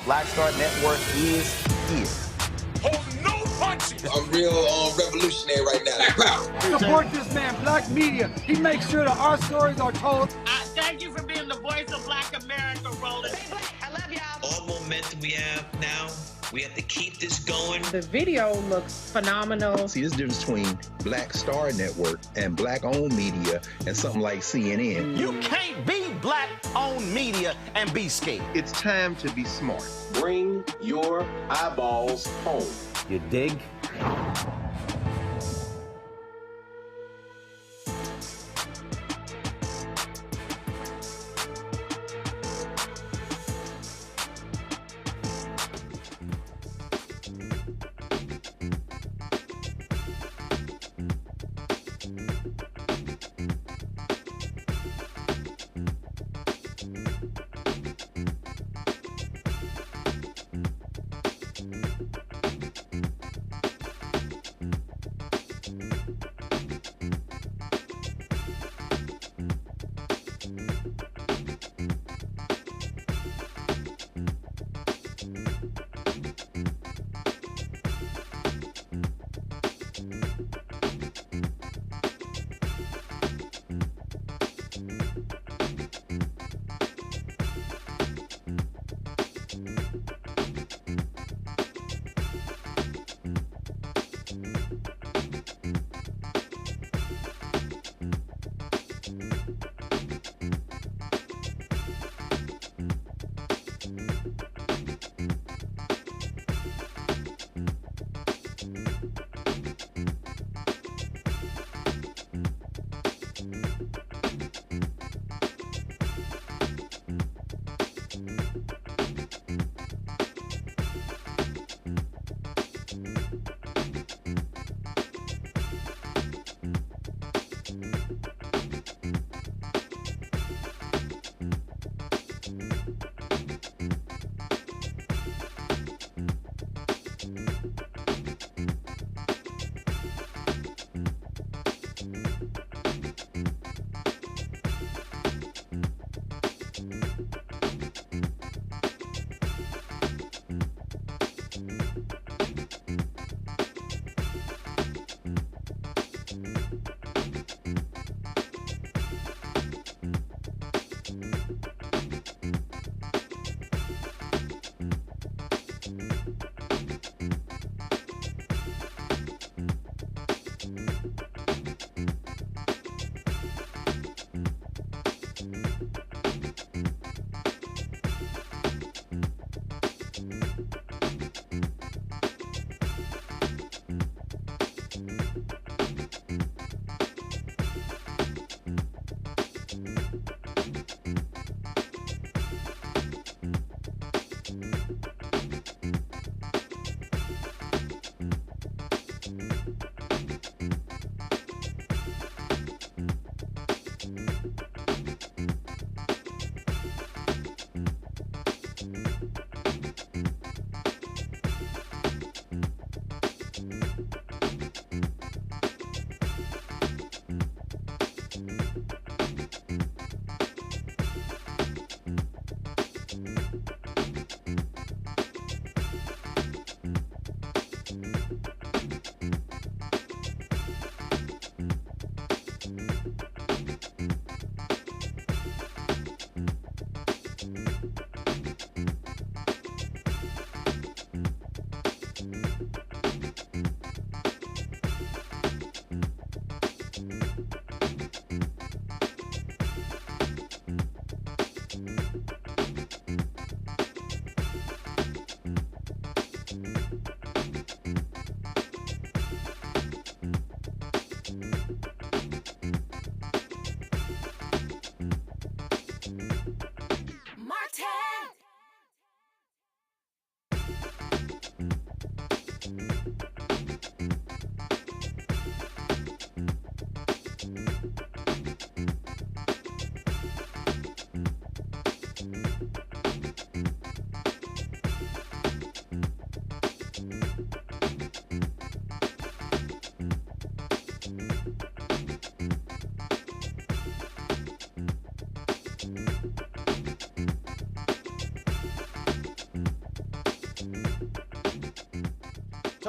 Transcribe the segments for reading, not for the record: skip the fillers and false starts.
Black Star Network is here. Hold no punches! I'm real revolutionary right now. Black power! Support this man, Black Media. He makes sure that our stories are told. Thank you for being the voice of Black America, Roland. Stay black. I love y'all. All momentum we have now, we have to keep this going. The video looks phenomenal. See, this difference between Black Star Network and Black-owned media and something like CNN. You can't be Black-owned media and be scared. It's time to be smart. Bring your eyeballs home. You dig?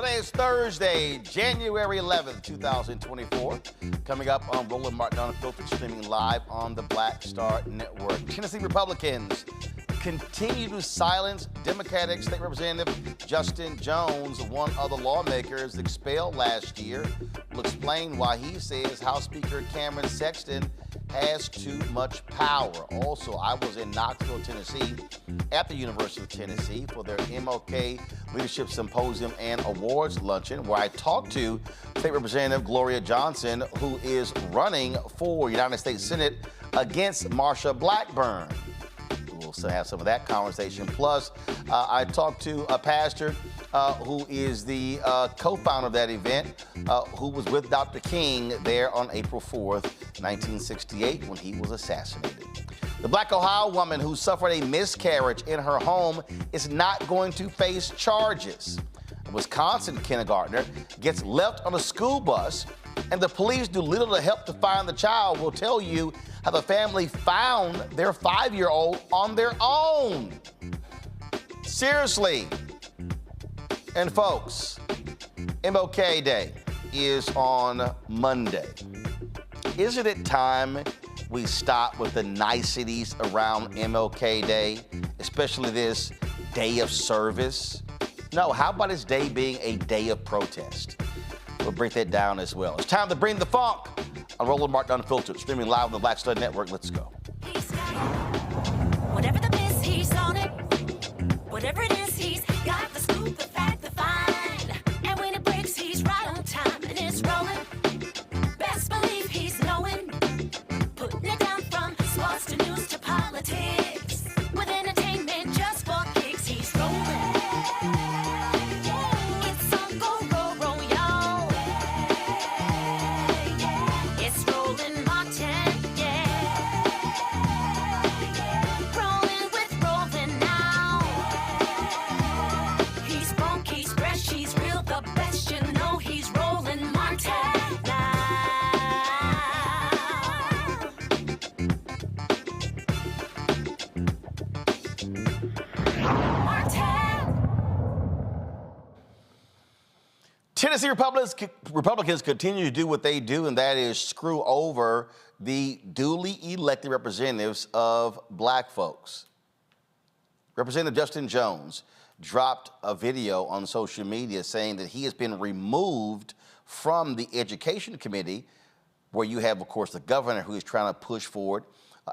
Today is Thursday, January 11th, 2024. Coming up on Roland Martin Unfiltered, streaming live on the Black Star Network. Tennessee Republicans continue to silence Democratic State Representative Justin Jones, one of the lawmakers expelled last year. We'll explain why he says House Speaker Cameron Sexton has too much power. Also, I was in Knoxville, Tennessee, at the University of Tennessee for their MLK Leadership Symposium and Awards Luncheon, where I talked to State Representative Gloria Johnson, who is running for United States Senate against Marsha Blackburn. We'll have some of that conversation. Plus, I talked to a pastor who is the co-founder of that event, who was with Dr. King there on April 4th, 1968, when he was assassinated. The Black Ohio woman who suffered a miscarriage in her home is not going to face charges. A Wisconsin kindergartner gets left on a school bus, and the police do little to help to find the child. We'll tell you how the family found their 5-year-old on their own. Seriously. And folks, MLK Day is on Monday. Isn't it time we stop with the niceties around MLK Day, especially this day of service? No, how about this day being a day of protest? We'll break that down as well. It's time to bring the funk on Roland Martin Unfiltered, streaming live on the Black Star Network. Let's go. Whatever the miss, he's on it. Whatever it is, he's got the scoop, the fact, the find. And when it breaks, he's right on time and it's rolling. Best believe he's knowing. Putting it down from sports to news to politics. With entertainment just for kicks, he's rolling. It's on go, roll, y'all. It's Roland Martin, yeah. Rolling with Roland now. He's funky, he's fresh, he's real, the best, you know he's Roland Martin now. Tennessee Republicans continue to do what they do, and that is screw over the duly elected representatives of black folks. Representative Justin Jones dropped a video on social media saying that he has been removed from the Education Committee, where you have, of course, the governor who is trying to push forward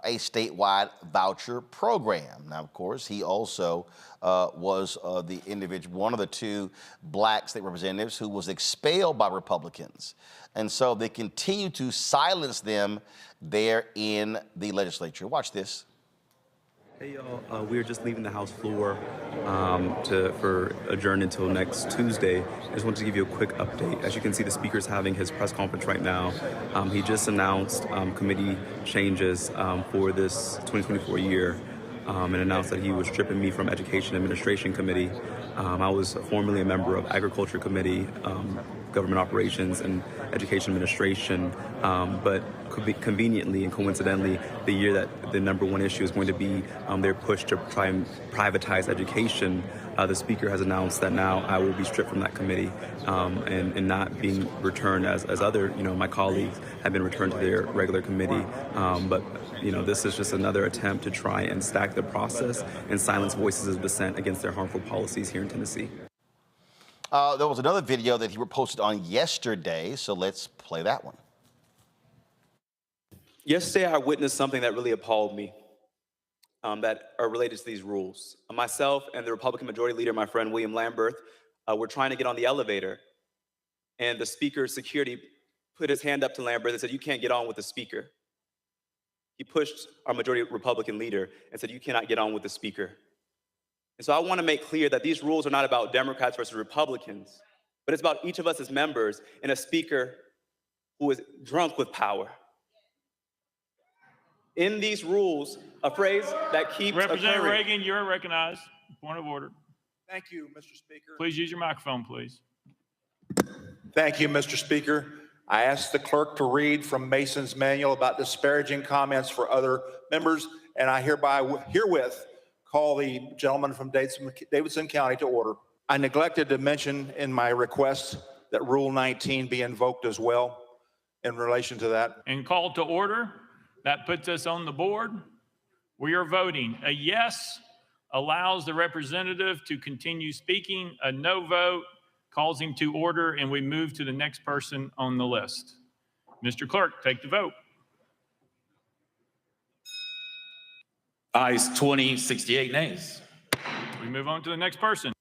a statewide voucher program. Now, of course, he also was the individual, one of the two black state representatives who was expelled by Republicans. And so they continue to silence them there in the legislature. Watch this. Hey y'all, we're just leaving the House floor for adjourn until next Tuesday. I just wanted to give you a quick update. As you can see, the Speaker's having his press conference right now. He just announced committee changes for this 2024 year and announced that he was stripping me from Education Administration Committee. I was formerly a member of Agriculture Committee, Government Operations, and Education Administration, but conveniently and coincidentally, the year that the #1 issue is going to be their push to try and privatize education, the Speaker has announced that now I will be stripped from that committee and not being returned as other, my colleagues have been returned to their regular committee. But this is just another attempt to try and stack the process and silence voices of dissent against their harmful policies here in Tennessee. There was another video that he posted on yesterday, so let's play that one. Yesterday, I witnessed something that really appalled me that are related to these rules. Myself and the Republican Majority Leader, my friend William Lamberth, were trying to get on the elevator, and the Speaker's security put his hand up to Lamberth and said, "You can't get on with the Speaker." He pushed our Majority Republican Leader and said, "You cannot get on with the Speaker." And so I want to make clear that these rules are not about Democrats versus Republicans, but it's about each of us as members and a Speaker who is drunk with power. In these rules, a phrase that keeps Representative occurring. Reagan, you're recognized. Point of order. Thank you, Mr. Speaker. Please use your microphone, please. Thank you, Mr. Speaker. I asked the clerk to read from Mason's manual about disparaging comments for other members, and I herewith call the gentleman from Davidson County to order. I neglected to mention in my request that Rule 19 be invoked as well in relation to that. And called to order. That puts us on the board. We are voting. A yes allows the representative to continue speaking. A no vote calls him to order, and we move to the next person on the list. Mr. Clerk, take the vote. Ayes 20, 68 nays. We move on to the next person.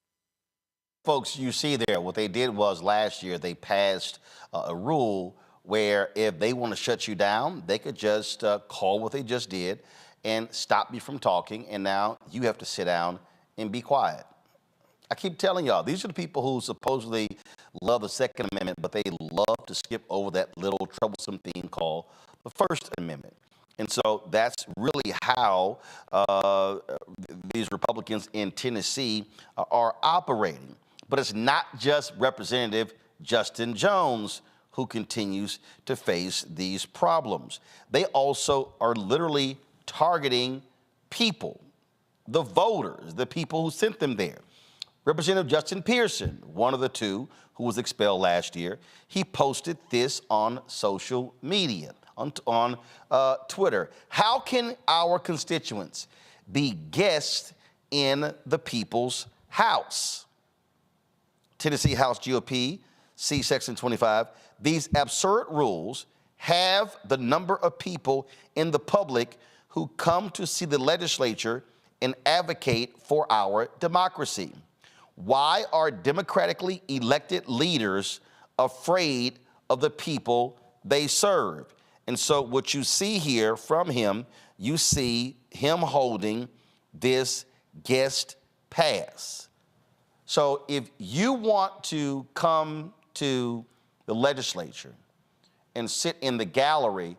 Folks, you see there, what they did was last year they passed a rule where if they want to shut you down, they could just call what they just did and stop you from talking, and now you have to sit down and be quiet. I keep telling y'all, these are the people who supposedly love the Second Amendment, but they love to skip over that little troublesome thing called the First Amendment. And so that's really how these Republicans in Tennessee are operating. But it's not just Representative Justin Jones who continues to face these problems. They also are literally targeting people, the voters, the people who sent them there. Representative Justin Pearson, one of the two who was expelled last year, he posted this on social media, on Twitter. How can our constituents be guests in the people's house? Tennessee House GOP, see Section 25. These absurd rules have the number of people in the public who come to see the legislature and advocate for our democracy. Why are democratically elected leaders afraid of the people they serve? And so what you see here from him, you see him holding this guest pass. So if you want to come to the legislature and sit in the gallery,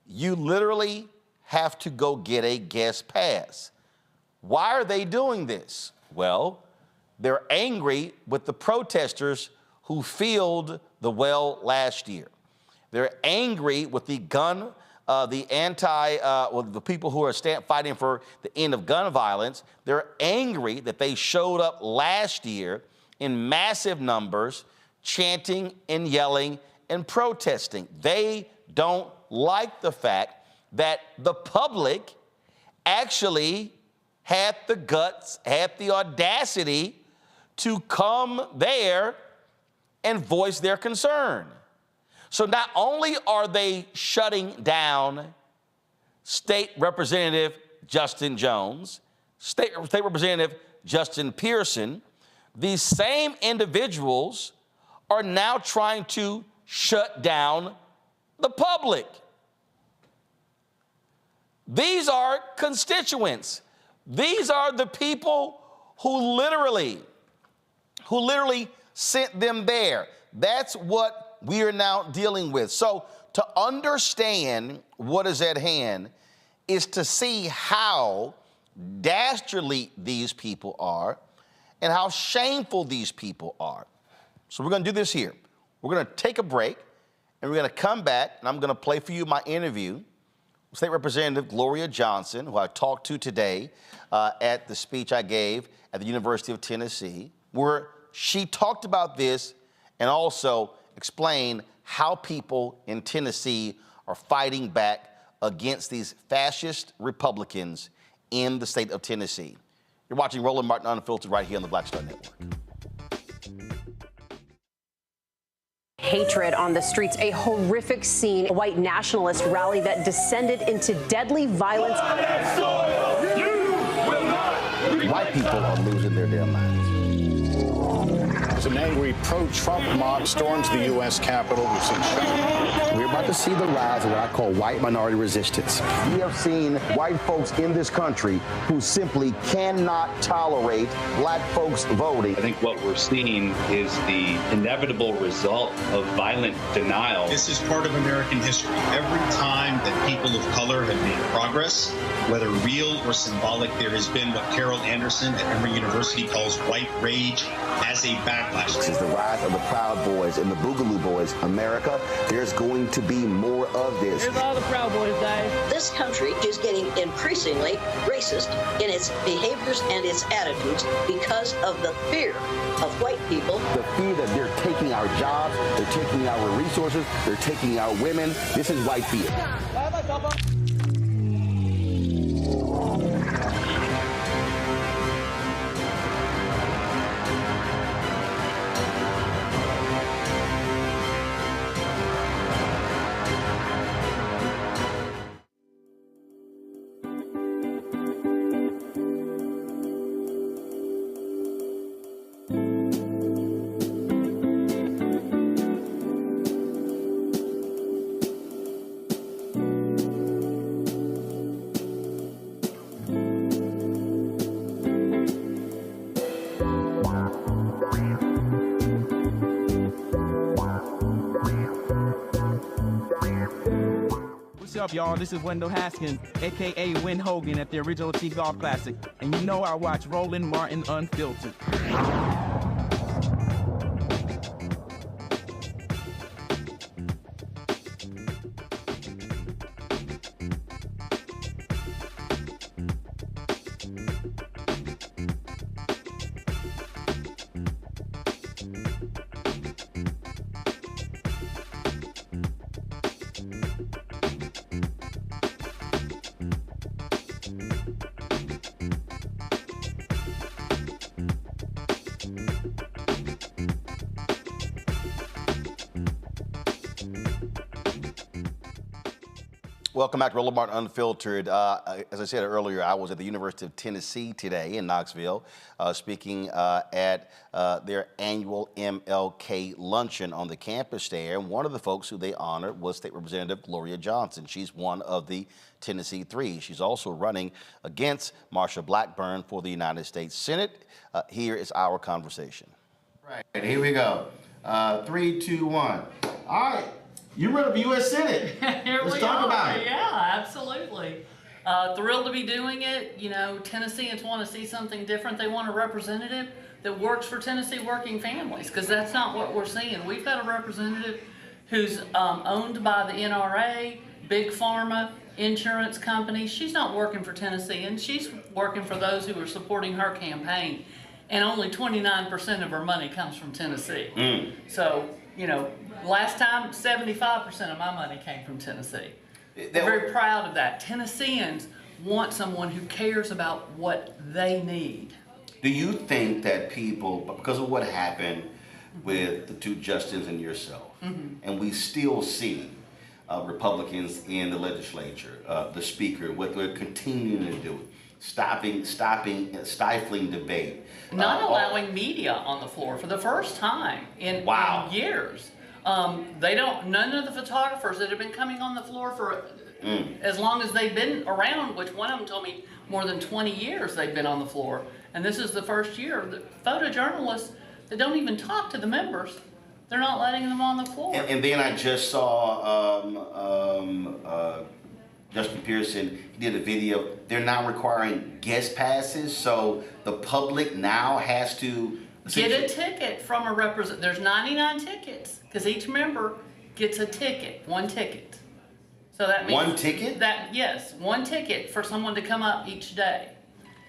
you literally have to go get a guest pass. Why are they doing this? Well, they're angry with the protesters who filled the well last year. They're angry with the the people who are fighting for the end of gun violence. They're angry that they showed up last year in massive numbers, chanting and yelling and protesting. They don't like the fact that the public actually had the guts, had the audacity to come there and voice their concern. So not only are they shutting down State Representative Justin Jones, State Representative Justin Pearson, these same individuals are now trying to shut down the public. These are constituents. These are the people who literally sent them there. That's what we are now dealing with. So to understand what is at hand is to see how dastardly these people are and how shameful these people are. So we're going to do this here. We're going to take a break, and we're going to come back, and I'm going to play for you my interview with State Representative Gloria Johnson, who I talked to today at the speech I gave at the University of Tennessee, where she talked about this and also explained how people in Tennessee are fighting back against these fascist Republicans in the state of Tennessee. You're watching Roland Martin Unfiltered right here on the Black Star Network. Hatred on the streets, a horrific scene, a white nationalist rally that descended into deadly violence. White people are losing their damn minds. An angry pro-Trump mob storms the U.S. Capitol. We've seen We're about to see the rise of what I call white minority resistance. We have seen white folks in this country who simply cannot tolerate black folks voting. I think what we're seeing is the inevitable result of violent denial. This is part of American history. Every time that people of color have made progress, whether real or symbolic, there has been what Carol Anderson Anderson at Emory University calls white rage as a backlash. This is the rise of the Proud Boys and the Boogaloo Boys. America, there's going to be more of this. Here's all the Proud Boys, Dave. This country is getting increasingly racist in its behaviors and its attitudes because of the fear of white people. The fear that they're taking our jobs, they're taking our resources, they're taking our women. This is white fear. What's up, y'all? This is Wendell Haskins, a.k.a. Win Hogan at the original T Golf Classic. And you know I watch Roland Martin Unfiltered. Welcome back to Roland Martin Unfiltered. As I said earlier, I was at the University of Tennessee today in Knoxville, speaking at their annual MLK Luncheon on the campus there. And one of the folks who they honored was State Representative Gloria Johnson. She's one of the Tennessee Three. She's also running against Marsha Blackburn for the United States Senate. Here is our conversation. Right, here we go. 3, 2, 1. All right. You run the U.S. Senate. Let's talk about it. Yeah, absolutely. Thrilled to be doing it. You know, Tennesseans want to see something different. They want a representative that works for Tennessee working families, because that's not what we're seeing. We've got a representative who's owned by the NRA, Big Pharma, insurance companies. She's not working for Tennesseans. She's working for those who are supporting her campaign. And only 29% of her money comes from Tennessee. So, you know, last time, 75% of my money came from Tennessee. We're very proud of that. Tennesseans want someone who cares about what they need. Do you think that people, because of what happened with the two Justins and yourself, and we still see Republicans in the legislature, the speaker, what they're continuing to do, stifling debate. Not allowing media on the floor for the first time in years. None of the photographers that have been coming on the floor for as long as they've been around, which one of them told me more than 20 years they've been on the floor. And this is the first year. The photojournalists that don't even talk to the members, they're not letting them on the floor. And then I just saw Justin Pearson, he did a video. They're now requiring guest passes, so the public now has to get a ticket from a representative. There's 99 tickets, because each member gets a ticket, one ticket. So that means one ticket? Yes, one ticket for someone to come up each day.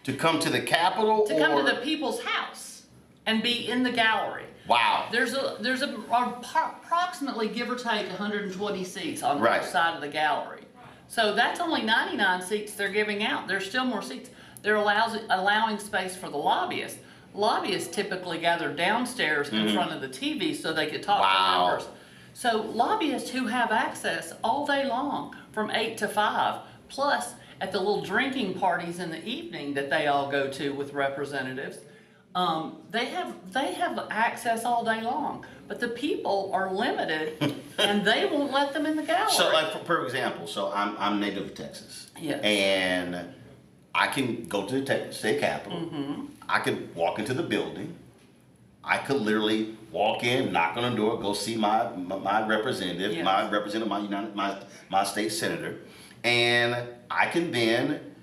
To come to the Capitol? To come to the people's house and be in the gallery. Wow. There's approximately, give or take, 120 seats on each side of the gallery. So that's only 99 seats they're giving out. There's still more seats. They're allowing space for the lobbyists. Lobbyists typically gather downstairs in front of the TV so they could talk to members. So lobbyists who have access all day long from 8 to 5, plus at the little drinking parties in the evening that they all go to with representatives, they have access all day long. But the people are limited, and they won't let them in the gallery. So, like for example, so I'm native of Texas, and I can go to the state capitol. I could walk into the building. I could literally walk in, knock on the door, go see my representative, my state senator, and I can then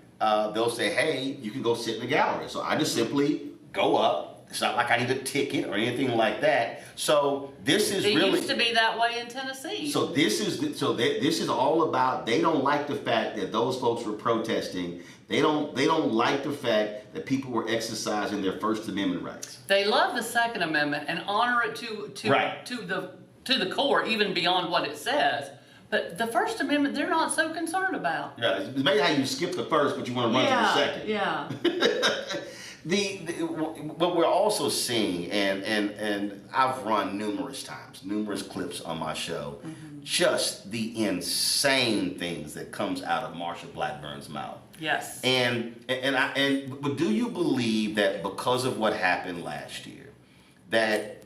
they'll say, hey, you can go sit in the gallery. So I just simply go up. It's not like I need a ticket or anything like that. So this is it really. It used to be that way in Tennessee. So this is all about. They don't like the fact that those folks were protesting. They don't like the fact that people were exercising their First Amendment rights. They love the Second Amendment and honor it to the core, even beyond what it says. But the First Amendment, they're not so concerned about. Yeah, it's maybe how you skip the first, but you want to run to the second. Yeah. What we're also seeing, and I've run numerous clips on my show, just the insane things that comes out of Marsha Blackburn's mouth. Yes. But do you believe that because of what happened last year, that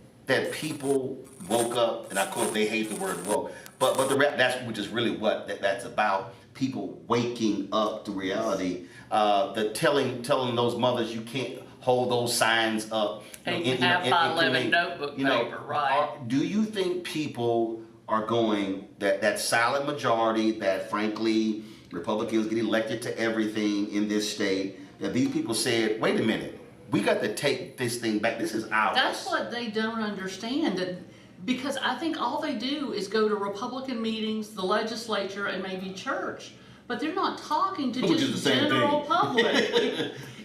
people woke up, and of course they hate the word woke, but that's which is really what that's about. People waking up to reality. The telling those mothers you can't hold those signs up. Notebook paper, right? Do you think people are going that silent majority that frankly Republicans get elected to everything in this state? That these people said, wait a minute, we got to take this thing back. This is ours. That's what they don't understand. Because I think all they do is go to Republican meetings, the legislature, and maybe church. But they're not talking to just the general public.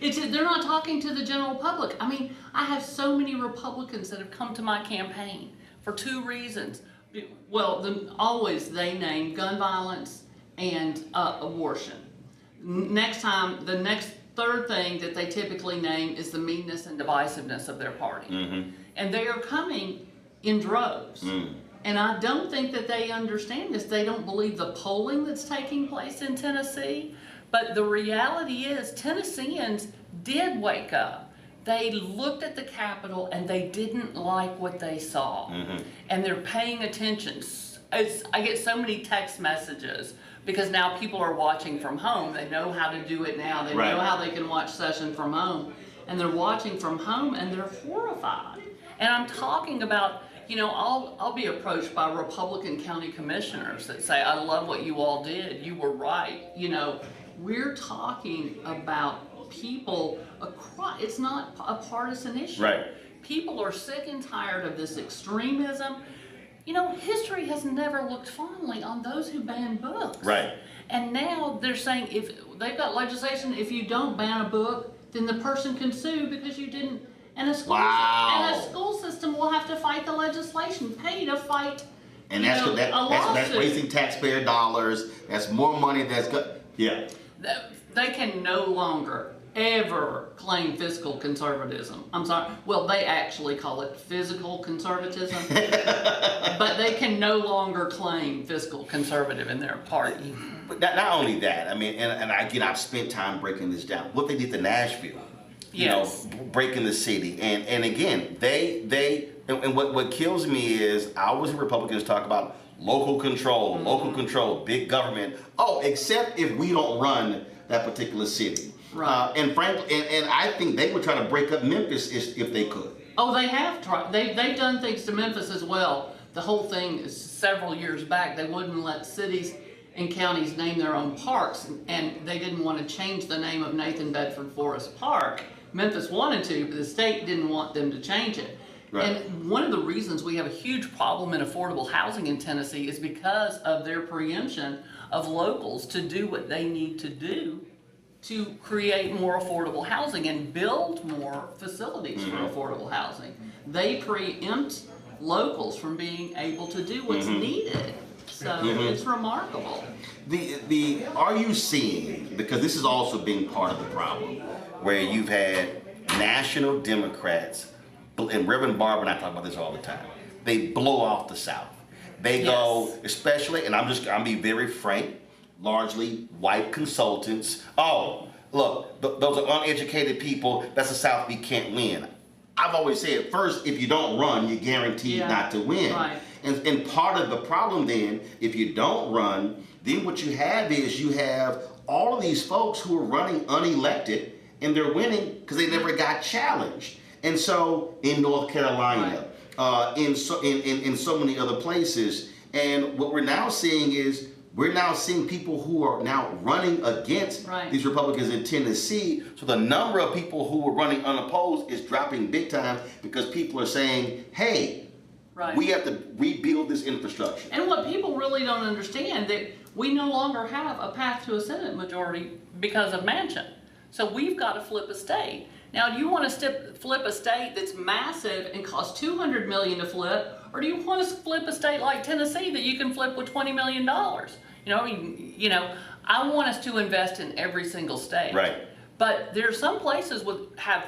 They're not talking to the general public. I mean, I have so many Republicans that have come to my campaign for two reasons. Well, always they name gun violence and abortion. The next third thing that they typically name is the meanness and divisiveness of their party. And they are coming in droves. And I don't think that they understand this. They don't believe the polling that's taking place in Tennessee. But the reality is Tennesseans did wake up. They looked at the Capitol and they didn't like what they saw. And they're paying attention. I get so many text messages because now people are watching from home. They know how to do it now. They know how they can watch session from home. And they're watching from home and they're horrified. And I'm talking about, I'll be approached by Republican county commissioners that say, I love what you all did. You were right. We're talking about people across. It's not a partisan issue. Right. People are sick and tired of this extremism. History has never looked fondly on those who ban books. Right. And now they're saying if they've got legislation, if you don't ban a book, then the person can sue because you didn't. And a school system will have to fight the legislation, pay to fight. And that's wasting taxpayer dollars. That's more money. They can no longer ever claim fiscal conservatism. I'm sorry. Well, they actually call it physical conservatism, but they can no longer claim fiscal conservative in their party. But not only that. I mean, and again, I've spent time breaking this down. What they did to Nashville. Breaking the city. And again, and what kills me is I always hear Republicans talk about local control, big government. Oh, except if we don't run that particular city. Right. And frankly, and I think they would try to break up Memphis if they could. Oh, they have tried. They've done things to Memphis as well. The whole thing is several years back, they wouldn't let cities and counties name their own parks, and they didn't want to change the name of Nathan Bedford Forest Park. Memphis wanted to, but the state didn't want them to change it. Right. And one of the reasons we have a huge problem in affordable housing in Tennessee is because of their preemption of locals to do what they need to do to create more affordable housing and build more facilities for affordable housing. They preempt locals from being able to do what's needed. So it's remarkable. Are you seeing, because this is also being part of the problem, where you've had national Democrats, and Reverend Barber and I talk about this all the time, they blow off the South. They go, especially, and I'm being very frank, largely white consultants. Oh, look, those are uneducated people. That's a South we can't win. I've always said, first, if you don't run, you're guaranteed not to win. Right. And part of the problem then, if you don't run, then what you have is you have all of these folks who are running unelected, and they're winning because they never got challenged. And so in North Carolina, in so many other places, and what we're now seeing is we're now seeing people who are now running against these Republicans in Tennessee. So the number of people who were running unopposed is dropping big time because people are saying, hey, we have to rebuild this infrastructure. And what people really don't understand, that we no longer have a path to a Senate majority because of Manchin. So we've got to flip a state. Now, do you want to flip a state that's massive and costs $200 million to flip, or do you want to flip a state like Tennessee that you can flip with $20 million? I want us to invest in every single state. Right. But there are some places have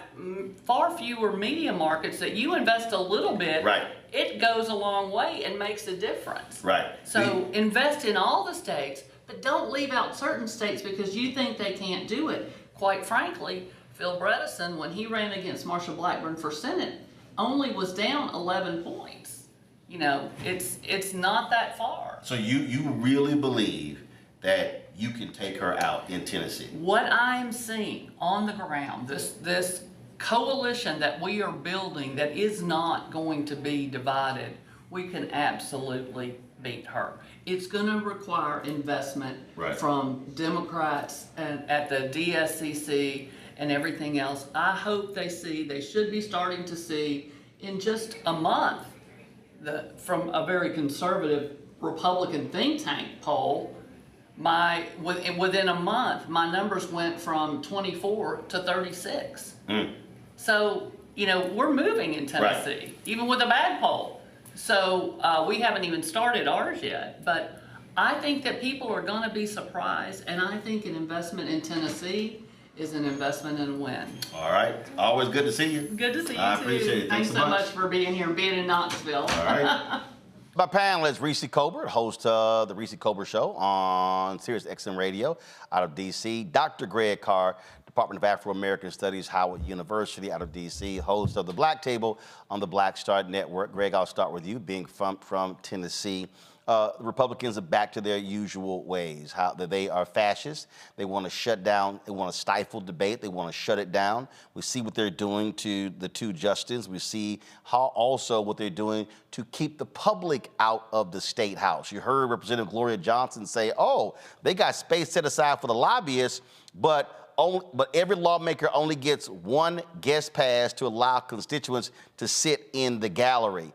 far fewer media markets that you invest a little bit, it goes a long way and makes a difference. Right. So invest in all the states, but don't leave out certain states because you think they can't do it. Quite frankly, Phil Bredesen, when he ran against Marsha Blackburn for Senate, only was down 11 points. It's not that far. So you really believe that you can take her out in Tennessee? What I am seeing on the ground, this coalition that we are building that is not going to be divided, we can absolutely beat her. It's going to require investment from Democrats and at the DSCC and everything else. I hope they should be starting to see in just a month, from a very conservative Republican think tank poll, within a month, my numbers went from 24 to 36. So, we're moving in Tennessee, even with a bad poll. So we haven't even started ours yet, but I think that people are going to be surprised, and I think an investment in Tennessee is an investment in a win. All right. Always good to see you. Good to see you, I appreciate it. Thanks so much for being here and being in Knoxville. All right. My panelist, Reese Colbert, host of the Reese Colbert Show on Sirius XM Radio out of D.C. Dr. Greg Carr, Department of Afro-American Studies, Howard University out of D.C., host of The Black Table on the Black Star Network. Greg, I'll start with you, being from Tennessee. Republicans are back to their usual ways, how that they are fascist. They want to shut down, they want to stifle debate, they want to shut it down. We see what they're doing to the two justices. We see how also what they're doing to keep the public out of the state house. You heard Representative Gloria Johnson say, oh, they got space set aside for the lobbyists, but every lawmaker only gets one guest pass to allow constituents to sit in the gallery.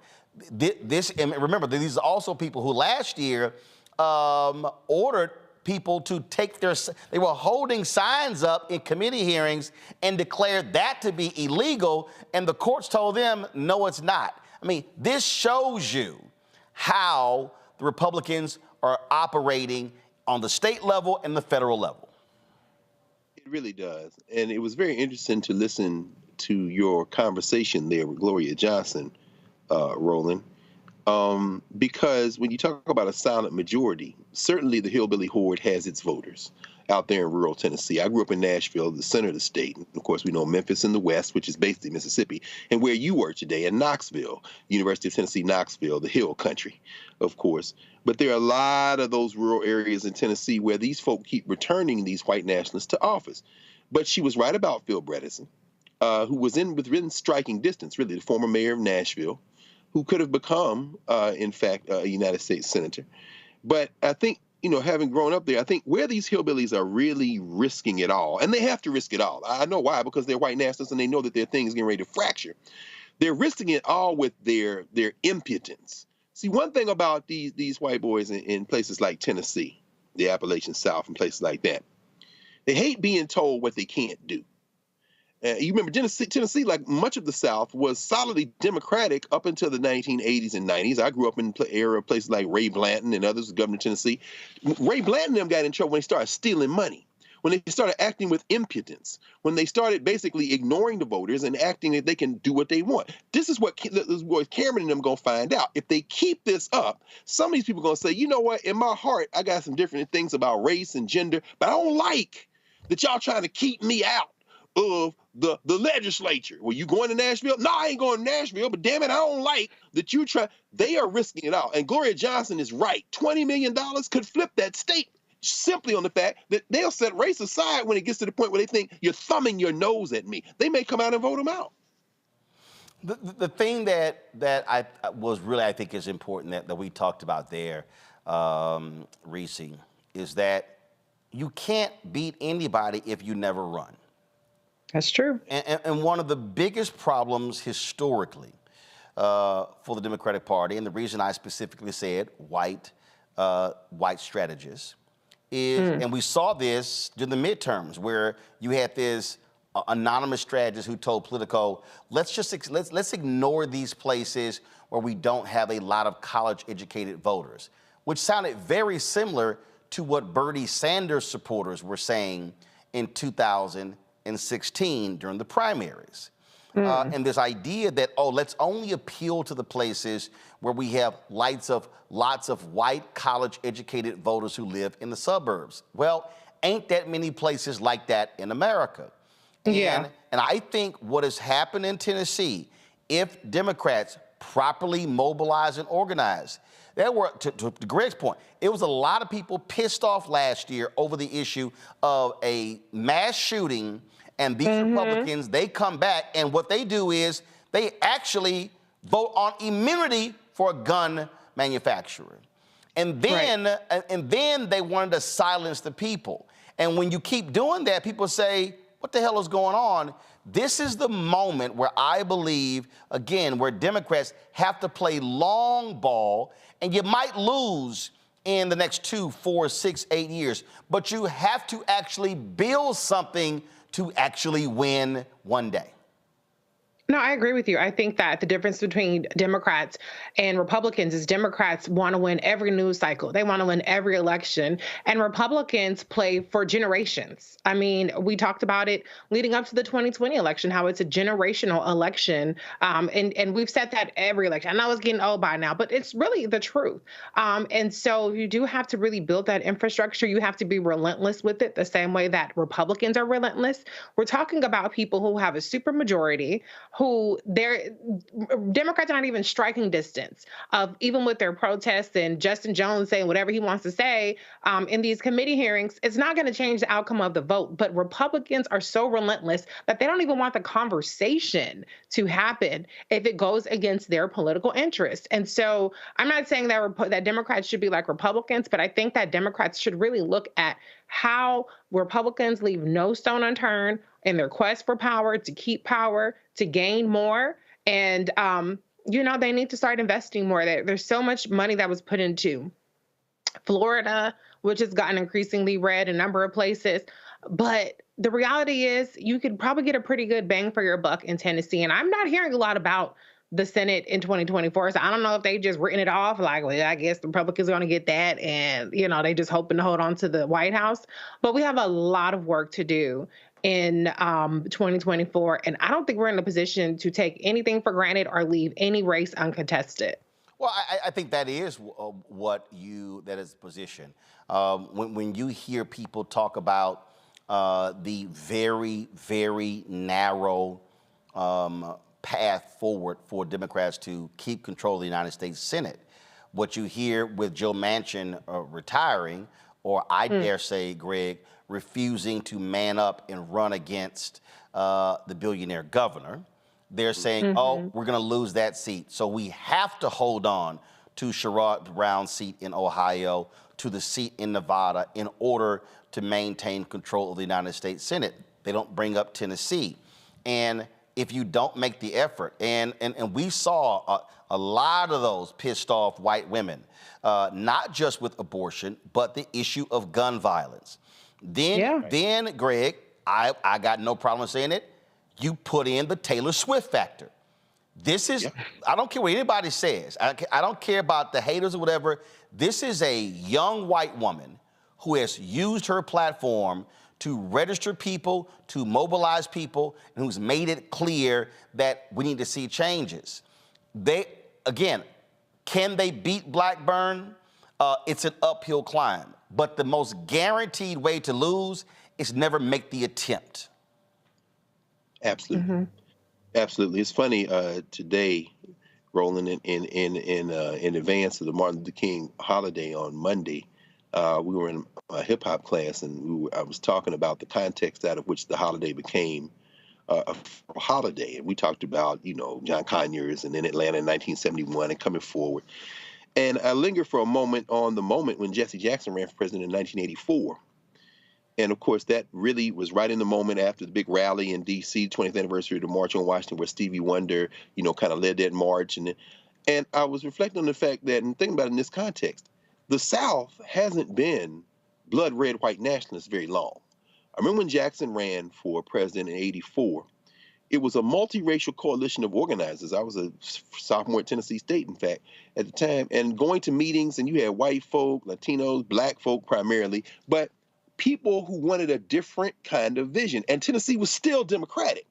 And remember, these are also people who last year ordered people to take they were holding signs up in committee hearings and declared that to be illegal, and the courts told them, no, it's not. I mean, this shows you how the Republicans are operating on the state level and the federal level. It really does. And it was very interesting to listen to your conversation there with Gloria Johnson, Roland, because when you talk about a silent majority, certainly the hillbilly horde has its voters out there in rural Tennessee. I grew up in Nashville, the center of the state. And of course, we know Memphis in the west, which is basically Mississippi, and where you were today in Knoxville, University of Tennessee, Knoxville, the hill country, of course. But there are a lot of those rural areas in Tennessee where these folk keep returning these white nationalists to office. But she was right about Phil Bredesen, who was within striking distance, really, the former mayor of Nashville, who could have become, in fact, a United States senator. But I think, having grown up there, I think where these hillbillies are really risking it all, and they have to risk it all. I know why, because they're white nationalists and they know that their thing is getting ready to fracture. They're risking it all with their impotence. See, one thing about these white boys in places like Tennessee, the Appalachian South and places like that, they hate being told what they can't do. You remember Tennessee, like much of the South, was solidly Democratic up until the 1980s and 90s. I grew up in the era of places like Ray Blanton and others, the governor of Tennessee. Ray Blanton and them got in trouble when they started stealing money, when they started acting with impotence, when they started basically ignoring the voters and acting that they can do what they want. This is what Cameron and them going to find out. If they keep this up, some of these people are going to say, you know what, in my heart, I got some different things about race and gender, but I don't like that y'all trying to keep me out of the legislature. Well, you going to Nashville? No, I ain't going to Nashville, but damn it, I don't like that you try. They are risking it all. And Gloria Johnson is right. $20 million could flip that state simply on the fact that they'll set race aside when it gets to the point where they think you're thumbing your nose at me. They may come out and vote them out. The thing that I think is important that we talked about there, Reese, is that you can't beat anybody if you never run. That's true. And one of the biggest problems historically for the Democratic Party, and the reason I specifically said white strategists, is, and we saw this during the midterms, where you had this anonymous strategist who told Politico, let's ignore these places where we don't have a lot of college-educated voters, which sounded very similar to what Bernie Sanders supporters were saying in 2016 during the primaries. And this idea that, let's only appeal to the places where we have lots of white college-educated voters who live in the suburbs. Well, ain't that many places like that in America. And I think what has happened in Tennessee, if Democrats properly mobilize and organize, there were, to Greg's point, it was a lot of people pissed off last year over the issue of a mass shooting, and these Republicans, they come back, and what they do is they actually vote on immunity for a gun manufacturer. And then, and then they wanted to silence the people. And when you keep doing that, people say, what the hell is going on? This is the moment where I believe, again, where Democrats have to play long ball, and you might lose in the next 2, 4, 6, 8 years, but you have to actually build something to actually win one day. No, I agree with you. I think that the difference between Democrats and Republicans is Democrats want to win every news cycle. They want to win every election. And Republicans play for generations. I mean, we talked about it leading up to the 2020 election, how it's a generational election. And we've said that every election. I know it's getting old by now, but it's really the truth. And so you do have to really build that infrastructure. You have to be relentless with it the same way that Republicans are relentless. We're talking about people who have a supermajority, who Democrats aren't even striking distance of, even with their protests and Justin Jones saying whatever he wants to say in these committee hearings, it's not going to change the outcome of the vote. But Republicans are so relentless that they don't even want the conversation to happen if it goes against their political interests. And so I'm not saying that Democrats should be like Republicans, but I think that Democrats should really look at how Republicans leave no stone unturned in their quest for power, to keep power, to gain more. And, they need to start investing more. There's so much money that was put into Florida, which has gotten increasingly red in a number of places. But the reality is you could probably get a pretty good bang for your buck in Tennessee. And I'm not hearing a lot about the Senate in 2024. So I don't know if they just written it off like, well, I guess the Republicans are going to get that. And, they just hoping to hold on to the White House. But we have a lot of work to do in 2024. And I don't think we're in a position to take anything for granted or leave any race uncontested. Well, I think that is that is the position. When you hear people talk about the very, very narrow path forward for Democrats to keep control of the United States Senate, what you hear with Joe Manchin retiring, or I dare say, Greg, refusing to man up and run against the billionaire governor, they're saying, we're going to lose that seat. So we have to hold on to Sherrod Brown's seat in Ohio, to the seat in Nevada, in order to maintain control of the United States Senate. They don't bring up Tennessee. And if you don't make the effort, and we saw a lot of those pissed off white women, not just with abortion, but the issue of gun violence. Then Greg, I got no problem saying it, you put in the Taylor Swift factor. This is, I don't care what anybody says. I don't care about the haters or whatever. This is a young white woman who has used her platform to register people, to mobilize people, and who's made it clear that we need to see changes. Can they beat Blackburn? It's an uphill climb. But the most guaranteed way to lose is never make the attempt. Absolutely. Absolutely. It's funny, today, Roland, in advance of the Martin Luther King holiday on Monday, we were in a hip hop class, and I was talking about the context out of which the holiday became a holiday. And we talked about, John Conyers and in Atlanta in 1971 and coming forward. And I linger for a moment on the moment when Jesse Jackson ran for president in 1984. And of course, that really was right in the moment after the big rally in D.C., 20th anniversary of the March on Washington, where Stevie Wonder, kind of led that march. And I was reflecting on the fact that, and thinking about it in this context, the South hasn't been blood red white nationalists very long. I remember when Jackson ran for president in 84, it was a multiracial coalition of organizers. I was a sophomore at Tennessee State, in fact, at the time, and going to meetings, and you had white folk, Latinos, black folk primarily, but people who wanted a different kind of vision. And Tennessee was still Democratic.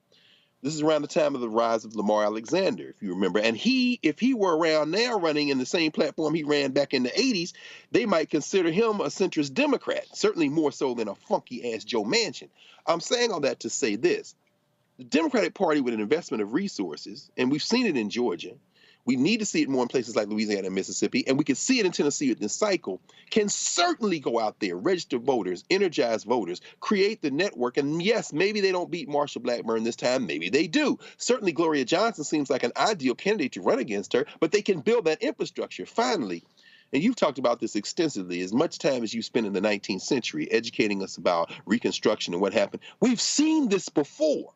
This is around the time of the rise of Lamar Alexander, if you remember. And if he were around now running in the same platform he ran back in the 80s, they might consider him a centrist Democrat, certainly more so than a funky-ass Joe Manchin. I'm saying all that to say this. The Democratic Party, with an investment of resources, and we've seen it in Georgia, we need to see it more in places like Louisiana and Mississippi, and we can see it in Tennessee with this cycle, can certainly go out there, register voters, energize voters, create the network. And yes, maybe they don't beat Marsha Blackburn this time. Maybe they do. Certainly Gloria Johnson seems like an ideal candidate to run against her, but they can build that infrastructure. Finally, and you've talked about this extensively, as much time as you spent in the 19th century educating us about Reconstruction and what happened. We've seen this before.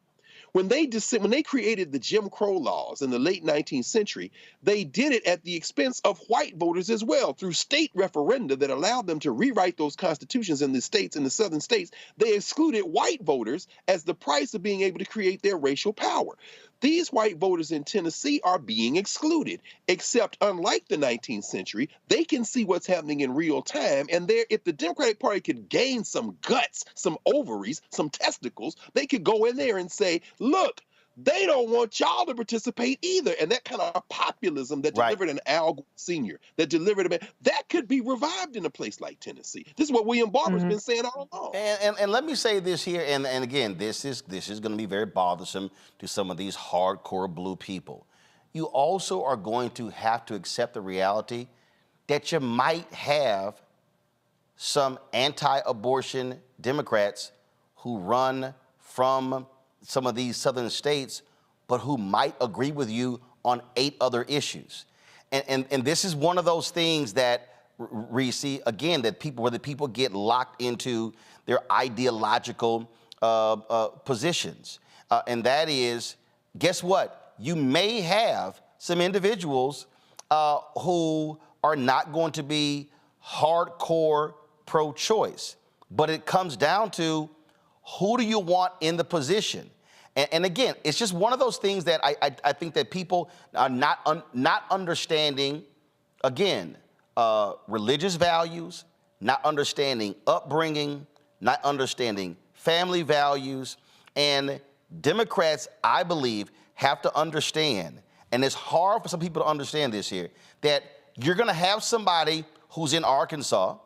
When they created the Jim Crow laws in the late 19th century, they did it at the expense of white voters as well, through state referenda that allowed them to rewrite those constitutions in the states, in the southern states. They excluded white voters as the price of being able to create their racial power. These white voters in Tennessee are being excluded, except unlike the 19th century, they can see what's happening in real time. And if the Democratic Party could gain some guts, some ovaries, some testicles, they could go in there and say, look, they don't want y'all to participate either. And that kind of populism that delivered an Al Gore Sr., that could be revived in a place like Tennessee. This is what William Barber's been saying all along. And let me say this here, and again, this is going to be very bothersome to some of these hardcore blue people. You also are going to have to accept the reality that you might have some anti-abortion Democrats who run from some of these southern states, but who might agree with you on 8 other issues. And this is one of those things that, Reese, again, where the people get locked into their ideological positions. And that is, guess what? You may have some individuals who are not going to be hardcore pro-choice, but it comes down to, who do you want in the position? And again, it's just one of those things that I think that people are not understanding, again, religious values, not understanding upbringing, not understanding family values. And Democrats, I believe, have to understand, and it's hard for some people to understand this here, that you're going to have somebody who's in Arkansas,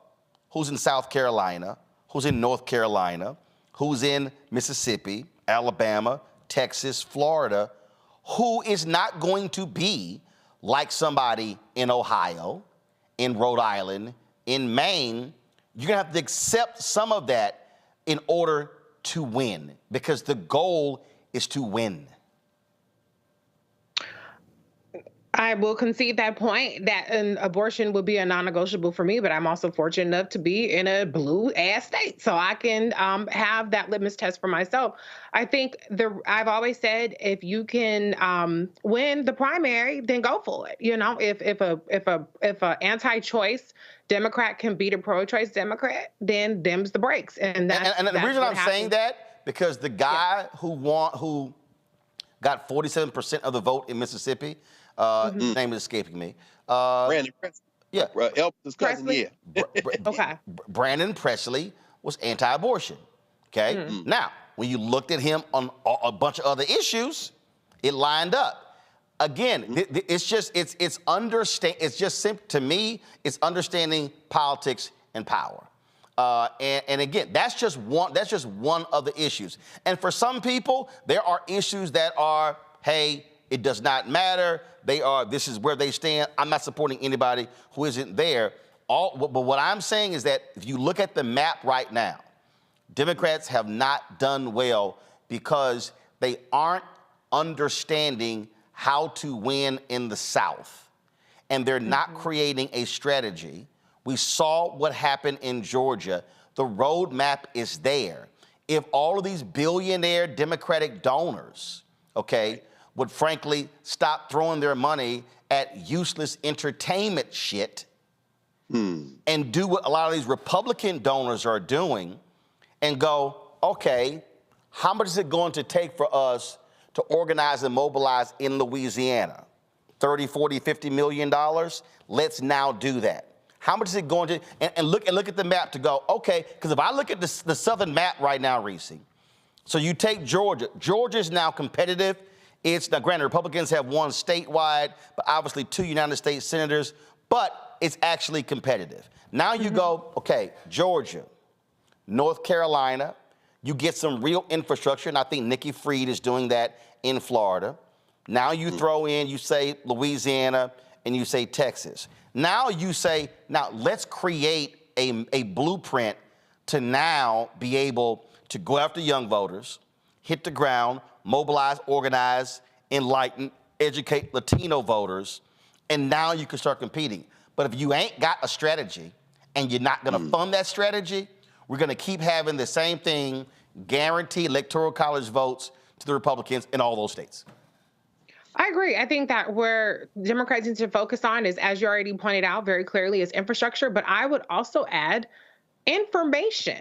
who's in South Carolina, who's in North Carolina, who's in Mississippi, Alabama, Texas, Florida, who is not going to be like somebody in Ohio, in Rhode Island, in Maine. You're going to have to accept some of that in order to win, because the goal is to win. I will concede that point, that an abortion would be a non-negotiable for me, but I'm also fortunate enough to be in a blue-ass state, so I can have that litmus test for myself. I think I've always said, if you can win the primary, then go for it. You know, if a anti-choice Democrat can beat a pro-choice Democrat, then them's the breaks, and that's and the reason I'm saying that, because the guy who got 47% of the vote in Mississippi. His name is escaping me. Brandon Presley. Yeah. Elvis's cousin, Presley? yeah. Okay. Brandon Presley was anti-abortion, okay? Now, when you looked at him on a bunch of other issues, it lined up. Again, to me, it's understanding politics and power. And again, that's just one of the issues. And for some people, there are issues that are, hey, it does not matter. This is where they stand. I'm not supporting anybody who isn't there. But what I'm saying is that if you look at the map right now, Democrats have not done well because they aren't understanding how to win in the South. and they're not creating a strategy. We saw what happened in Georgia. The roadmap is there. If all of these billionaire Democratic donors, okay, would frankly stop throwing their money at useless entertainment shit and do what a lot of these Republican donors are doing and go, okay, how much is it going to take for us to organize and mobilize in Louisiana? 30, 40, 50 million dollars? Let's now do that. How much is it going to, and look at the map to go, okay, because if I look at the southern map right now, Reese, so you take Georgia. Georgia's now competitive. It's, now granted, Republicans have won statewide, but obviously 2 United States senators, but it's actually competitive. Now you go, okay, Georgia, North Carolina, you get some real infrastructure, and I think Nikki Fried is doing that in Florida. Now you throw in, you say Louisiana, and you say Texas. Now you say, now let's create a blueprint to now be able to go after young voters, hit the ground, mobilize, organize, enlighten, educate Latino voters, and now you can start competing. But if you ain't got a strategy and you're not gonna fund that strategy, we're gonna keep having the same thing, guarantee electoral college votes to the Republicans in all those states. I agree. I think that where Democrats need to focus on is, as you already pointed out very clearly, is infrastructure, but I would also add information.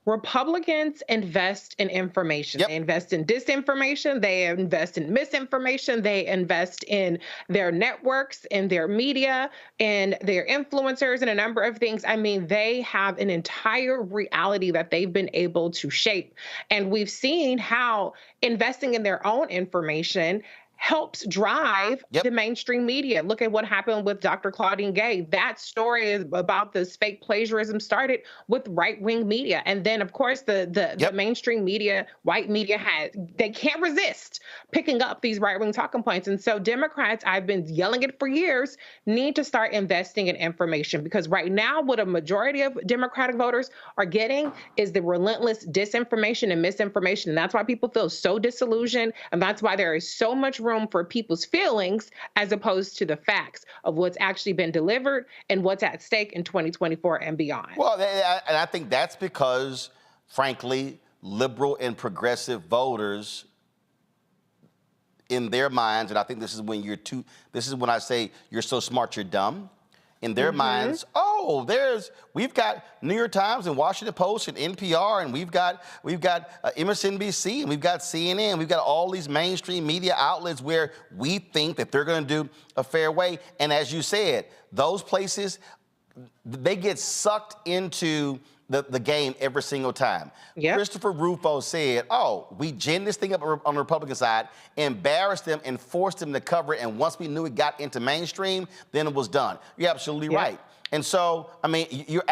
Republicans invest in information. They invest in disinformation. They invest in misinformation. They invest in their networks, in their media, in their influencers, and a number of things. I mean, they have an entire reality that they've been able to shape. And we've seen how investing in their own information helps drive the mainstream media. Look at what happened with Dr. Claudine Gay. That story about this fake plagiarism started with right-wing media. And then, of course, the mainstream media, white media, they can't resist picking up these right-wing talking points. And so Democrats, I've been yelling it for years, need to start investing in information, because right now what a majority of Democratic voters are getting is the relentless disinformation and misinformation. And that's why people feel so disillusioned. And that's why there is so much room for people's feelings as opposed to the facts of what's actually been delivered and what's at stake in 2024 and beyond. Well, and I think that's because, frankly, liberal and progressive voters, in their minds, and I think this is when I say you're so smart, you're dumb. In their minds, we've got New York Times and Washington Post and NPR, and we've got MSNBC, and we've got CNN, we've got all these mainstream media outlets where we think that they're going to do a fair way. And as you said, those places, they get sucked into the game every single time. Christopher Rufo said, we ginned this thing up on the Republican side, embarrassed them and forced them to cover it, and once we knew it got into mainstream, then it was done. You're absolutely right. And so, I mean, you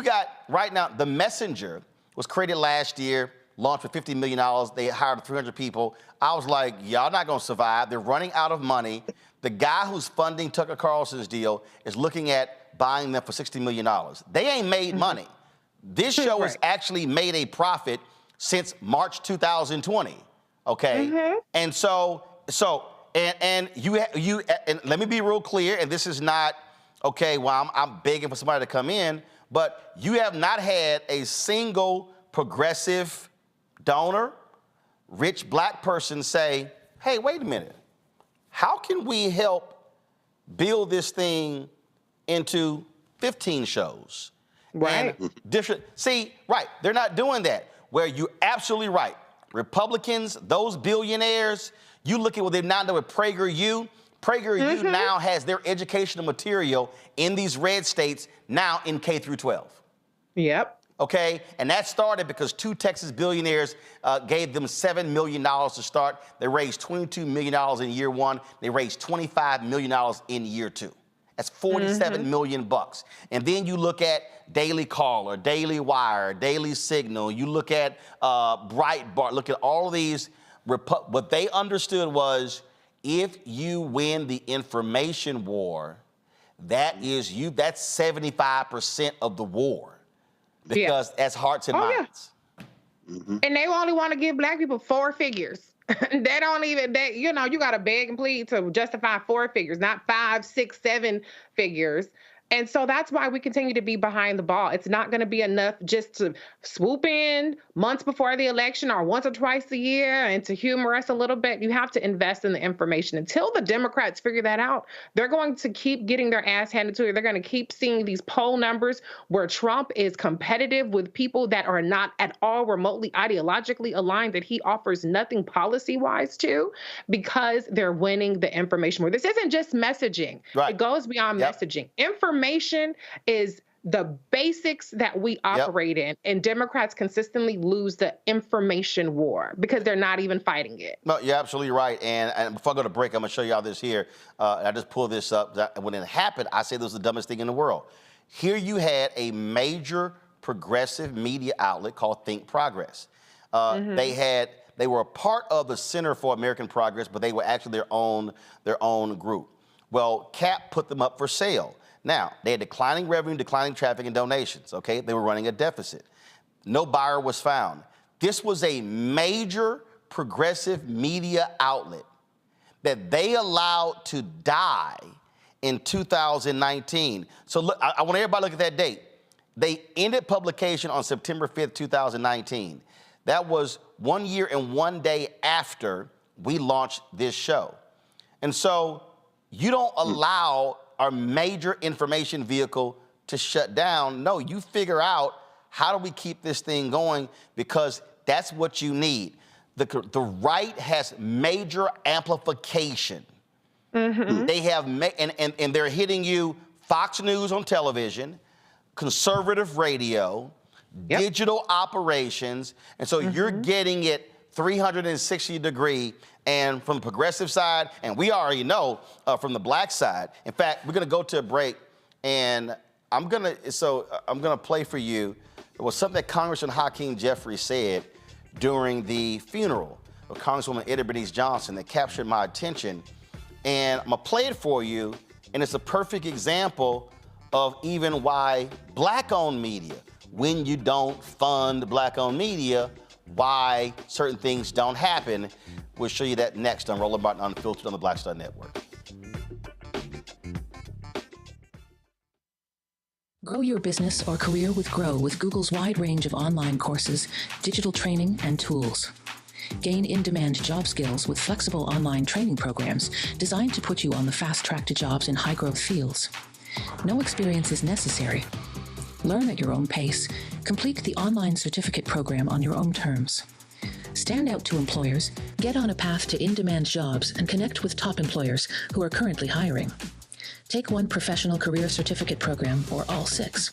got, right now, The Messenger was created last year, launched for $50 million. They hired 300 people. I was like, y'all not gonna survive. They're running out of money. The guy who's funding Tucker Carlson's deal is looking at buying them for $60 million. They ain't made money. This show has actually made a profit since March 2020, okay? And so and let me be real clear, and this is not, okay, well, I'm begging for somebody to come in, but you have not had a single progressive donor, rich black person say, hey, wait a minute, how can we help build this thing into 15 shows? Right. They're not doing that. Where you're absolutely right. Republicans, those billionaires, you look at what they've now done with PragerU. PragerU now has their educational material in these red states now in K through 12. Okay, and that started because 2 Texas billionaires gave them $7 million to start. They raised $22 million in year 1. They raised $25 million in year 2. That's $47 million bucks. And then you look at Daily Caller, Daily Wire, Daily Signal. You look at Breitbart. Look at all of these. What they understood was, if you win the information war, that's 75% of the war, because that's hearts and minds. And they only want to give black people 4 figures. They don't even, you got to beg and plead to justify 4 figures, not 5, 6, 7 figures. And so that's why we continue to be behind the ball. It's not going to be enough just to swoop in months before the election or once or twice a year and to humor us a little bit. You have to invest in the information. Until the Democrats figure that out, they're going to keep getting their ass handed to them. They're going to keep seeing these poll numbers where Trump is competitive with people that are not at all remotely ideologically aligned, that he offers nothing policy-wise to, because they're winning the information war. This isn't just messaging. Right. It goes beyond messaging. Information is the basics that we operate in, and Democrats consistently lose the information war because they're not even fighting it. No, you're absolutely right. And before I go to break, I'm going to show you all this here. I just pulled this up. When it happened, I said this was the dumbest thing in the world. Here you had a major progressive media outlet called Think Progress. They were a part of the Center for American Progress, but they were actually their own group. Well, CAP put them up for sale. Now, they had declining revenue, declining traffic, and donations, okay? They were running a deficit. No buyer was found. This was a major progressive media outlet that they allowed to die in 2019. So look, I want everybody to look at that date. They ended publication on September 5th, 2019. That was 1 year and 1 day after we launched this show. And so you don't allow our major information vehicle to shut down. No, you figure out how do we keep this thing going, because that's what you need. The right has major amplification. They have, and they're hitting you Fox News on television, conservative radio, digital operations, and so you're getting it 360 degree, and from the progressive side, and we already know from the black side. In fact, we're gonna go to a break, and I'm gonna play for you. It was something that Congressman Hakeem Jeffries said during the funeral of Congresswoman Etta Bernice Johnson that captured my attention, and I'm gonna play it for you, and it's a perfect example of even why black-owned media, when you don't fund black-owned media, why certain things don't happen. We'll show you that next on Roland Martin Unfiltered on the Black Star Network. Grow your business or career with Grow with Google's wide range of online courses, digital training, and tools. Gain in-demand job skills with flexible online training programs designed to put you on the fast track to jobs in high-growth fields. No experience is necessary. Learn at your own pace. Complete the online certificate program on your own terms. Stand out to employers, get on a path to in-demand jobs, and connect with top employers who are currently hiring. Take one professional career certificate program or all 6.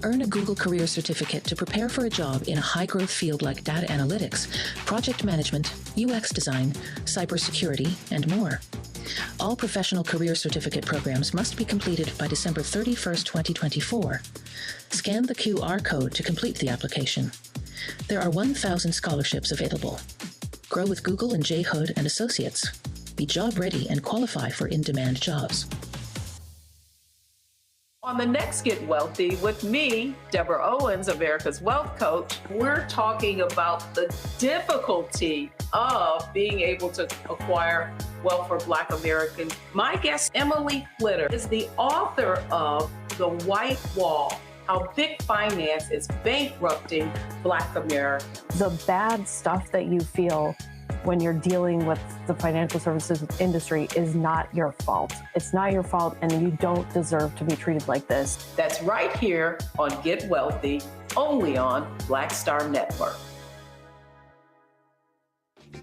Earn a Google Career Certificate to prepare for a job in a high-growth field like data analytics, project management, UX design, cybersecurity, and more. All professional career certificate programs must be completed by December 31st, 2024. Scan the QR code to complete the application. There are 1,000 scholarships available. Grow with Google and J. Hood and Associates. Be job ready and qualify for in-demand jobs. On the next Get Wealthy with me, Deborah Owens, America's Wealth Coach, we're talking about the difficulty of being able to acquire wealth for Black Americans. My guest, Emily Flitter, is the author of The White Wall: How Big Finance is Bankrupting Black America. The bad stuff that you feel when you're dealing with the financial services industry is not your fault. It's not your fault, and you don't deserve to be treated like this. That's right here on Get Wealthy, only on Black Star Network.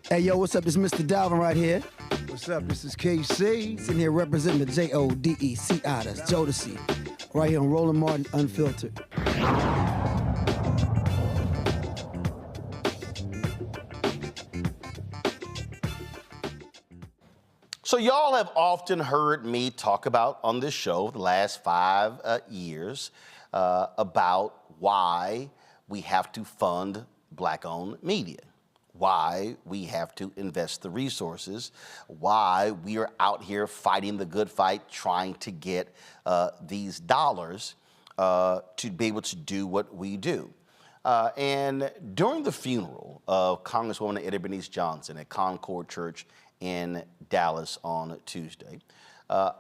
Hey, yo, what's up? This is Mr. Dalvin right here. What's up? This is KC, sitting here representing the JODECI, that's Jodeci, right here on Roland Martin Unfiltered. So y'all have often heard me talk about on this show the last 5 years about why we have to fund Black-owned media, why we have to invest the resources, why we are out here fighting the good fight, trying to get these dollars to be able to do what we do. And during the funeral of Congresswoman Eddie Bernice Johnson at Concord Church in Dallas on Tuesday,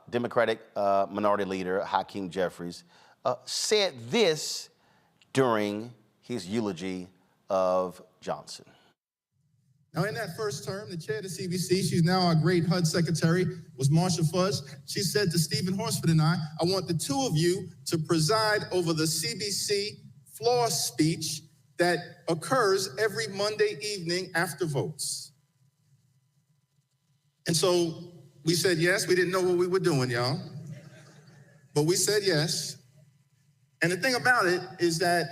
Democratic Minority Leader Hakeem Jeffries said this during his eulogy of Johnson. Now, in that first term, the chair of the CBC, she's now our great HUD secretary, was Marsha Fudge. She said to Stephen Horsford and I want the two of you to preside over the CBC floor speech that occurs every Monday evening after votes. And so we said yes. We didn't know what we were doing, y'all. But we said yes. And the thing about it is that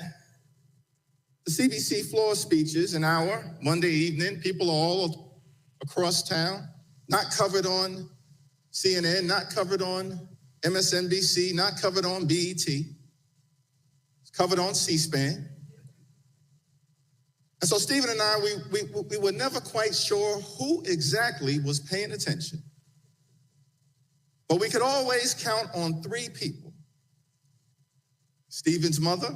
the CBC floor speeches, an hour, Monday evening, people all across town, not covered on CNN, not covered on MSNBC, not covered on BET. It's covered on C-SPAN. And so Stephen and I, we were never quite sure who exactly was paying attention. But we could always count on three people. Stephen's mother,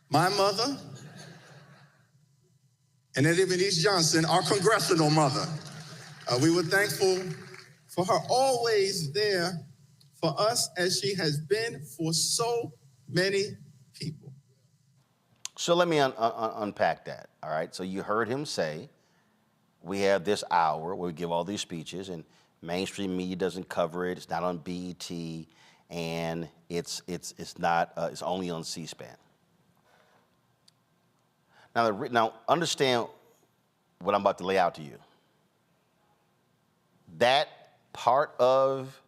my mother, and Eddie Bernice Johnson, our congressional mother. We were thankful for her always there for us as she has been for so many people. So let me unpack that, all right? So you heard him say, we have this hour where we give all these speeches, and mainstream media doesn't cover it. It's not on BET, and it's only on C-SPAN. Now understand what I'm about to lay out to you. That part of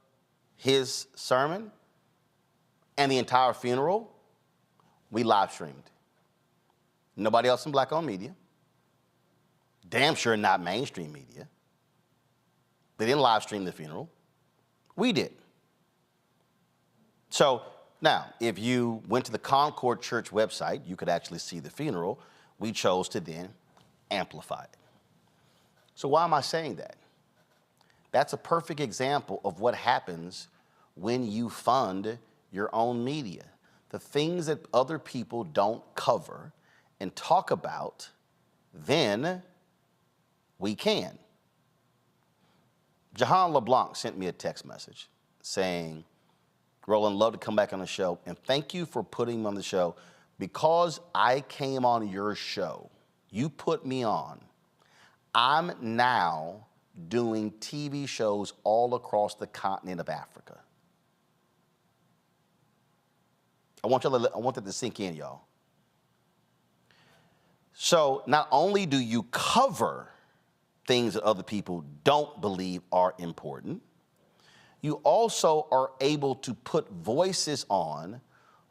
his sermon and the entire funeral, we live streamed. Nobody else in black-owned media. Damn sure not mainstream media. They didn't live stream the funeral. We did. So now, if you went to the Concord Church website, you could actually see the funeral. We chose to then amplify it. So why am I saying that? That's a perfect example of what happens when you fund your own media. The things that other people don't cover and talk about, then we can. Jahan LeBlanc sent me a text message saying, Roland, love to come back on the show, and thank you for putting me on the show. Because I came on your show, you put me on, I'm now doing TV shows all across the continent of Africa. I want that to sink in, y'all. So not only do you cover things that other people don't believe are important, you also are able to put voices on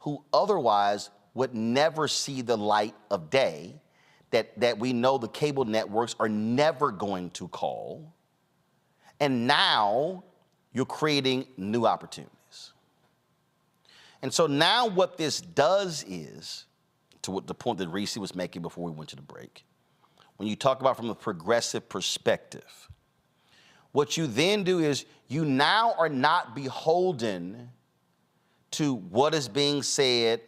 who otherwise would never see the light of day, that we know the cable networks are never going to call. And now you're creating new opportunities. And so now what this does is, to what the point that Reese was making before we went to the break, when you talk about from a progressive perspective, what you then do is you now are not beholden to what is being said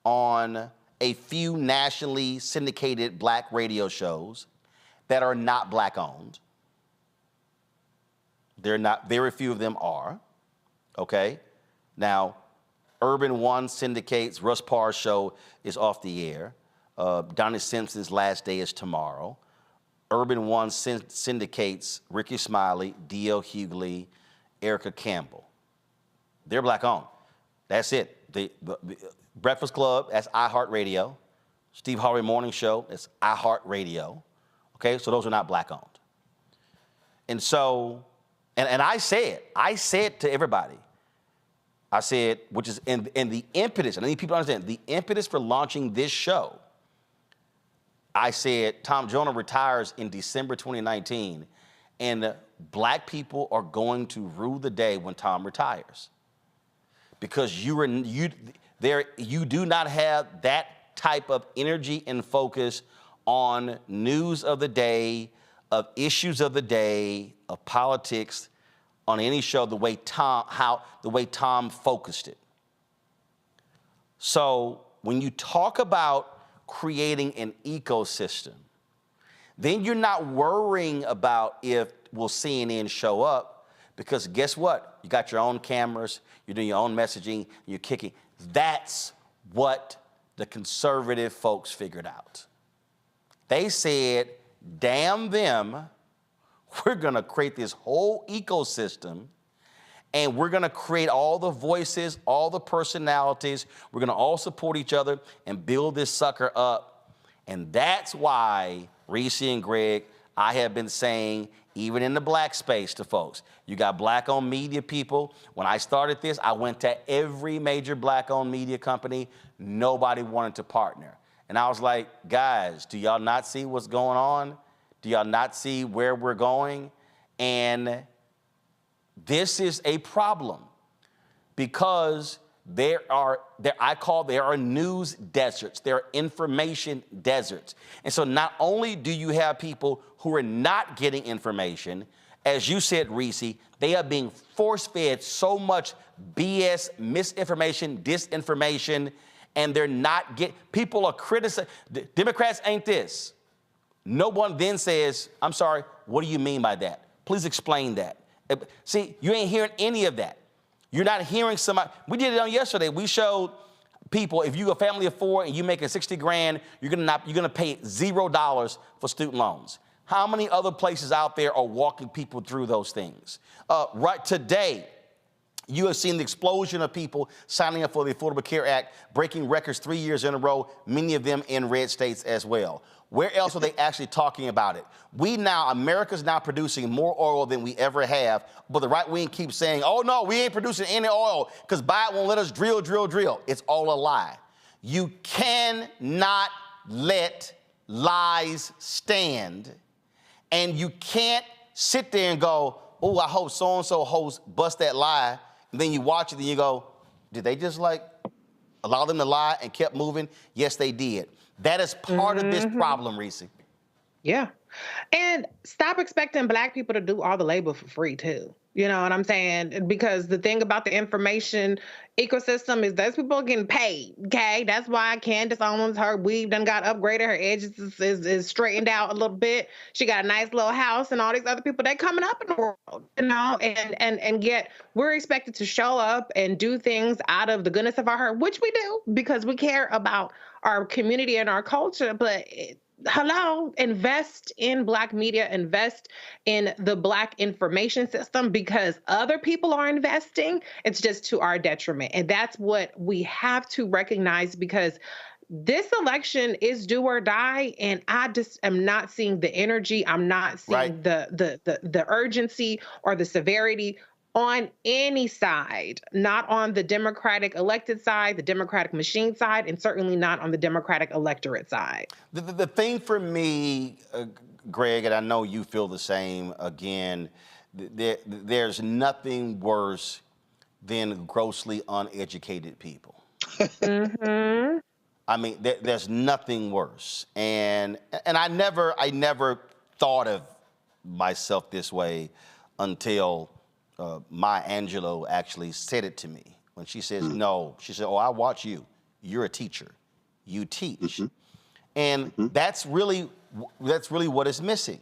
on a few nationally syndicated black radio shows that are not black owned. They're not, very few of them are, okay? Now, Urban One syndicates, Russ Parr's show is off the air. Donnie Simpson's last day is tomorrow. Urban One syndicates Ricky Smiley, D.L. Hughley, Erica Campbell. They're black owned. That's it. The Breakfast Club, that's iHeartRadio. Steve Harvey Morning Show, that's iHeartRadio. Okay, so those are not black owned. And so, and I said to everybody, I said, which is in the impetus, and I need people to understand, the impetus for launching this show, I said Tom Joyner retires in December 2019, and black people are going to rue the day when Tom retires. Because you do not have that type of energy and focus on news of the day, of issues of the day, of politics, on any show the way Tom focused it. So when you talk about creating an ecosystem, then you're not worrying about if will CNN show up, because guess what? You got your own cameras, you're doing your own messaging, you're kicking. That's what the conservative folks figured out. They said, damn them, we're gonna create this whole ecosystem, and we're gonna create all the voices, all the personalities. We're gonna all support each other and build this sucker up. And that's why, Reese and Greg, I have been saying, even in the black space to folks, you got black-owned media people. When I started this, I went to every major black-owned media company. Nobody wanted to partner. And I was like, guys, do y'all not see what's going on? Do y'all not see where we're going? And this is a problem, because there are news deserts, there are information deserts. And so not only do you have people who are not getting information, as you said, Reese, they are being force-fed so much BS, misinformation, disinformation, and they're not getting, people are criticizing. Democrats ain't this. No one then says, I'm sorry, what do you mean by that? Please explain that. See, you ain't hearing any of that. You're not hearing somebody. We did it on yesterday. We showed people, if you're a family of 4 and you making 60 grand, you're gonna pay $0 for student loans. How many other places out there are walking people through those things? Right today, you have seen the explosion of people signing up for the Affordable Care Act, breaking records 3 years in a row, many of them in red states as well. Where else are they actually talking about it? America's now producing more oil than we ever have, but the right wing keeps saying, oh no, we ain't producing any oil because Biden won't let us drill. It's all a lie. You cannot let lies stand, and you can't sit there and go, oh, I hope so-and-so host bust that lie, and then you watch it and you go, did they just allow them to lie and kept moving? Yes, they did. That is part of this problem, Reese. Yeah. And stop expecting black people to do all the labor for free, too. You know what I'm saying? Because the thing about the information ecosystem is those people are getting paid, okay? That's why Candace Owens, her weave done got upgraded. Her edges is straightened out a little bit. She got a nice little house, and all these other people, they coming up in the world, you know? And yet we're expected to show up and do things out of the goodness of our heart, which we do because we care about our community and our culture, but hello, invest in black media, invest in the black information system, because other people are investing. It's just to our detriment. And that's what we have to recognize, because this election is do or die. And I just am not seeing the energy. I'm not seeing the urgency or the severity on any side, not on the Democratic elected side, the Democratic machine side, and certainly not on the Democratic electorate side. The thing for me, Greg, and I know you feel the same, again, there's nothing worse than grossly uneducated people. Mm-hmm. I mean, there's nothing worse. And I never thought of myself this way until Maya Angelou actually said it to me. When she says, no, she said, oh, I watch you. You're a teacher. You teach. And that's really what is missing.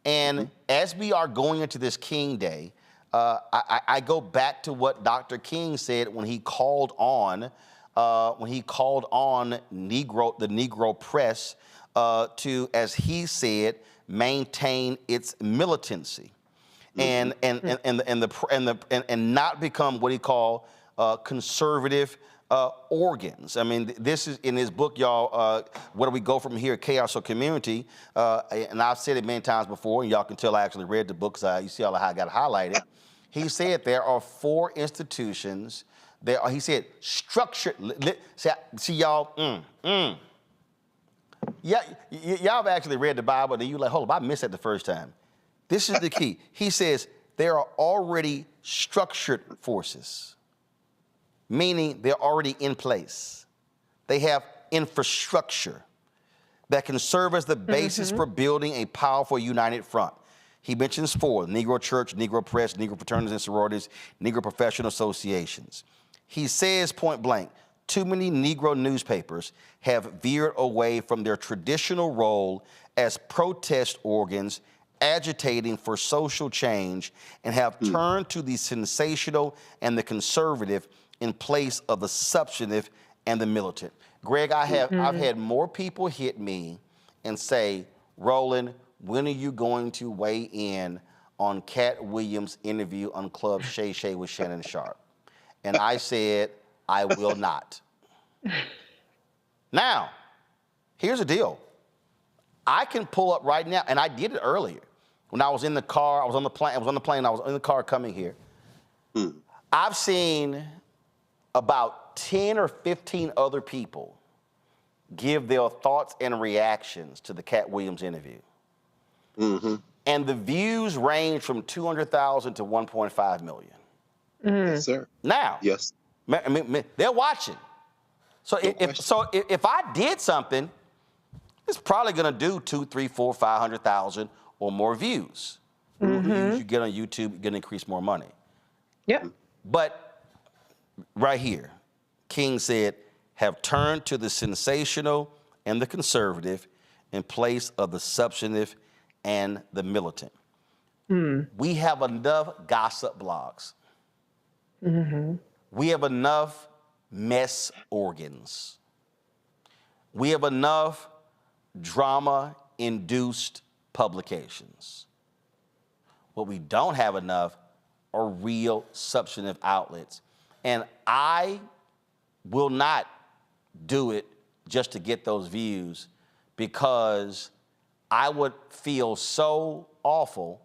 And as we are going into this King Day, I go back to what Dr. King said when he called on the Negro press to, as he said, maintain its militancy. And not become what he called conservative organs. I mean, this is in his book, y'all. Where do we go from here? Chaos or Community? And I've said it many times before, and y'all can tell I actually read the book because you see how I got highlighted. He said there are 4 institutions. He said structured. See y'all. Yeah, y'all have actually read the Bible, and you like, hold up, I missed that the first time. This is the key. He says there are already structured forces, meaning they're already in place. They have infrastructure that can serve as the basis for building a powerful united front. He mentions 4: Negro Church, Negro Press, Negro Fraternities and Sororities, Negro Professional Associations. He says point blank, too many Negro newspapers have veered away from their traditional role as protest organs agitating for social change and have turned to the sensational and the conservative in place of the substantive and the militant. Greg, I've had more people hit me and say, Roland, when are you going to weigh in on Cat Williams' interview on Club Shay Shay with Shannon Sharpe? And I said, I will not. Now, here's the deal. I can pull up right now, and I did it earlier. When I was in the car, I was on the plane, I was in the car coming here. I've seen about 10 or 15 other people give their thoughts and reactions to the Cat Williams interview. And the views range from 200,000 to 1.5 million. Yes, sir. Now, yes, I mean, they're watching. So if I did something, it's probably going to do 200,000, 300,000, 400,000, 500,000 or more views. The more views you get on YouTube, you're going to increase more money. Yep. But right here, King said, have turned to the sensational and the conservative in place of the substantive and the militant. We have enough gossip blogs. We have enough mess organs. We have enough drama-induced publications. What we don't have enough are real substantive outlets. And I will not do it just to get those views, because I would feel so awful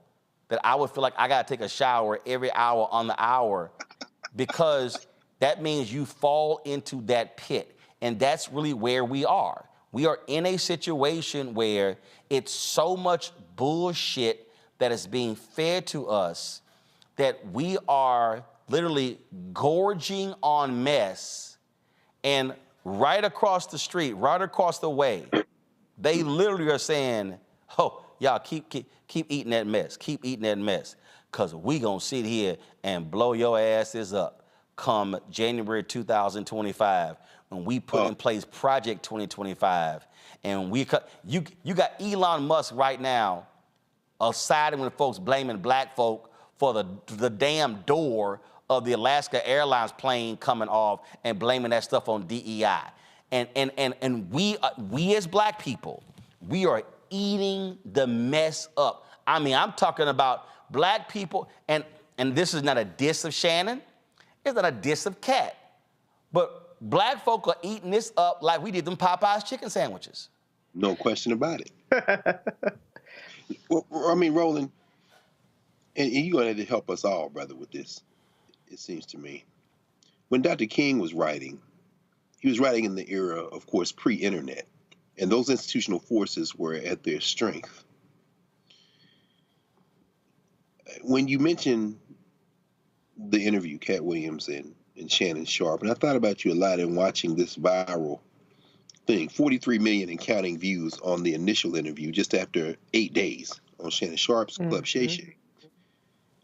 that I would feel like I gotta take a shower every hour on the hour, because that means you fall into that pit. And that's really where we are. We are in a situation where it's so much bullshit that is being fed to us that we are literally gorging on mess. And right across the street, right across the way, they literally are saying, oh, y'all keep eating that mess, keep eating that mess, because we gonna sit here and blow your asses up come January 2025, when we put in place Project 2025. And you got Elon Musk right now siding with folks blaming black folk for the damn door of the Alaska Airlines plane coming off and blaming that stuff on DEI. And we as black people, we are eating the mess up. I mean, I'm talking about black people, and this is not a diss of Shannon, it's not a diss of Cat, but black folk are eating this up like we did them Popeyes chicken sandwiches. No question about it. Well, I mean, Roland, and you're going to have to help us all, brother, with this, it seems to me. When Dr. King was writing, he was writing in the era, of course, pre-internet, and those institutional forces were at their strength. When you mentioned the interview, Cat Williams and Shannon Sharpe, and I thought about you a lot in watching this viral thing, 43 million and counting views on the initial interview just after 8 days on Shannon Sharpe's Club Shay Shay.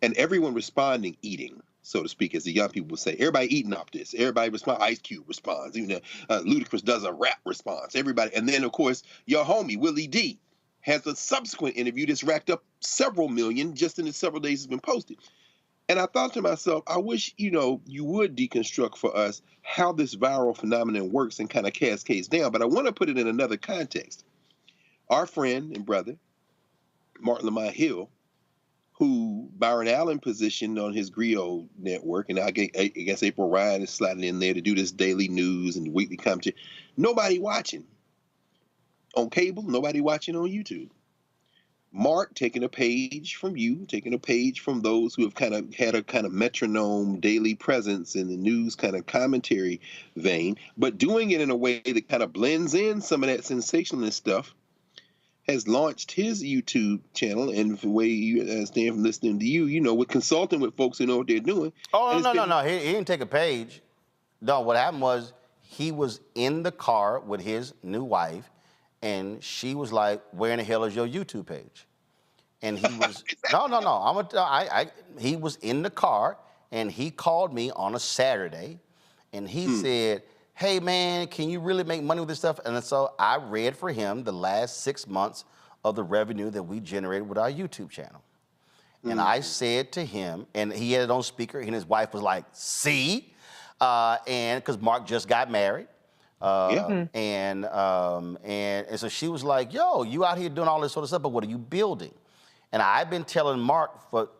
And everyone responding, eating, so to speak, as the young people would say. Everybody eating off this. Everybody responds. Ice Cube responds. Even Ludacris does a rap response. Everybody. And then, of course, your homie, Willie D, has a subsequent interview that's racked up several million just in the several days it's been posted. And I thought to myself, I wish, you would deconstruct for us how this viral phenomenon works and kind of cascades down. But I want to put it in another context. Our friend and brother, Martin Lamont Hill, who Byron Allen positioned on his Griot network, and I guess April Ryan is sliding in there to do this daily news and weekly commentary. Nobody watching on cable, nobody watching on YouTube. Mark taking a page from you, taking a page from those who have kind of had a kind of metronome daily presence in the news kind of commentary vein, but doing it in a way that kind of blends in some of that sensationalist stuff, has launched his YouTube channel. And the way you understand from listening to you, with consulting with folks who know what they're doing. Oh, no. He didn't take a page. No, what happened was he was in the car with his new wife, and she was like, where in the hell is your YouTube page? And he was, he was in the car, and he called me on a Saturday, and he said, hey man, can you really make money with this stuff? And so I read for him the last 6 months of the revenue that we generated with our YouTube channel. And I said to him, and he had it on speaker, and his wife was like, see? And because Mark just got married. And so she was like, yo, you out here doing all this sort of stuff, but what are you building? And I've been telling Mark,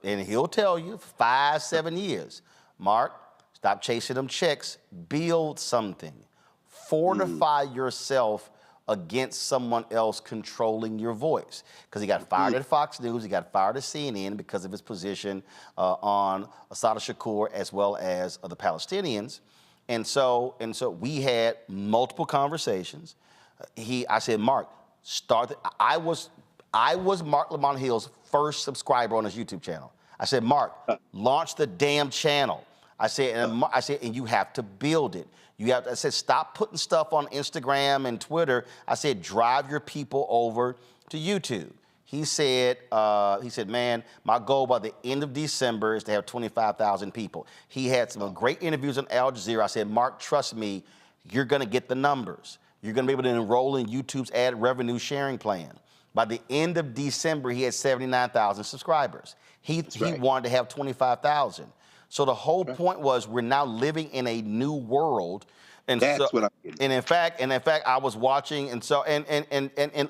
and he'll tell you, for 5-7 years, Mark, stop chasing them checks, build something. Fortify yourself against someone else controlling your voice. Because he got fired at Fox News, he got fired at CNN because of his position on Assad al-Shakur as well as the Palestinians. And so we had multiple conversations. I said, Mark, I was Mark Lamont Hill's first subscriber on his YouTube channel. I said, Mark, launch the damn channel. I said, and you have to build it. I said, stop putting stuff on Instagram and Twitter. I said, drive your people over to YouTube. He said, man, my goal by the end of December is to have 25,000 people. He had some great interviews on Al Jazeera. I said, Mark, trust me, you're going to get the numbers. You're going to be able to enroll in YouTube's ad revenue sharing plan. By the end of December, he had 79,000 subscribers. He wanted to have 25,000. So the whole point was we're now living in a new world. And that's what I'm getting. And in fact, I was watching, and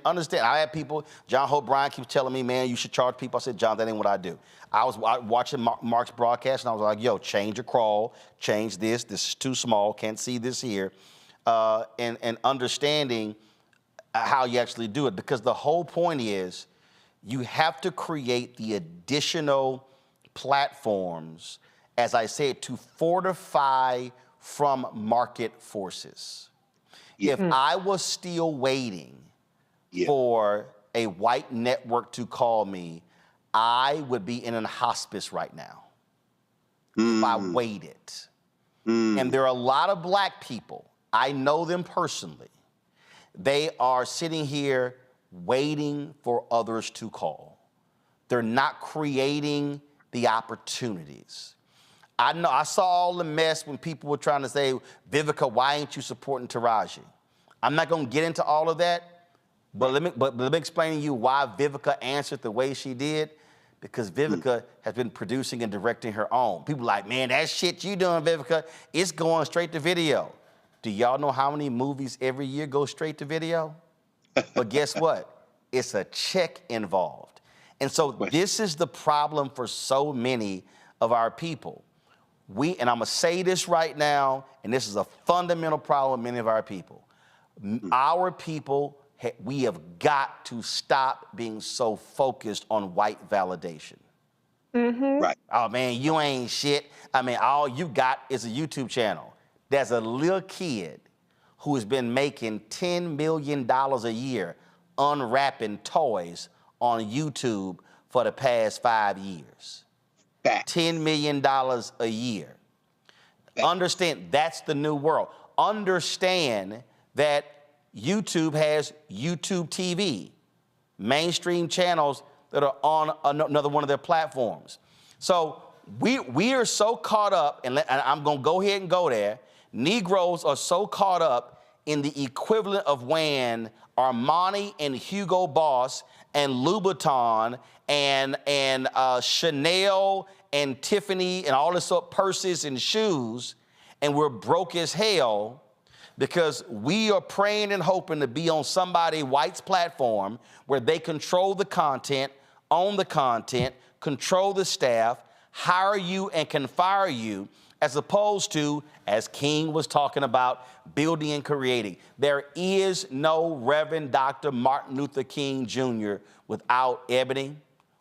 understand. I had people. John Hope Bryan keeps telling me, man, you should charge people. I said, John, that ain't what I do. I was watching Mark's broadcast, and I was like, yo, change your crawl, change this. This is too small. Can't see this here, and understanding how you actually do it, because the whole point is you have to create the additional platforms, as I said, to fortify from market forces. If I was still waiting for a white network to call me, I would be in a hospice right now if I waited. And there are a lot of black people, I know them personally, they are sitting here waiting for others to call. They're not creating the opportunities. I know I saw all the mess when people were trying to say, Vivica, why ain't you supporting Taraji? I'm not going to get into all of that, but let me explain to you why Vivica answered the way she did. Because Vivica has been producing and directing her own. People like, man, that shit you doing, Vivica, it's going straight to video. Do y'all know how many movies every year go straight to video? But guess what? It's a check involved. And so this is the problem for so many of our people. And I'm going to say this right now, and this is a fundamental problem with many of our people. Our people, we have got to stop being so focused on white validation. Right. Oh, man, you ain't shit. I mean, all you got is a YouTube channel. There's a little kid who has been making $10 million a year unwrapping toys on YouTube for the past 5 years. $10 million a year. Understand, that's the new world. Understand that YouTube has YouTube TV, mainstream channels that are on another one of their platforms. So we are so caught up, and I'm going to go ahead and go there. Negroes are so caught up in the equivalent of when Armani and Hugo Boss and Louboutin and Chanel and Tiffany and all this sort of purses and shoes, and we're broke as hell because we are praying and hoping to be on somebody white's platform where they control the content, own the content, control the staff, hire you and can fire you, as opposed to, as King was talking about, building and creating. There is no Reverend Dr. Martin Luther King Jr. without Ebony,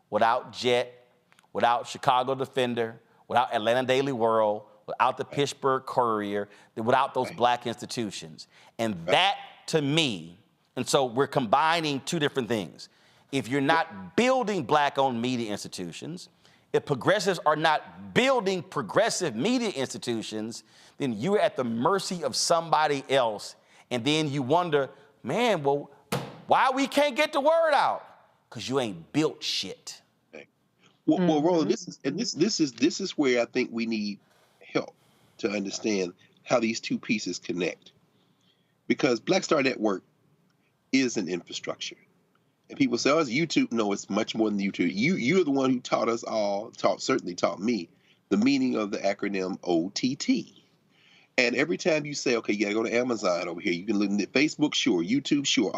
without Jet, without Chicago Defender, without Atlanta Daily World, without the Pittsburgh Courier, without those black institutions. And that, to me, and so we're combining two different things. If you're not building black-owned media institutions, if progressives are not building progressive media institutions, then you're at the mercy of somebody else. And then you wonder, man, well, why we can't get the word out? Because you ain't built shit. Well, Roland, this is where I think we need help to understand how these two pieces connect. because Black Star Network is an infrastructure. And people say, oh, it's YouTube. No, it's much more than YouTube. You're the one who taught us all, certainly taught me, the meaning of the acronym OTT. And every time you say, okay, you got to go to Amazon over here, you can look at Facebook, sure, YouTube, sure,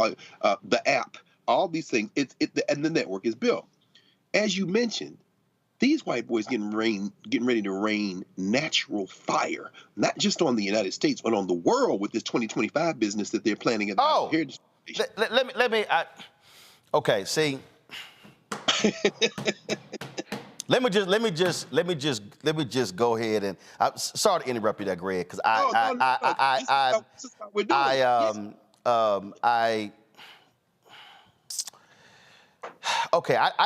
the app, all these things, and the network is built. As you mentioned, these white boys getting ready to rain natural fire, not just on the United States, but on the world with this 2025 business that they're planning at the Heritage Station. Okay, see. Let me just go ahead and sorry to interrupt you there, Greg, because I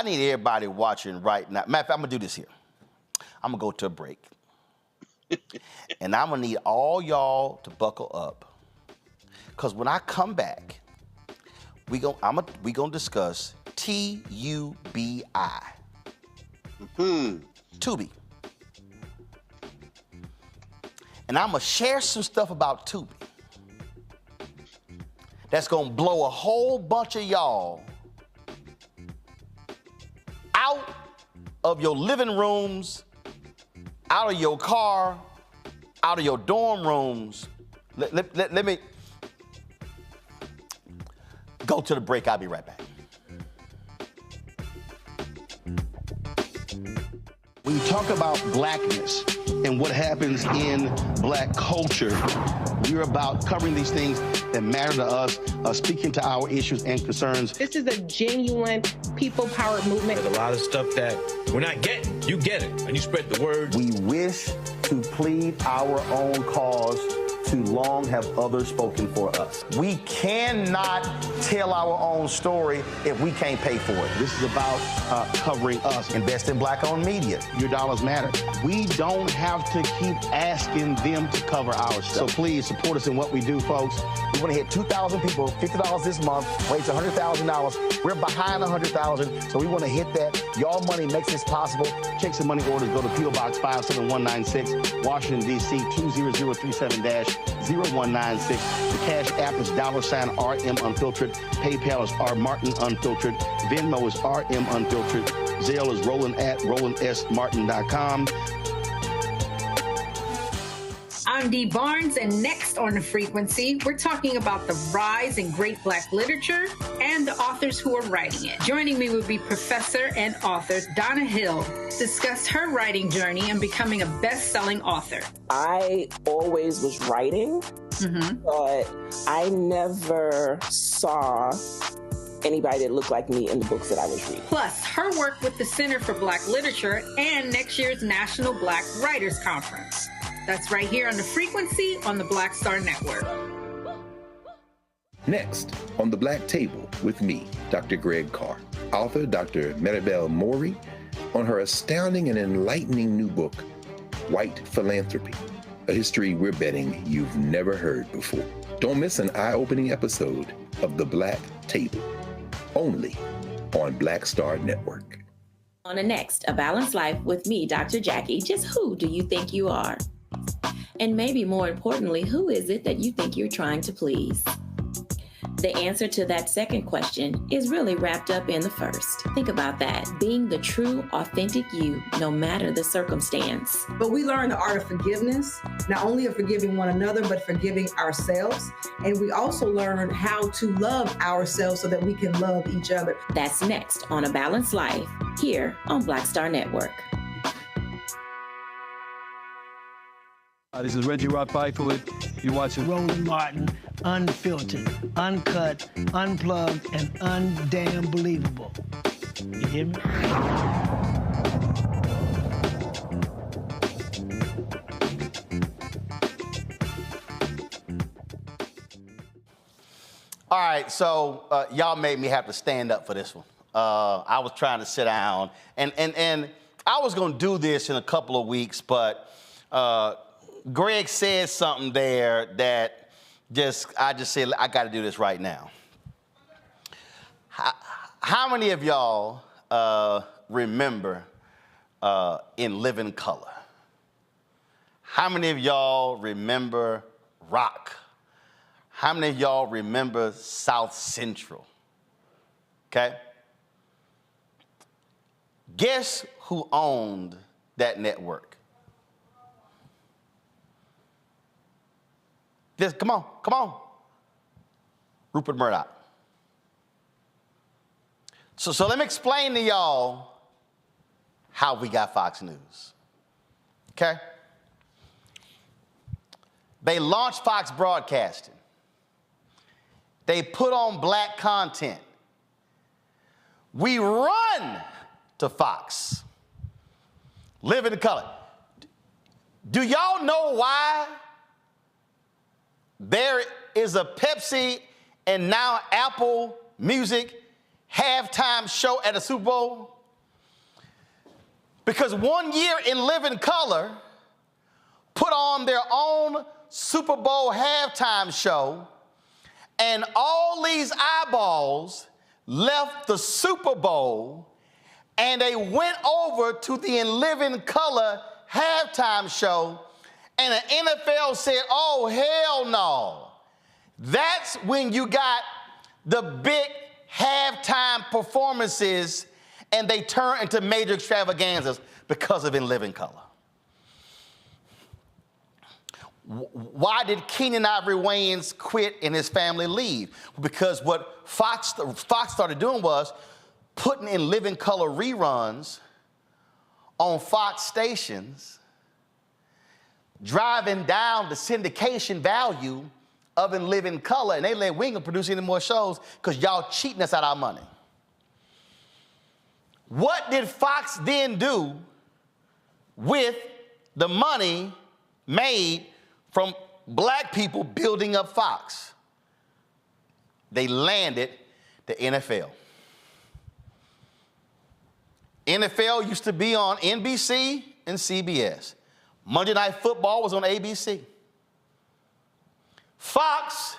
need everybody watching right now. Matter of fact, I'm gonna do this here. I'm gonna go to a break, and I'm gonna need all y'all to buckle up, because when I come back, we gonna discuss Tubi. Tubi. And I'm gonna share some stuff about Tubi that's gonna blow a whole bunch of y'all out of your living rooms, out of your car, out of your dorm rooms. Let me go to the break. I'll be right back. When you talk about blackness and what happens in black culture, we're about covering these things that matter to us, speaking to our issues and concerns. This is a genuine people-powered movement. There's a lot of stuff that we're not getting. You get it, and you spread the word. We wish to plead our own cause. Too long have others spoken for us. We cannot tell our own story if we can't pay for it. This is about covering us. Invest in black-owned media. Your dollars matter. We don't have to keep asking them to cover our stuff. So please support us in what we do, folks. We want to hit 2,000 people, $50 this month, raise $100,000. We're behind 100,000, so we want to hit that. Y'all money makes this possible. Check some money orders. Go to P.O. Box 57196, Washington, D.C. 20037-0196. The Cash App is $RM Unfiltered. PayPal is R Martin Unfiltered. Venmo is RM Unfiltered. Zelle is Roland at RolandSMartin.com. I'm Dee Barnes, and next on The Frequency, we're talking about the rise in great Black literature and the authors who are writing it. Joining me will be professor and author Donna Hill, to discuss her writing journey and becoming a best-selling author. I always was writing, but I never saw anybody that looked like me in the books that I was reading. Plus, her work with the Center for Black Literature and next year's National Black Writers Conference. That's right here on The Frequency on the Black Star Network. Next, on the Black Table with me, Dr. Greg Carr, author Dr. Maribel Mori, on her astounding and enlightening new book, White Philanthropy, a history we're betting you've never heard before. Don't miss an eye-opening episode of The Black Table, only on Black Star Network. On the next, A Balanced Life with me, Dr. Jackie, just who do you think you are? And maybe more importantly, who is it that you think you're trying to please? The answer to that second question is really wrapped up in the first. Think about that. Being the true, authentic you, no matter the circumstance. But we learn the art of forgiveness, not only of forgiving one another, but forgiving ourselves. And we also learn how to love ourselves so that we can love each other. That's next on A Balanced Life, here on Black Star Network. This is Reggie Rock Byford. You're watching Roland Martin, unfiltered, uncut, unplugged, and undamn believable. You hear me? All right, so y'all made me have to stand up for this one. I was trying to sit down, and I was gonna do this in a couple of weeks, but Greg said something there that I just said, I got to do this right now. How many of y'all remember In Living Color? How many of y'all remember Rock? How many of y'all remember South Central? Okay? Guess who owned that network? Just come on. Rupert Murdoch. So let me explain to y'all how we got Fox News. Okay? They launched Fox Broadcasting. They put on black content. We run to Fox. Live in color. Do y'all know why there is a Pepsi and now Apple Music halftime show at a Super Bowl? Because 1 year in Living Color put on their own Super Bowl halftime show, and all these eyeballs left the Super Bowl and they went over to the In Living Color halftime show, and the NFL said, oh, hell no. That's when you got the big halftime performances and they turn into major extravaganzas because of In Living Color. Why did Keenan Ivory Wayans quit and his family leave? Because what Fox started doing was putting In Living Color reruns on Fox stations, driving down the syndication value of In Living Color, and they let we ain't gonna produce any more shows because y'all cheating us out of our money. What did Fox then do with the money made from black people building up Fox? They landed the NFL. NFL used to be on NBC and CBS. Monday Night Football was on ABC. Fox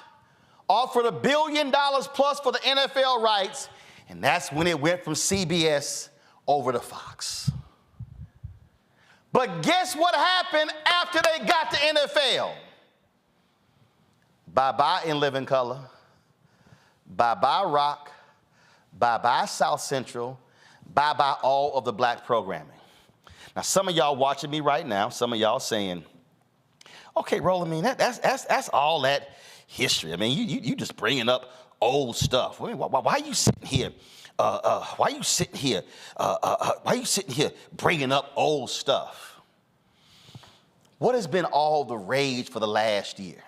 offered $1 billion plus for the NFL rights, and that's when it went from CBS over to Fox. But guess what happened after they got the NFL? Bye-bye In Living Color, bye-bye Rock, bye-bye South Central, bye-bye all of the black programming. Now, some of y'all watching me right now, some of y'all saying, okay, Roland, I mean, that's all that history. I mean, you just bringing up old stuff. I mean, why are you sitting here? Why are you sitting here bringing up old stuff? What has been all the rage for the last year?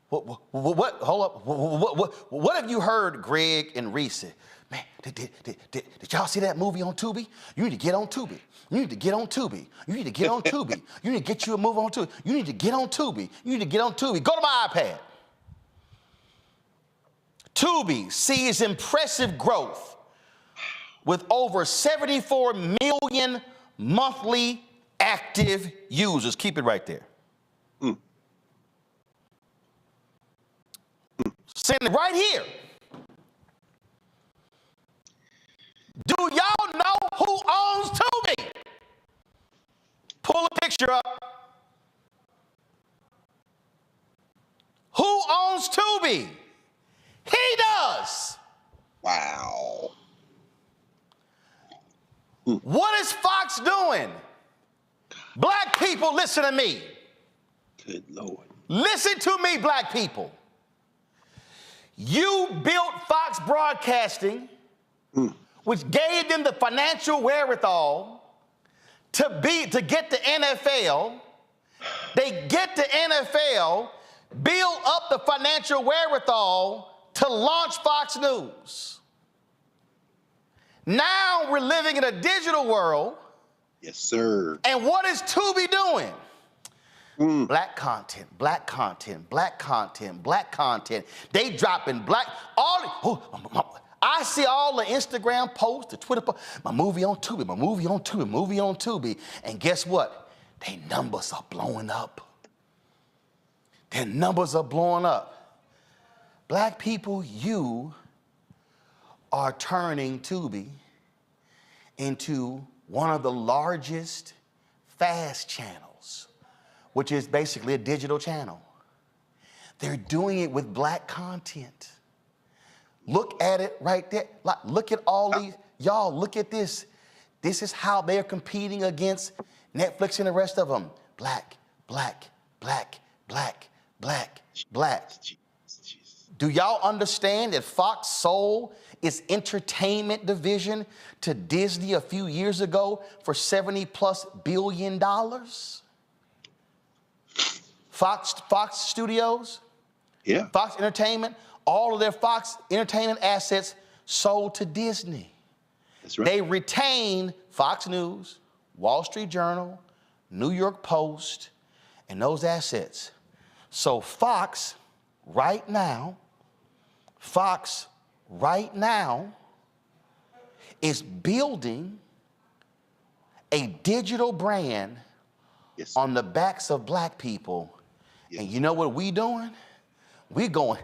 What have you heard Greg and Reese say? Man, did y'all see that movie on Tubi? You need to get on Tubi. You need to get on Tubi. You need to get on Tubi. You need to get you a movie on Tubi. You need to get on Tubi. You need to get on Tubi. Go to my iPad. Tubi sees impressive growth with over 74 million monthly active users. Keep it right there. Send it right here. Do y'all know who owns Tubi? Pull a picture up. Who owns Tubi? He does. Wow. What is Fox doing? Black people, listen to me. Good Lord. Listen to me, black people. You built Fox Broadcasting, which gave them the financial wherewithal to get the NFL. They get the NFL, build up the financial wherewithal to launch Fox News. Now we're living in a digital world. Yes, sir. And what is Tubi doing? Black content, black content, black content, black content. They dropping black, I see all the Instagram posts, the Twitter posts, my movie on Tubi, my movie on Tubi, movie on Tubi. And guess what? Their numbers are blowing up. Their numbers are blowing up. Black people, you are turning Tubi into one of the largest fast channels, which is basically a digital channel. They're doing it with black content. Look at it right there. Look at all these. Y'all, look at this. This is how they're competing against Netflix and the rest of them. Black, black, black, black, black, black. Do y'all understand that Fox sold its entertainment division to Disney a few years ago for $70+ billion? Fox Studios? Yeah. Fox Entertainment, all of their Fox Entertainment assets sold to Disney. That's right. They retain Fox News, Wall Street Journal, New York Post, and those assets. So Fox right now is building a digital brand on the backs of black people. And you know what we doing? We're going,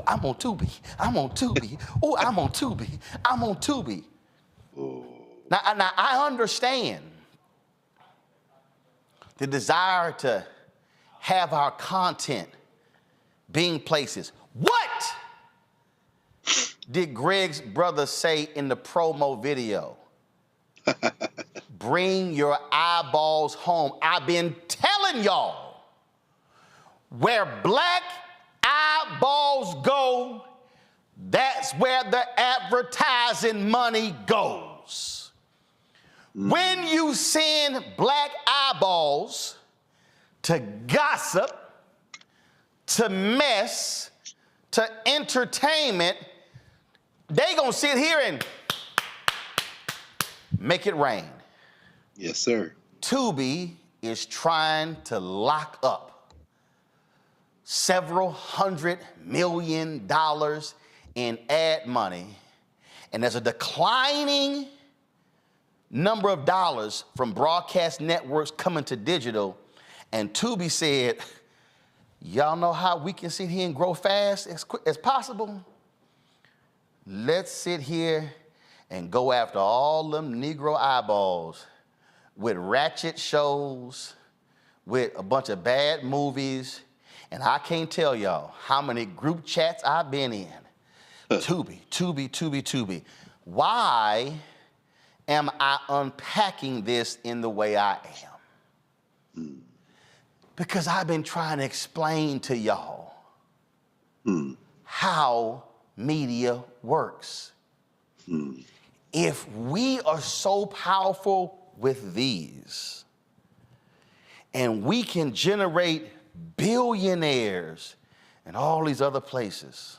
I'm on Tubi, I'm on Tubi, oh, I'm on Tubi, I'm on Tubi. Now, I understand the desire to have our content being places. What did Greg's brother say in the promo video? Bring your eyeballs home. I've been telling y'all, where black eyeballs go, that's where the advertising money goes. When you send black eyeballs to gossip, to mess, to entertainment, they gonna sit here and make it rain. Yes, sir. Tubi is trying to lock up several $100 million in ad money, and there's a declining number of dollars from broadcast networks coming to digital, and Tubi said, y'all know how we can sit here and grow fast as quick as possible? Let's sit here and go after all them Negro eyeballs with ratchet shows, with a bunch of bad movies, and I can't tell y'all how many group chats I've been in. Tubi, Tubi, Tubi, Tubi. Why am I unpacking this in the way I am? Because I've been trying to explain to y'all how media works. If we are so powerful with these, and we can generate billionaires and all these other places,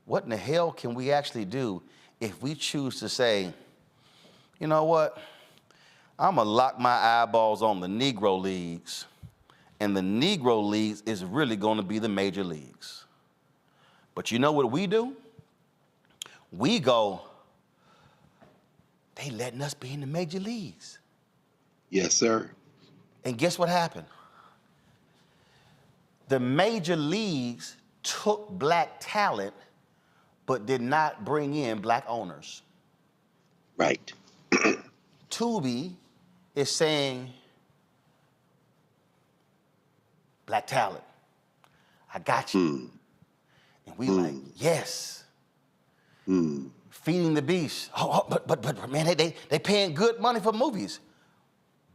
what in the hell can we actually do if we choose to say, you know what, I'm gonna lock my eyeballs on the Negro leagues, and the Negro leagues is really gonna be the major leagues. But you know what we do? We go, they letting us be in the major leagues. Yes, sir. And guess what happened? The major leagues took black talent, but did not bring in black owners. Right. Tubi is saying, black talent, I got you. And we like, yes. Feeding the beast. But man, they paying good money for movies.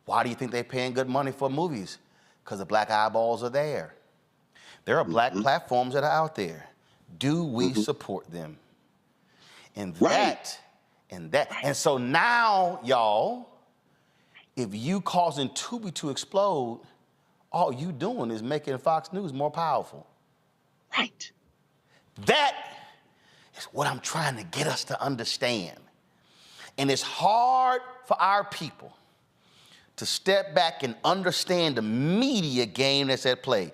Why do you think they're paying good money for movies? Because the black eyeballs are there. There are black platforms that are out there. Do we support them? And and so now, y'all, if you causing Tubi to explode, all you doing is making Fox News more powerful. Right. That is what I'm trying to get us to understand. And it's hard for our people to step back and understand the media game that's at play.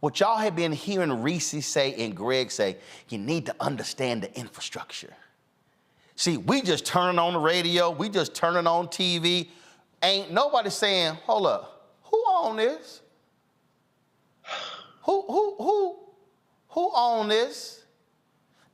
What y'all have been hearing Reese say and Greg say, you need to understand the infrastructure. See, we just turning on the radio, we just turning on TV. Ain't nobody saying, hold up, who own this? Who own this?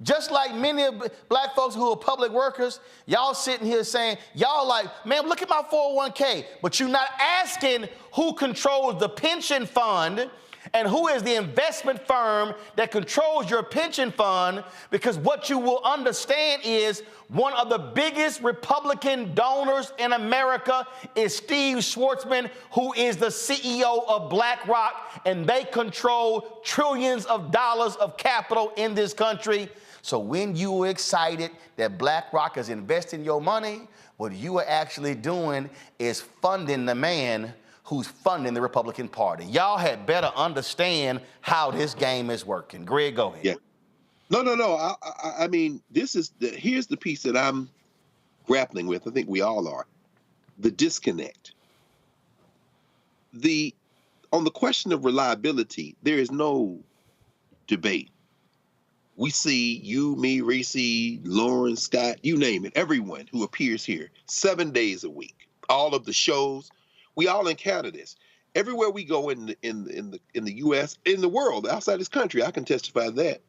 Just like many of black folks who are public workers, y'all sitting here saying, y'all like, man, look at my 401k, but you're not asking who controls the pension fund and who is the investment firm that controls your pension fund, because what you will understand is one of the biggest Republican donors in America is Steve Schwarzman, who is the CEO of BlackRock, and they control trillions of dollars of capital in this country. So when you are excited that BlackRock is investing your money, what you are actually doing is funding the man who's funding the Republican Party. Y'all had better understand how this game is working. Greg, go ahead. Yeah. No. I mean, here's the piece that I'm grappling with. I think we all are. The disconnect. On the question of reliability, there is no debate. We see you, me, Reese, Lauren, Scott, you name it, everyone who appears here 7 days a week, all of the shows, we all encounter this. Everywhere we go in the U.S., in the world, outside this country, I can testify that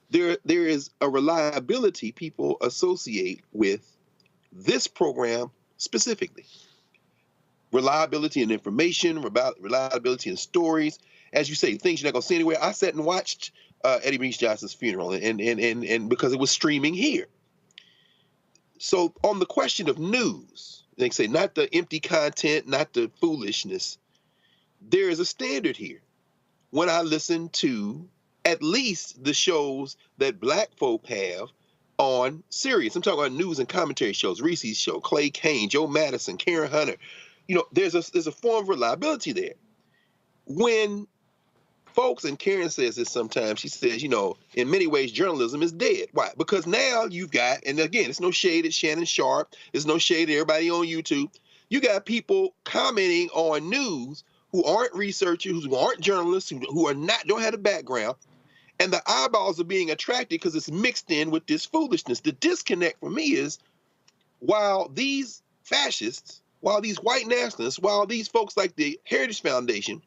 there is a reliability people associate with this program specifically. Reliability in information, reliability in stories. As you say, things you're not going to see anywhere. I sat and watched Eddie Reese Johnson's funeral, and because it was streaming here. So on the question of news, they say not the empty content, not the foolishness, there is a standard here. When I listen to at least the shows that black folk have on Sirius, I'm talking about news and commentary shows, Reese's show, Clay Kane, Joe Madison, Karen Hunter, there's a form of reliability there. When folks, and Karen says this sometimes, she says, in many ways, journalism is dead. Why? Because now you've got, and again, it's no shade at Shannon Sharp, it's no shade at everybody on YouTube. You got people commenting on news who aren't researchers, who aren't journalists, who are don't have a background, and the eyeballs are being attracted because it's mixed in with this foolishness. The disconnect for me is, while these fascists, while these white nationalists, while these folks like the Heritage Foundation,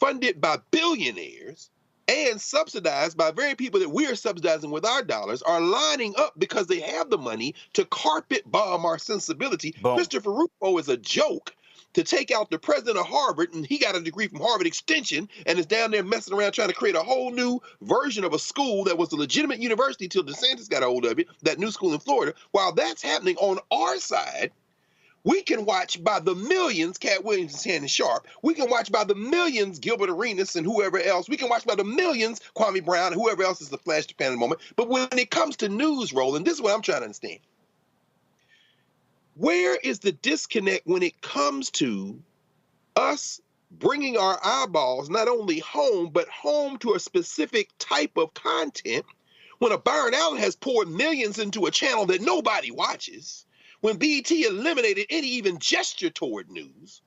funded by billionaires and subsidized by very people that we're subsidizing with our dollars, are lining up because they have the money to carpet bomb our sensibility. Boom. Christopher Rufo is a joke to take out the president of Harvard, and he got a degree from Harvard Extension and is down there messing around trying to create a whole new version of a school that was a legitimate university till DeSantis got a hold of it, that new school in Florida. While that's happening on our side, we can watch by the millions Cat Williams and Shannon Sharp. We can watch by the millions Gilbert Arenas and whoever else. We can watch by the millions Kwame Brown and whoever else is the flash to pan at the moment. But when it comes to news, Roland, this is what I'm trying to understand. Where is the disconnect when it comes to us bringing our eyeballs not only home, but home to a specific type of content, when a Byron Allen has poured millions into a channel that nobody watches? When BET eliminated any even gesture toward news,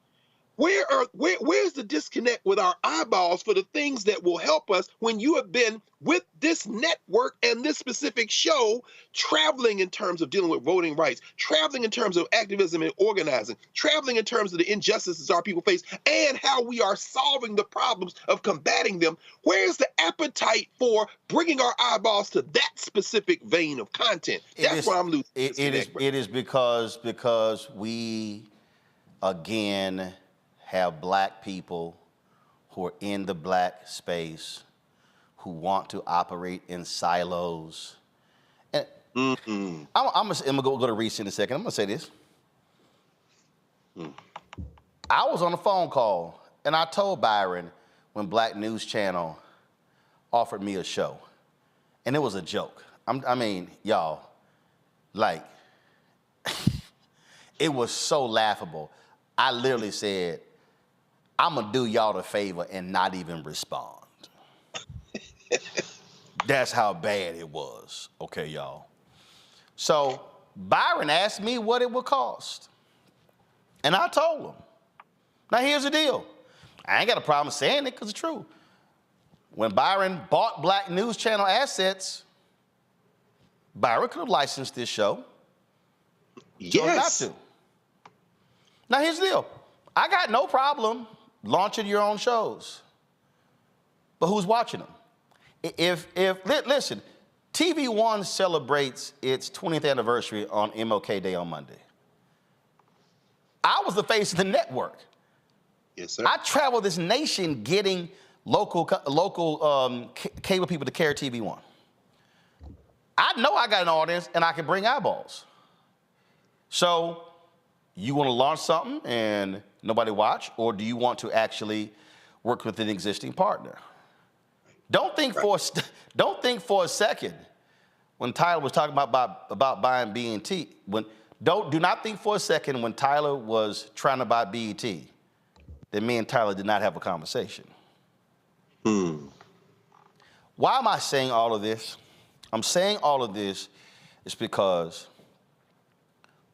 where's the disconnect with our eyeballs for the things that will help us when you have been with this network and this specific show, traveling in terms of dealing with voting rights, traveling in terms of activism and organizing, traveling in terms of the injustices our people face, and how we are solving the problems of combating them? Where's the appetite for bringing our eyeballs to that specific vein of content? That's what I'm losing. It is because we, again, have black people who are in the black space who want to operate in silos. And I'm gonna go to Reese in a second. I'm gonna say this. I was on a phone call and I told Byron when Black News Channel offered me a show, and it was a joke. I mean, y'all, like, it was so laughable. I literally said, I'm gonna do y'all the favor and not even respond. That's how bad it was, okay, y'all? So Byron asked me what it would cost, and I told him. Now here's the deal. I ain't got a problem saying it because it's true. When Byron bought Black News Channel assets, Byron could have licensed this show. Yes. Chose not to. Now here's the deal. I got no problem launching your own shows, but who's watching them? Listen, TV One celebrates its 20th anniversary on MLK Day on Monday. I was the face of the network. Yes, sir. I traveled this nation getting local cable people to carry TV1. I know I got an audience and I can bring eyeballs. So you want to launch something and nobody watch, or do you want to actually work with an existing partner? Don't think for a second when Tyler was talking about buying BET. Do not think for a second when Tyler was trying to buy BET that me and Tyler did not have a conversation. Why am I saying all of this? I'm saying all of this is because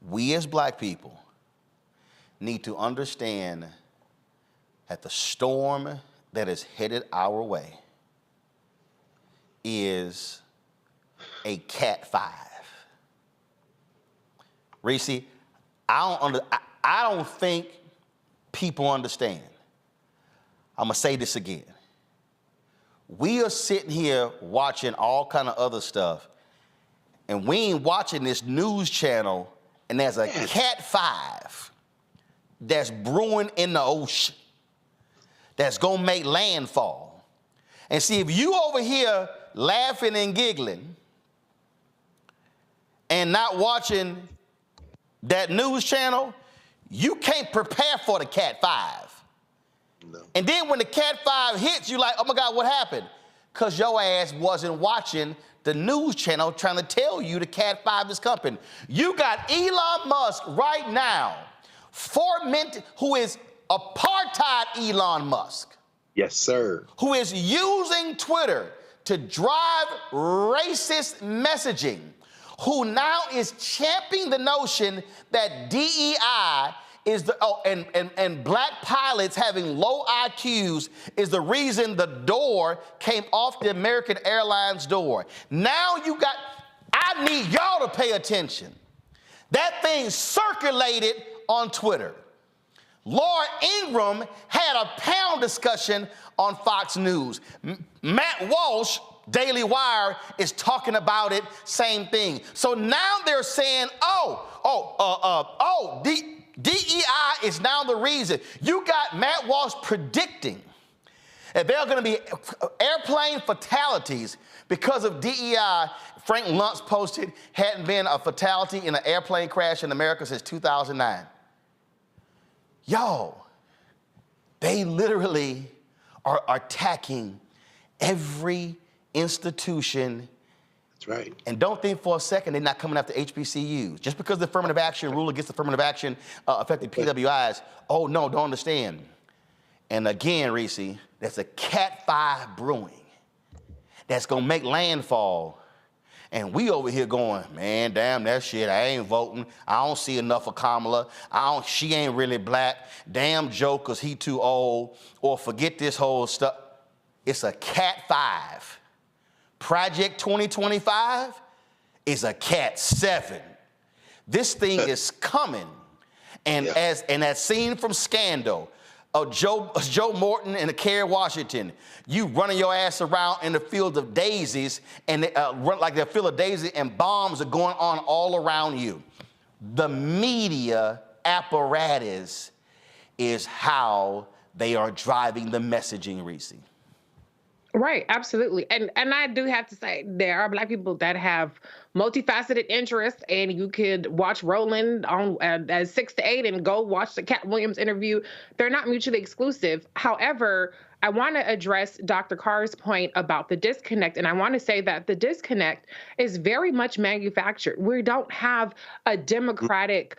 we as black people need to understand that the storm that is headed our way is a Cat 5. Reese, I don't think people understand. I'm gonna say this again. We are sitting here watching all kind of other stuff, and we ain't watching this news channel, and there's a Cat 5 that's brewing in the ocean that's gonna make landfall. And see, if you over here laughing and giggling and not watching that news channel, you can't prepare for the Cat 5. No. And then when the Cat 5 hits, you like, oh my God, what happened? Because your ass wasn't watching the news channel trying to tell you the Cat 5 is coming. You got Elon Musk right now, who is apartheid Elon Musk. Yes, sir. Who is using Twitter to drive racist messaging, who now is championing the notion that DEI is and black pilots having low IQs is the reason the door came off the American Airlines door. Now I need y'all to pay attention. That thing circulated on Twitter. Laura Ingraham had a panel discussion on Fox News. Matt Walsh, Daily Wire, is talking about it, same thing. So now they're saying, DEI is now the reason. You got Matt Walsh predicting that there are going to be airplane fatalities because of DEI. Frank Luntz posted, hadn't been a fatality in an airplane crash in America since 2009. Yo, they literally are attacking every institution. That's right. And don't think for a second they're not coming after HBCUs. Just because the affirmative action rule against affirmative action affected PWIs, oh no, don't understand. And again, Reese, that's a Cat 5 brewing that's gonna make landfall. And we over here going, man, damn that shit, I ain't voting. I don't see enough of Kamala. She ain't really black. Damn Joe, cause he too old. Or forget this whole stuff. It's a Cat 5. Project 2025 is a Cat 7. This thing is coming. And and that scene from Scandal, Joe Morton and Kerry Washington, you running your ass around in the field of daisies and run like the field of daisies and bombs are going on all around you. The media apparatus is how they are driving the messaging, Reese. Right, absolutely. And I do have to say, there are black people that have multifaceted interests, and you could watch Roland on at 6 to 8 and go watch the Cat Williams interview. They're not mutually exclusive. However, I want to address Dr. Carr's point about the disconnect, and I want to say that the disconnect is very much manufactured. We don't have a democratic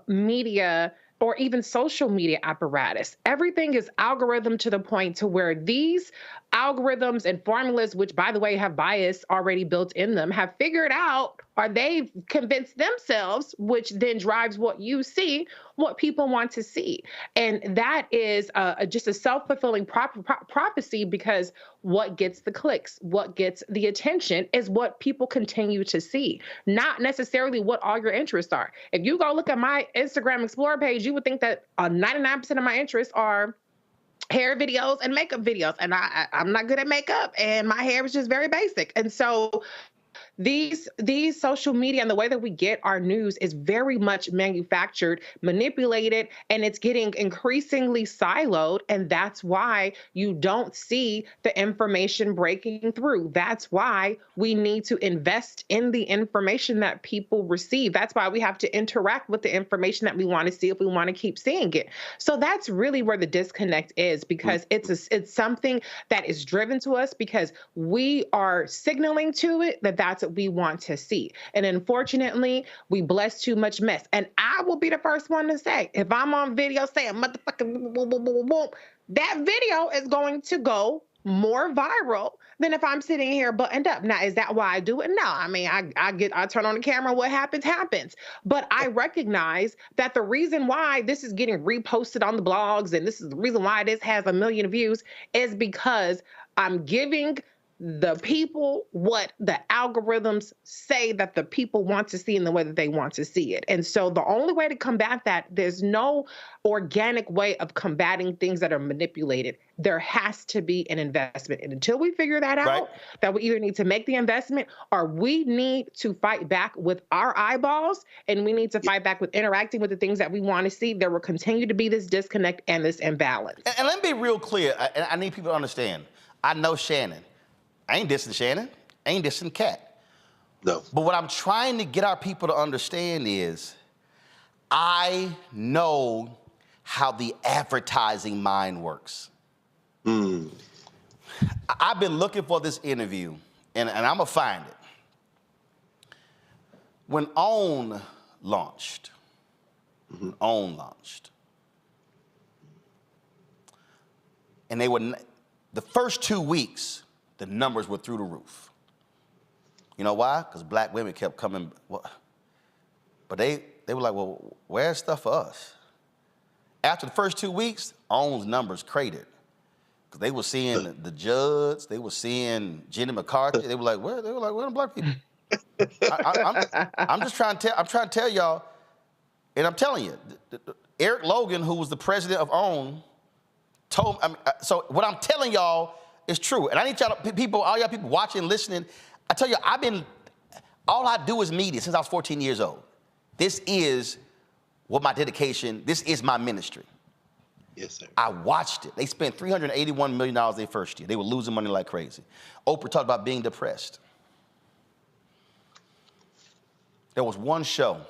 media or even social media apparatus. Everything is algorithm to the point to where these algorithms and formulas, which by the way have bias already built in them, have figured out, or they've convinced themselves, which then drives what you see, what people want to see. And that is just a self-fulfilling prophecy, because what gets the clicks, what gets the attention is what people continue to see, not necessarily what all your interests are. If you go look at my Instagram Explorer page, you would think that 99% of my interests are hair videos and makeup videos. And I'm not good at makeup, and my hair is just very basic. And so these social media and the way that we get our news is very much manufactured, manipulated, and it's getting increasingly siloed. And that's why you don't see the information breaking through. That's why we need to invest in the information that people receive. That's why we have to interact with the information that we want to see if we want to keep seeing it. So that's really where the disconnect is, because it's something that is driven to us because we are signaling to it that that's what we want to see. And unfortunately, we bless too much mess. And I will be the first one to say, if I'm on video saying motherfucking boom, boom, boom, boom, that video is going to go more viral than if I'm sitting here buttoned up. Now, is that why I do it? No. I mean, I turn on the camera, what happens, happens. But I recognize that the reason why this is getting reposted on the blogs, and this is the reason why this has 1 million views, is because I'm giving the people what the algorithms say that the people want to see in the way that they want to see it. And so the only way to combat that, there's no organic way of combating things that are manipulated. There has to be an investment. And until we figure that out, that we either need to make the investment or we need to fight back with our eyeballs, and we need to fight back with interacting with the things that we want to see. There will continue to be this disconnect and this imbalance. And let me be real clear. I need people to understand. I know Shannon. I ain't dissing Shannon. I ain't dissing Kat. No. But what I'm trying to get our people to understand is I know how the advertising mind works. I've been looking for this interview, and I'm going to find it. When OWN launched, and they were, the first 2 weeks, the numbers were through the roof. You know why? Because black women kept coming. But they were like, well, where's stuff for us? After the first 2 weeks, OWN's numbers cratered. Because they were seeing the Judds, they were seeing Jenny McCarthy. They were like, where? They were like, where are the black people? I'm just trying to tell y'all, and I'm telling you, Eric Logan, who was the president of OWN, told. So what I'm telling y'all is true. And I need y'all people, all y'all people watching, listening. I tell you, all I do is media since I was 14 years old. This is what my dedication, this is my ministry. Yes, sir. I watched it. They spent $381 million their first year. They were losing money like crazy. Oprah talked about being depressed. There was one show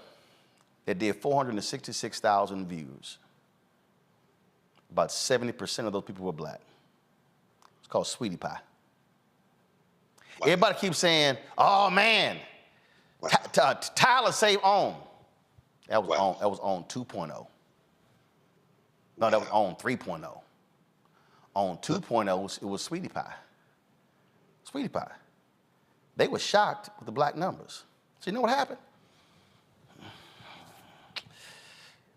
that did 466,000 views. About 70% of those people were black. It's called Sweetie Pie. Wow. Everybody keeps saying, oh man, wow. Tyler saved OWN. That was wow. That was OWN 2.0. No, wow. That was OWN 3.0. OWN 2.0, it was Sweetie Pie. Sweetie Pie. They were shocked with the black numbers. So you know what happened?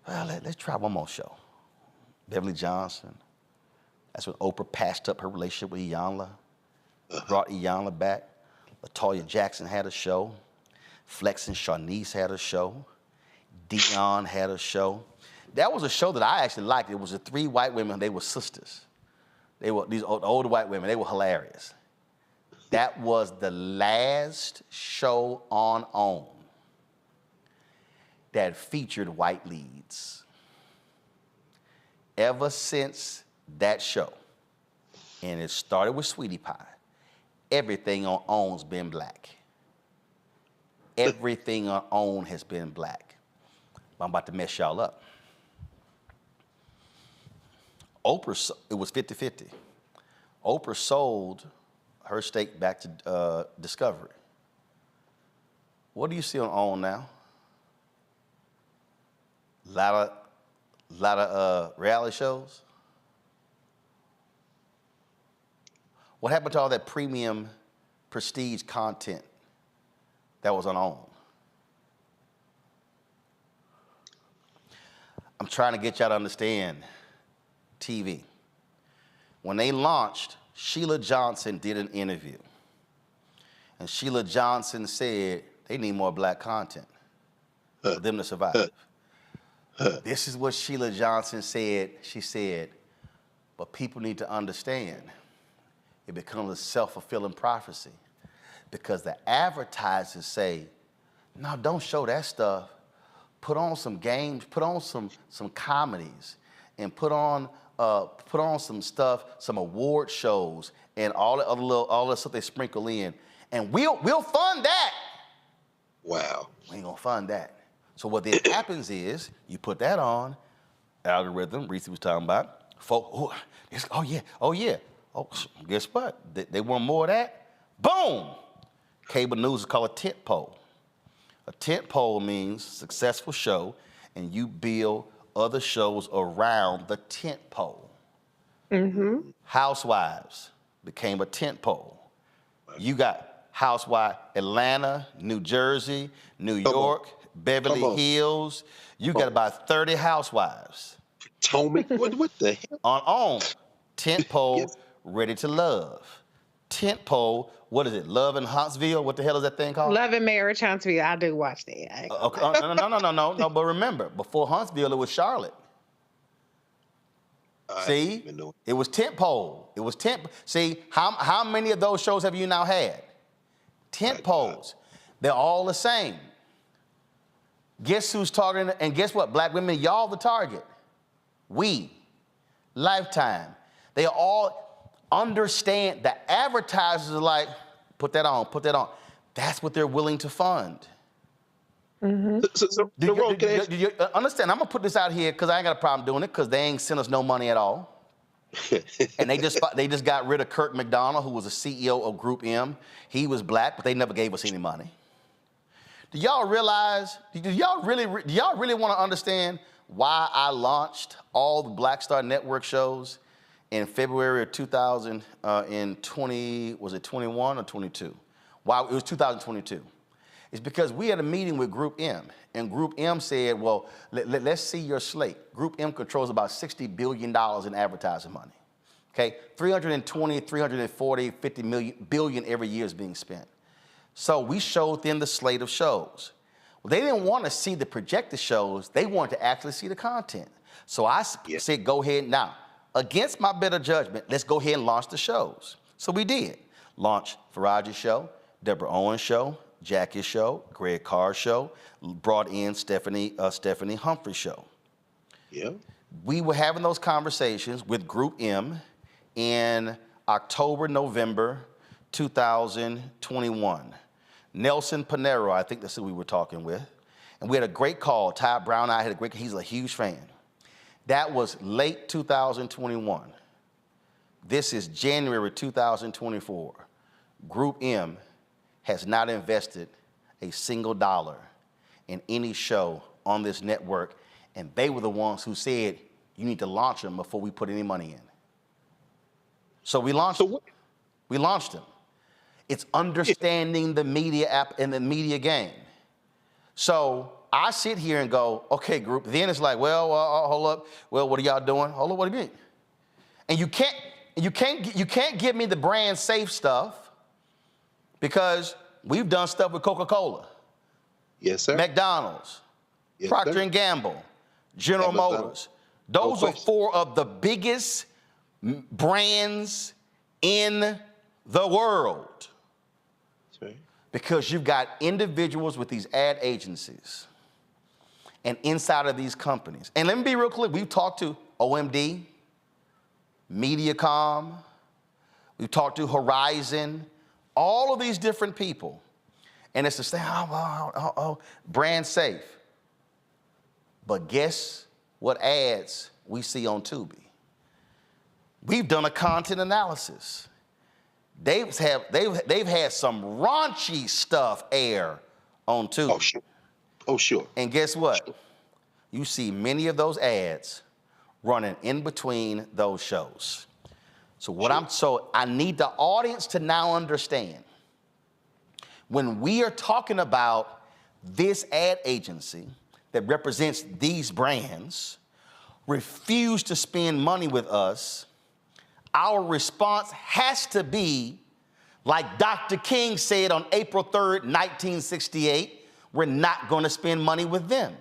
Well, let's try one more show. Beverly Johnson. That's when Oprah patched up her relationship with Iyanla, brought Iyanla back. LaToya Jackson had a show. Flex and Sharnice had a show. Dion had a show. That was a show that I actually liked. It was the 3 white women. They were sisters. They were these older white women. They were hilarious. That was the last show on OWN that featured white leads. Ever since that show, and it started with Sweetie Pie, everything on OWN's been black. Everything on OWN has been black. I'm about to mess y'all up. Oprah, it was 50-50. Oprah sold her stake back to Discovery. What do you see on OWN now? Lot of reality shows. What happened to all that premium prestige content that was on OWN? I'm trying to get y'all to understand TV. When they launched, Sheila Johnson did an interview. And Sheila Johnson said they need more black content for them to survive. This is what Sheila Johnson said. She said, but people need to understand it becomes a self-fulfilling prophecy. Because the advertisers say, no, don't show that stuff. Put on some games, put on some comedies, and put on some stuff, some award shows, and all the stuff they sprinkle in, and we'll fund that. Wow. We ain't gonna fund that. So what then happens is you put that on, algorithm. Reese was talking about. Oh yeah. Oh, guess what? They want more of that. Boom. Cable news is called a tent pole. A tent pole means successful show, and you build other shows around the tent pole. Mm-hmm. Housewives became a tent pole. You got Housewives Atlanta, New Jersey, New York, Beverly Hills. You got about 30 housewives. Potomac, what the hell? On tent pole, Ready to Love. Tent pole, what is it? Love in Huntsville? What the hell is that thing called? Love and Marriage Huntsville. I do watch that. No. But remember, before Huntsville, it was Charlotte. See, it was tent pole. It was tent. See, how many of those shows have you now had? Tent poles. They're all the same. Guess who's targeting? And guess what? Black women, y'all the target. We, Lifetime. They all understand. The advertisers are like, put that on. That's what they're willing to fund. Mm-hmm. Do you understand? I'm gonna put this out here because I ain't got a problem doing it because they ain't sent us no money at all. And they just got rid of Kirk McDonald, who was the CEO of Group M. He was black, but they never gave us any money. Do y'all realize? Do y'all really want to understand why I launched all the Black Star Network shows in February of 2020? Was it 21 or 22? Why it was 2022? It's because we had a meeting with Group M, and Group M said, well, let's see your slate. Group M controls about $60 billion in advertising money. Okay, 320, 340, 50 billion every year is being spent. So we showed them the slate of shows. Well, they didn't want to see the projected shows. They wanted to actually see the content. So I said, go ahead now. Against my better judgment, let's go ahead and launch the shows. So we did. Launch Farage's show, Deborah Owens' show, Jackie's show, Greg Carr's show, brought in Stephanie Humphrey's show. Yeah. We were having those conversations with Group M in October, November 2021. Nelson Panero, I think that's who we were talking with. And we had a great call. Ty Brown and I had a great call. He's a huge fan. That was late 2021. This is January 2024. Group M has not invested a single dollar in any show on this network, and they were the ones who said, you need to launch them before we put any money in. So we launched them. We launched them. It's understanding the media app and the media game. So I sit here and go, okay, Group. Then it's like, well, hold up. Well, what are y'all doing? Hold up, what do you mean? And you can't give me the brand safe stuff because we've done stuff with Coca-Cola. Yes, sir. McDonald's, yes, Procter sir. & Gamble, General Motors. Those are four of the biggest brands in the world. Right. Because you've got individuals with these ad agencies and inside of these companies. And let me be real clear. We've talked to OMD, Mediacom, we've talked to Horizon, all of these different people. And it's to say, brand safe. But guess what ads we see on Tubi? We've done a content analysis. They've had some raunchy stuff air on Tubi. Oh, sure. Oh, sure. And guess what? Sure. You see many of those ads running in between those shows. So I need the audience to now understand when we are talking about this ad agency that represents these brands refuse to spend money with us, our response has to be, like Dr. King said on April 3rd, 1968, we're not going to spend money with them.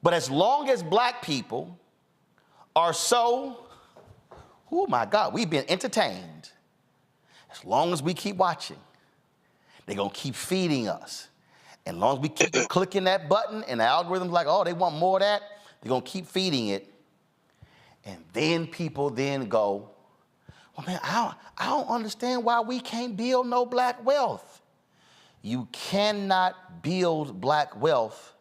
But as long as black people are so, oh my God, we've been entertained. As long as we keep watching, They're going to keep feeding us. And as long as we keep clicking that button and the algorithm's like, oh, they want more of that, they're going to keep feeding it. And then people then go, well, man, I don't understand why we can't build no black wealth. You cannot build black wealth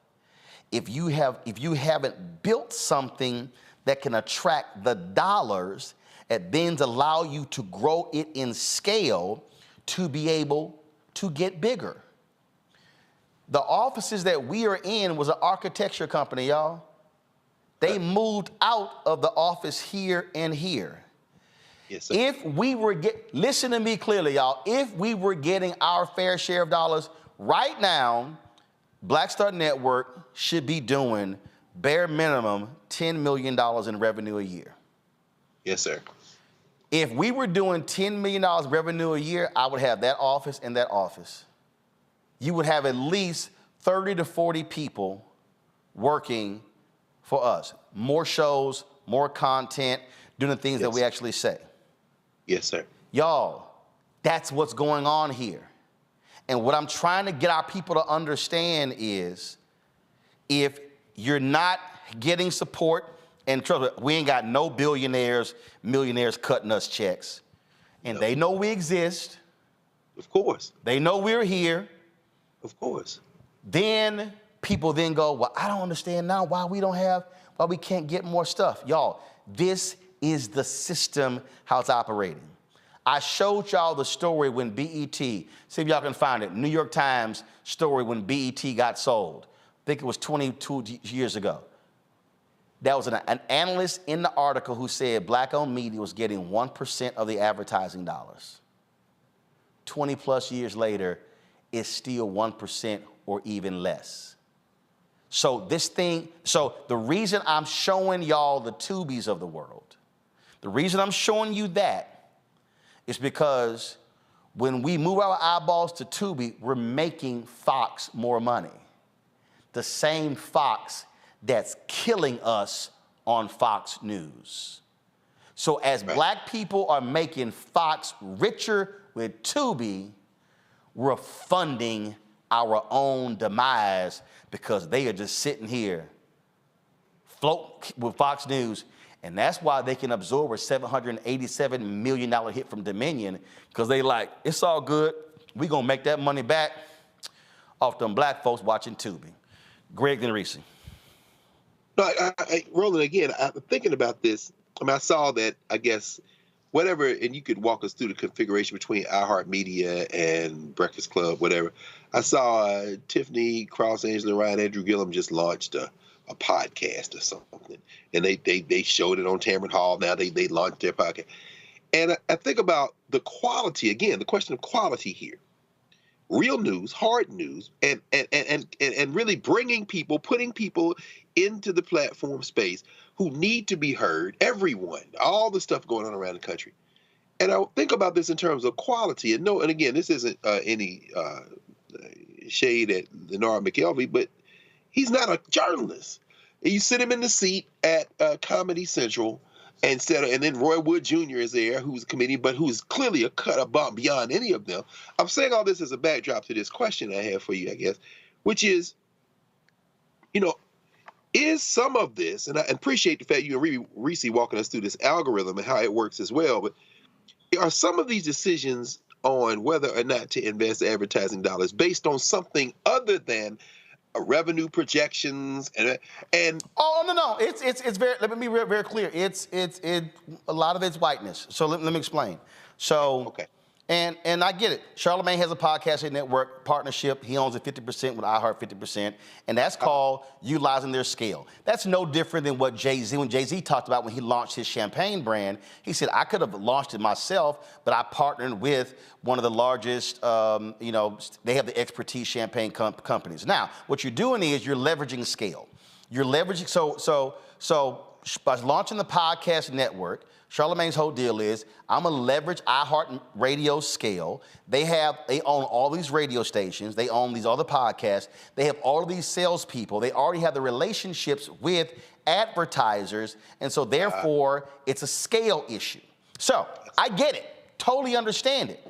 if you haven't built something that can attract the dollars that then allow you to grow it in scale to be able to get bigger. The offices that we are in was an architecture company, y'all. They moved out of the office here and here. Yes, sir. If we were listen to me clearly, y'all. If we were getting our fair share of dollars right now, Black Star Network should be doing bare minimum $10 million in revenue a year. Yes, sir. If we were doing $10 million revenue a year, I would have that office and that office. You would have at least 30 to 40 people working for us. More shows, more content, doing the things that we actually say. Yes, sir. Y'all, that's what's going on here. And what I'm trying to get our people to understand is if you're not getting support, and trust me, we ain't got no billionaires, millionaires cutting us checks. And they know we exist. Of course. They know we're here. Of course. Then people then go, well, I don't understand now why we can't get more stuff. Y'all, this is the system, how it's operating. I showed y'all the story when BET, see if y'all can find it, New York Times story when BET got sold. I think it was 22 years ago. That was an analyst in the article who said black-owned media was getting 1% of the advertising dollars. 20 plus years later, it's still 1% or even less. So the reason I'm showing y'all the Tubis of the world, the reason I'm showing you that is because when we move our eyeballs to Tubi, we're making Fox more money. The same Fox that's killing us on Fox News. So as black people are making Fox richer with Tubi, we're funding our own demise because they are just sitting here float with Fox News. And that's why they can absorb a $787 million hit from Dominion, because they like, it's all good. We're going to make that money back off them black folks watching Tubi. Greg and Reese. No, Roland, again, I'm thinking about this. I mean, I saw that, I guess, whatever, and you could walk us through the configuration between iHeartMedia and Breakfast Club, whatever. I saw Tiffany Cross, Angela Ryan, Andrew Gillum just launched a podcast or something, and they showed it on Tamron Hall. Now they launched their podcast, and I think about the quality again. The question of quality here, real news, hard news, and really bringing people, putting people into the platform space who need to be heard. Everyone, all the stuff going on around the country, and I think about this in terms of quality. And again, this isn't any shade at Lenard McKelvey, but he's not a journalist. You sit him in the seat at Comedy Central, and then Roy Wood Jr. is there, who's a comedian, but who's clearly a cut above beyond any of them. I'm saying all this as a backdrop to this question I have for you, I guess, which is, is some of this, and I appreciate the fact you and Reese walking us through this algorithm and how it works as well, but are some of these decisions on whether or not to invest advertising dollars based on something other than revenue projections and oh no, it's very, let me be very, very clear. It's a lot of it's whiteness. So let me explain. So okay. And I get it. Charlamagne has a podcasting network partnership. He owns it 50% with iHeart 50%, and that's called utilizing their scale. That's no different than what when Jay-Z talked about when he launched his champagne brand. He said, I could have launched it myself, but I partnered with one of the largest, they have the expertise champagne companies. Now, what you're doing is you're leveraging scale. You're leveraging, so by launching the podcast network, Charlamagne's whole deal is, I'm gonna leverage iHeart Radio scale. They own all these radio stations. They own these other podcasts. They have all of these salespeople. They already have the relationships with advertisers. And so therefore, it's a scale issue. So I get it, totally understand it.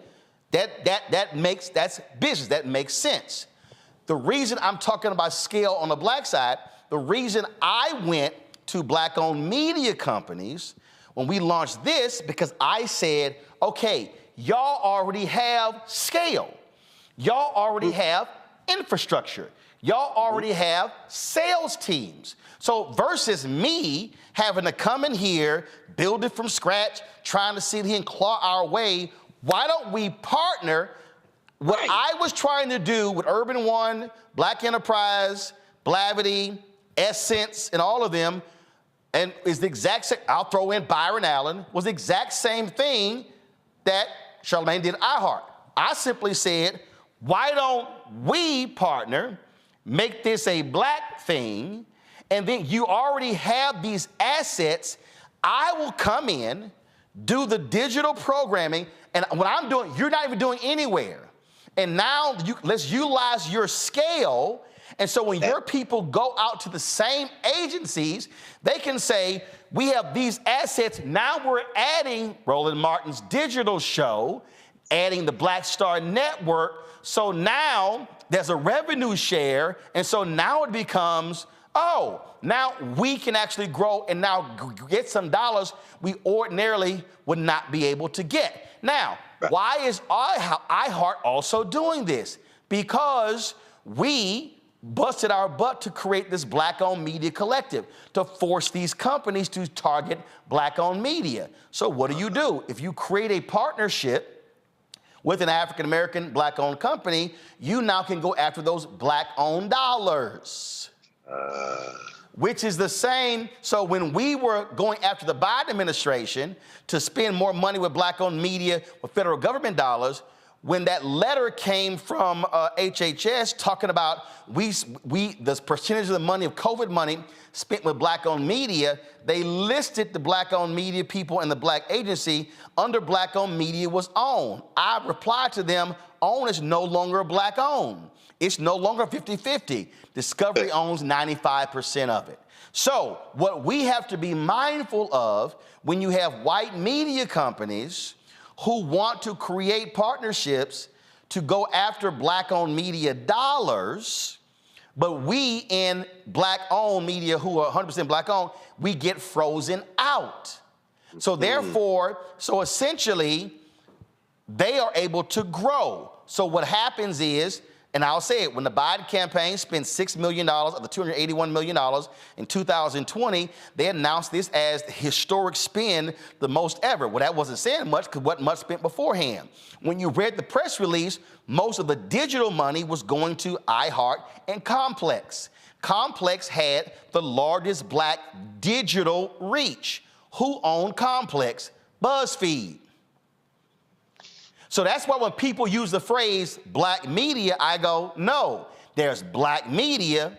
that's business. That makes sense. The reason I'm talking about scale on the black side, the reason I went to black-owned media companies when we launched this, because I said, okay, y'all already have scale. Y'all already have infrastructure. Y'all already have sales teams. So versus me having to come in here, build it from scratch, trying to sit here and claw our way, why don't we partner? What I was trying to do with Urban One, Black Enterprise, Blavity, Essence, and all of them, and is the exact same, I'll throw in Byron Allen, was the exact same thing that Charlamagne did at iHeart. I simply said, why don't we partner, make this a black thing, and then you already have these assets. I will come in, do the digital programming, and what I'm doing, you're not even doing anywhere. And now let's utilize your scale. And so when your people go out to the same agencies, they can say, we have these assets. Now we're adding Roland Martin's digital show, adding the Black Star Network. So now there's a revenue share. And so now it becomes, oh, now we can actually grow and now get some dollars we ordinarily would not be able to get. Now, why is iHeart also doing this? Because we busted our butt to create this black-owned media collective to force these companies to target black-owned media. So what do? If you create a partnership with an African-American black-owned company, you now can go after those black-owned dollars. Which is the same. So when we were going after the Biden administration to spend more money with black-owned media with federal government dollars, when that letter came from HHS talking about the percentage of the money of COVID money spent with black-owned media, they listed the black-owned media people and the black agency under black-owned media was OWN. I replied to them, OWN is no longer black-owned. It's no longer 50-50. Discovery owns 95% of it. So what we have to be mindful of when you have white media companies who want to create partnerships to go after black-owned media dollars, but we in black-owned media who are 100% black-owned, we get frozen out. So therefore, so essentially, they are able to grow. So what happens is, and I'll say it, when the Biden campaign spent $6 million of the $281 million in 2020, they announced this as the historic spend, the most ever. Well, that wasn't saying much because what much spent beforehand. When you read the press release, most of the digital money was going to iHeart and Complex. Complex had the largest black digital reach. Who owned Complex? BuzzFeed. So that's why when people use the phrase black media, I go, no, there's black media,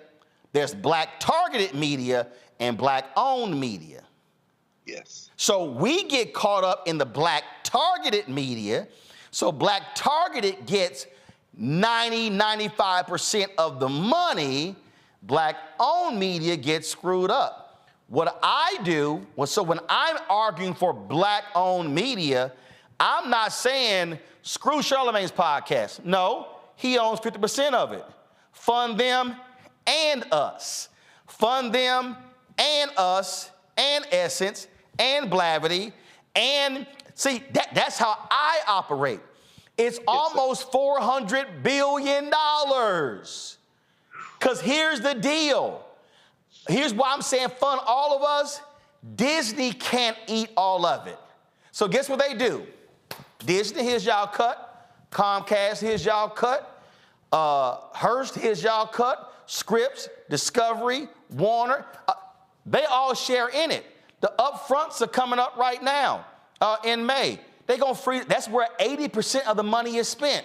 there's black targeted media, and black owned media. Yes. So we get caught up in the black targeted media. So black targeted gets 95% of the money. Black owned media gets screwed up. What I do, so when I'm arguing for black owned media, I'm not saying screw Charlamagne's podcast. No, he owns 50% of it. Fund them and us. Fund them and us and Essence and Blavity. And see, that's how I operate. It's almost $400 billion. Because here's the deal. Here's why I'm saying fund all of us. Disney can't eat all of it. So guess what they do? Disney, here's y'all cut. Comcast, here's y'all cut. Hearst, here's y'all cut. Scripps, Discovery, Warner, they all share in it. The upfronts are coming up right now in May. They're going to free, that's where 80% of the money is spent.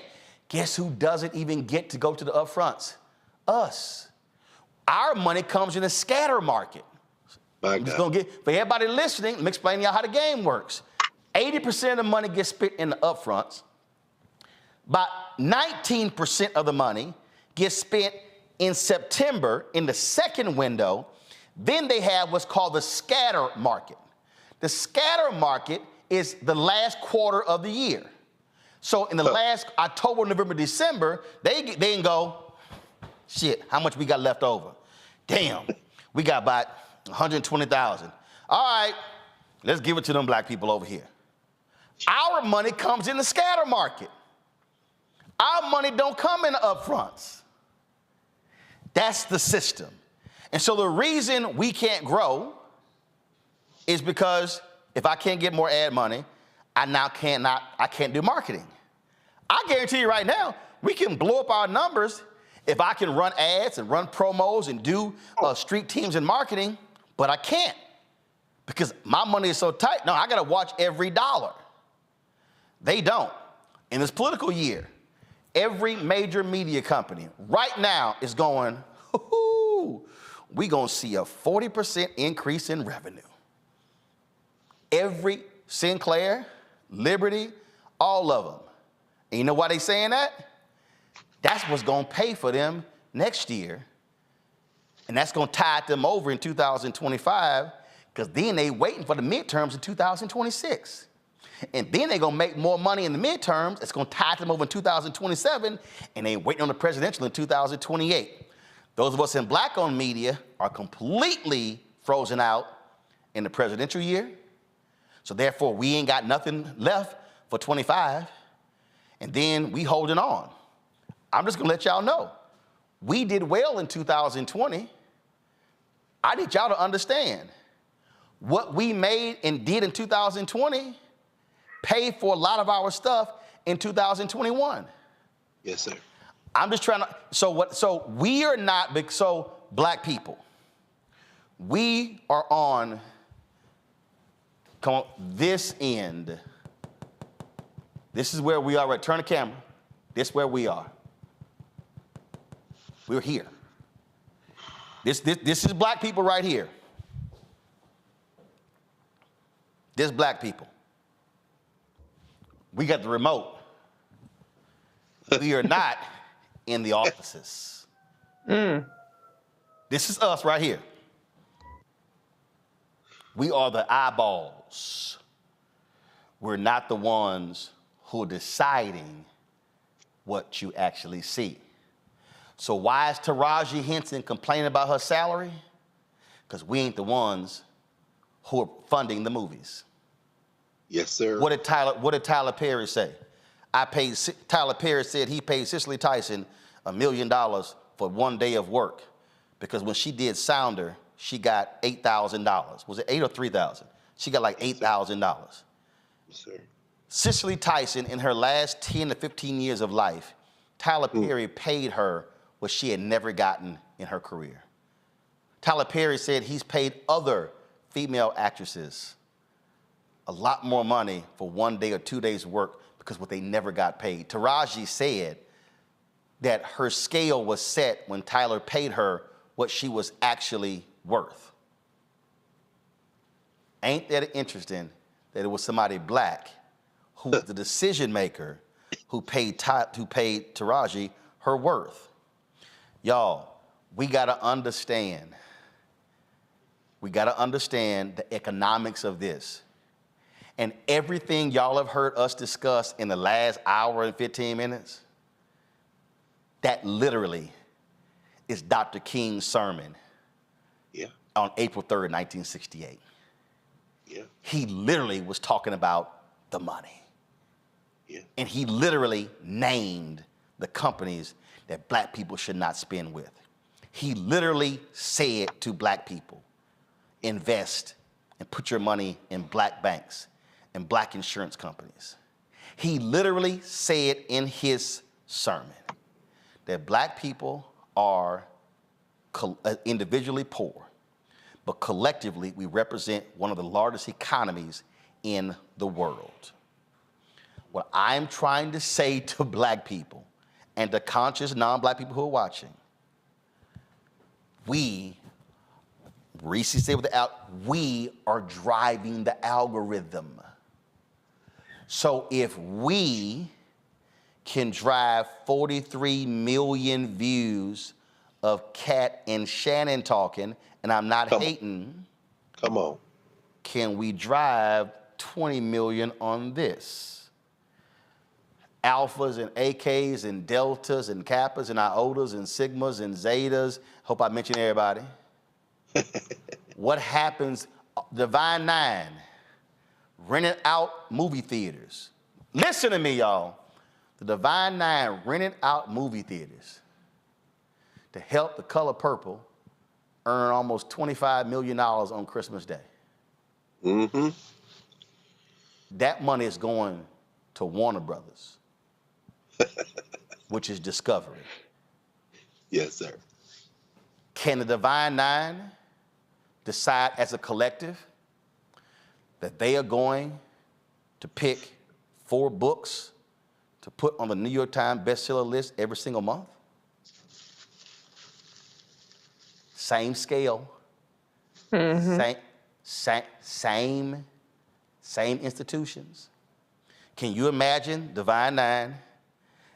Guess who doesn't even get to go to the upfronts? Us. Our money comes in a scatter market. I'm just going to get, for everybody listening, let me explain to y'all how the game works. 80% of the money gets spent in the upfronts. About 19% of the money gets spent in September in the second window. Then they have what's called the scatter market. The scatter market is the last quarter of the year. So in the last October, November, December, they can go, shit, how much we got left over? Damn, we got about 120,000. All right, let's give it to them black people over here. Our money comes in the scatter market. Our money don't come in the upfronts. That's the system. And so the reason we can't grow is because if I can't get more ad money, I can't do marketing. I guarantee you right now, we can blow up our numbers if I can run ads and run promos and do street teams and marketing, but I can't because my money is so tight. No, I got to watch every dollar. They don't. In this political year, every major media company right now is going, we're going to see a 40% increase in revenue. Every Sinclair, Liberty, all of them. And you know why they saying that? That's what's going to pay for them next year. And that's going to tide them over in 2025 because then they waiting for the midterms in 2026. And then they're going to make more money in the midterms. It's going to tide them over in 2027, and they waiting on the presidential in 2028. Those of us in black-owned media are completely frozen out in the presidential year. So therefore, we ain't got nothing left for 25. And then we holding on. I'm just going to let y'all know. We did well in 2020. I need y'all to understand what we made and did in 2020 paid for a lot of our stuff in 2021. Yes, sir. I'm just trying to, so we are not, so black people, we are on, come on, this end. This is where we are, right? Turn the camera. This is where we are. We're here. This is black people right here. This black people. We got the remote. We are not in the offices. This is us right here. We are the eyeballs. We're not the ones who are deciding what you actually see. So why is Taraji Henson complaining about her salary? Because we ain't the ones who are funding the movies. Yes, sir. What did Tyler Perry say? Tyler Perry said he paid Cicely Tyson $1 million for 1 day of work because when she did Sounder, she got $8,000. Was it $8,000 or $3,000? She got like $8,000. Yes, sir. Cicely Tyson, in her last 10 to 15 years of life, Tyler Perry paid her what she had never gotten in her career. Tyler Perry said he's paid other female actresses a lot more money for 1 day or 2 days work because what they never got paid. Taraji said that her scale was set when Tyler paid her what she was actually worth. Ain't that interesting that it was somebody black who was the decision maker who paid Taraji her worth? Y'all, we gotta understand the economics of this. And everything y'all have heard us discuss in the last hour and 15 minutes, that literally is Dr. King's sermon on April 3rd, 1968. Yeah. He literally was talking about the money. Yeah. And he literally named the companies that black people should not spend with. He literally said to black people, invest and put your money in black banks and black insurance companies. He literally said in his sermon that black people are individually poor, but collectively we represent one of the largest economies in the world. What I'm trying to say to black people and to conscious non-black people who are watching, Reese said we are driving the algorithm. So if we can drive 43 million views of Kat and Shannon talking, and I'm not hating. Come on. Can we drive 20 million on this? alphas and AKs and deltas and kappas and iotas and sigmas and zetas. Hope I mentioned everybody. What happens? Divine Nine rented out movie theaters. Listen to me, y'all. The Divine Nine rented out movie theaters to help The Color Purple earn almost $25 million on Christmas Day. Mm-hmm. That money is going to Warner Brothers, which is Discovery. Yes, sir. Can the Divine Nine decide as a collective that they are going to pick 4 books to put on the New York Times bestseller list every single month? Same scale, same institutions. Can you imagine Divine Nine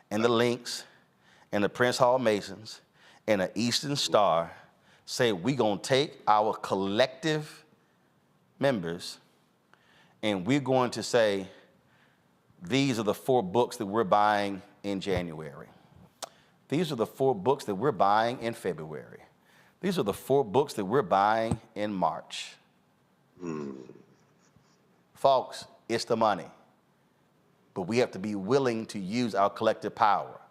and the Lynx and the Prince Hall Masons and the Eastern Star say we're gonna take our collective members and we're going to say, these are the 4 books that we're buying in January. These are the 4 books that we're buying in February. These are the 4 books that we're buying in March. Folks, it's the money. But we have to be willing to use our collective power.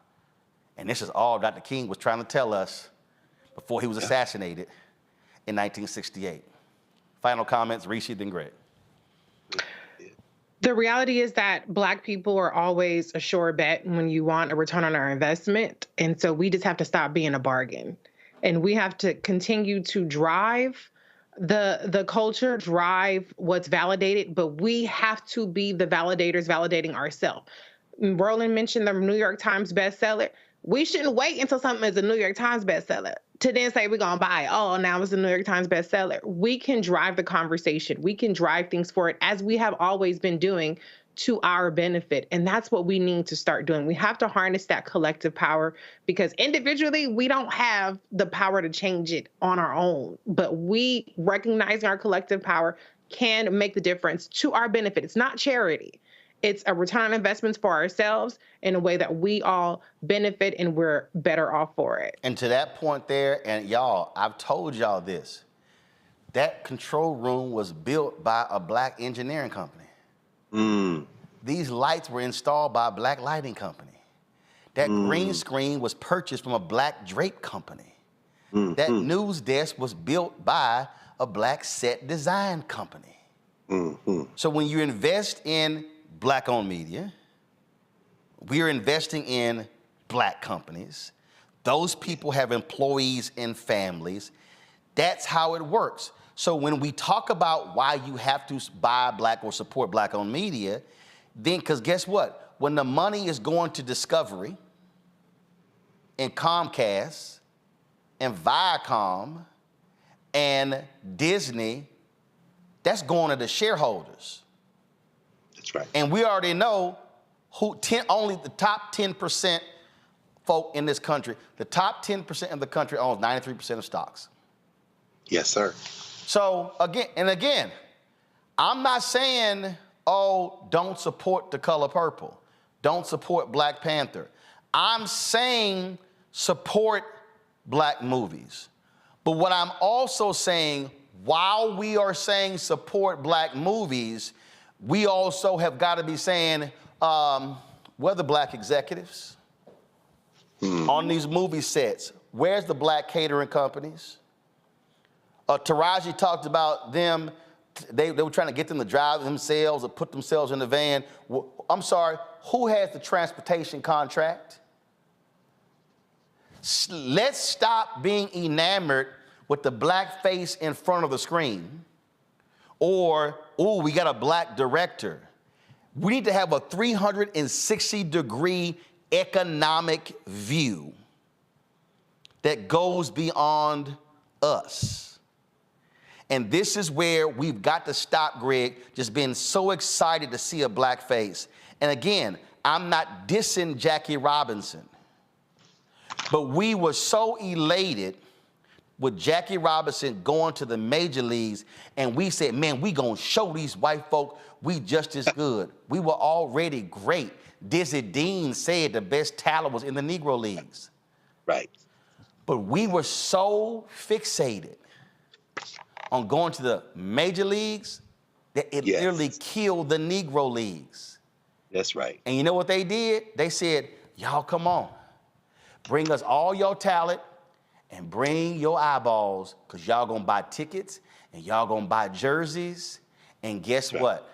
And this is all Dr. King was trying to tell us before he was assassinated in 1968. Final comments, Rishi, then Greg. The reality is that Black people are always a sure bet when you want a return on our investment. And so we just have to stop being a bargain. And we have to continue to drive the culture, drive what's validated, but we have to be the validators validating ourselves. Roland mentioned the New York Times bestseller. We shouldn't wait until something is a New York Times bestseller to then say we're going to buy it. Oh, now it's a New York Times bestseller. We can drive the conversation. We can drive things forward as we have always been doing to our benefit. And that's what we need to start doing. We have to harness that collective power because individually we don't have the power to change it on our own. But we, recognizing our collective power, can make the difference to our benefit. It's not charity. It's a return on investments for ourselves in a way that we all benefit and we're better off for it. And to that point there, and y'all, I've told y'all this, that control room was built by a Black engineering company. These lights were installed by a Black lighting company. That green screen was purchased from a Black drape company. That news desk was built by a Black set design company. So when you invest in Black-owned media, we're investing in Black companies. Those people have employees and families. That's how it works. So when we talk about why you have to buy Black or support Black-owned media, then, because guess what? When the money is going to Discovery and Comcast and Viacom and Disney, that's going to the shareholders. That's right. And we already know only the top 10% folk in this country, the top 10% of the country owns 93% of stocks. Yes, sir. So again, I'm not saying, oh, don't support The Color Purple. Don't support Black Panther. I'm saying support Black movies. But what I'm also saying, while we are saying support Black movies, we also have got to be saying, where the Black executives on these movie sets? Where's the Black catering companies? Taraji talked about them. They were trying to get them to drive themselves or put themselves in the van. I'm sorry, who has the transportation contract? Let's stop being enamored with the Black face in front of the screen. Or, oh, we got a Black director. We need to have a 360-degree economic view that goes beyond us. And this is where we've got to stop, Greg, just being so excited to see a Black face. And again, I'm not dissing Jackie Robinson, but we were so elated with Jackie Robinson going to the major leagues, and we said, man, we gonna show these white folk we just as good. We were already great. Dizzy Dean said the best talent was in the Negro Leagues. Right. But we were so fixated on going to the major leagues that it literally killed the Negro Leagues. That's right. And you know what they did? They said, y'all come on. Bring us all your talent and bring your eyeballs, because y'all gonna buy tickets and y'all gonna buy jerseys. And guess what?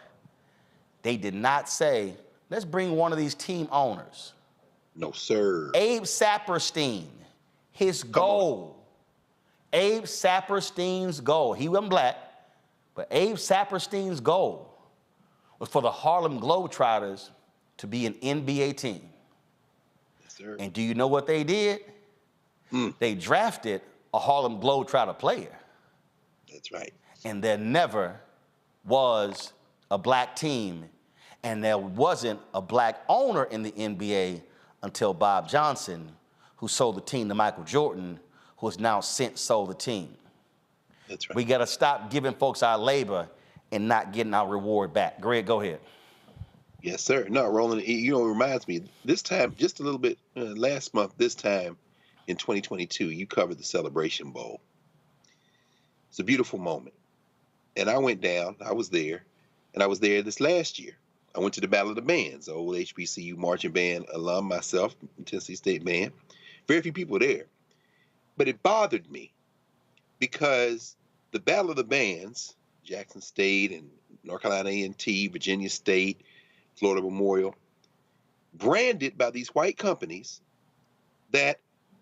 They did not say, let's bring one of these team owners. No, sir. Abe Saperstein, his goal. Abe Saperstein's goal. He wasn't black, but Abe Saperstein's goal was for the Harlem Globetrotters to be an NBA team. Yes, sir. And do you know what they did? They drafted a Harlem Globetrotter player. That's right. And there never was a black team, and there wasn't a black owner in the NBA until Bob Johnson, who sold the team to Michael Jordan, who has now since sold the team. That's right. We got to stop giving folks our labor and not getting our reward back. Greg, go ahead. Yes, sir. No, Roland, it reminds me, this time, just a little bit, last month, this time in 2022, you covered the Celebration Bowl. It's a beautiful moment. And I went down, I was there, and I was there this last year. I went to the Battle of the Bands, the old HBCU marching band alum, myself, Tennessee State Band. Very few people there. But it bothered me because the Battle of the Bands, Jackson State and North Carolina A&T, Virginia State, Florida Memorial, branded by these white companies that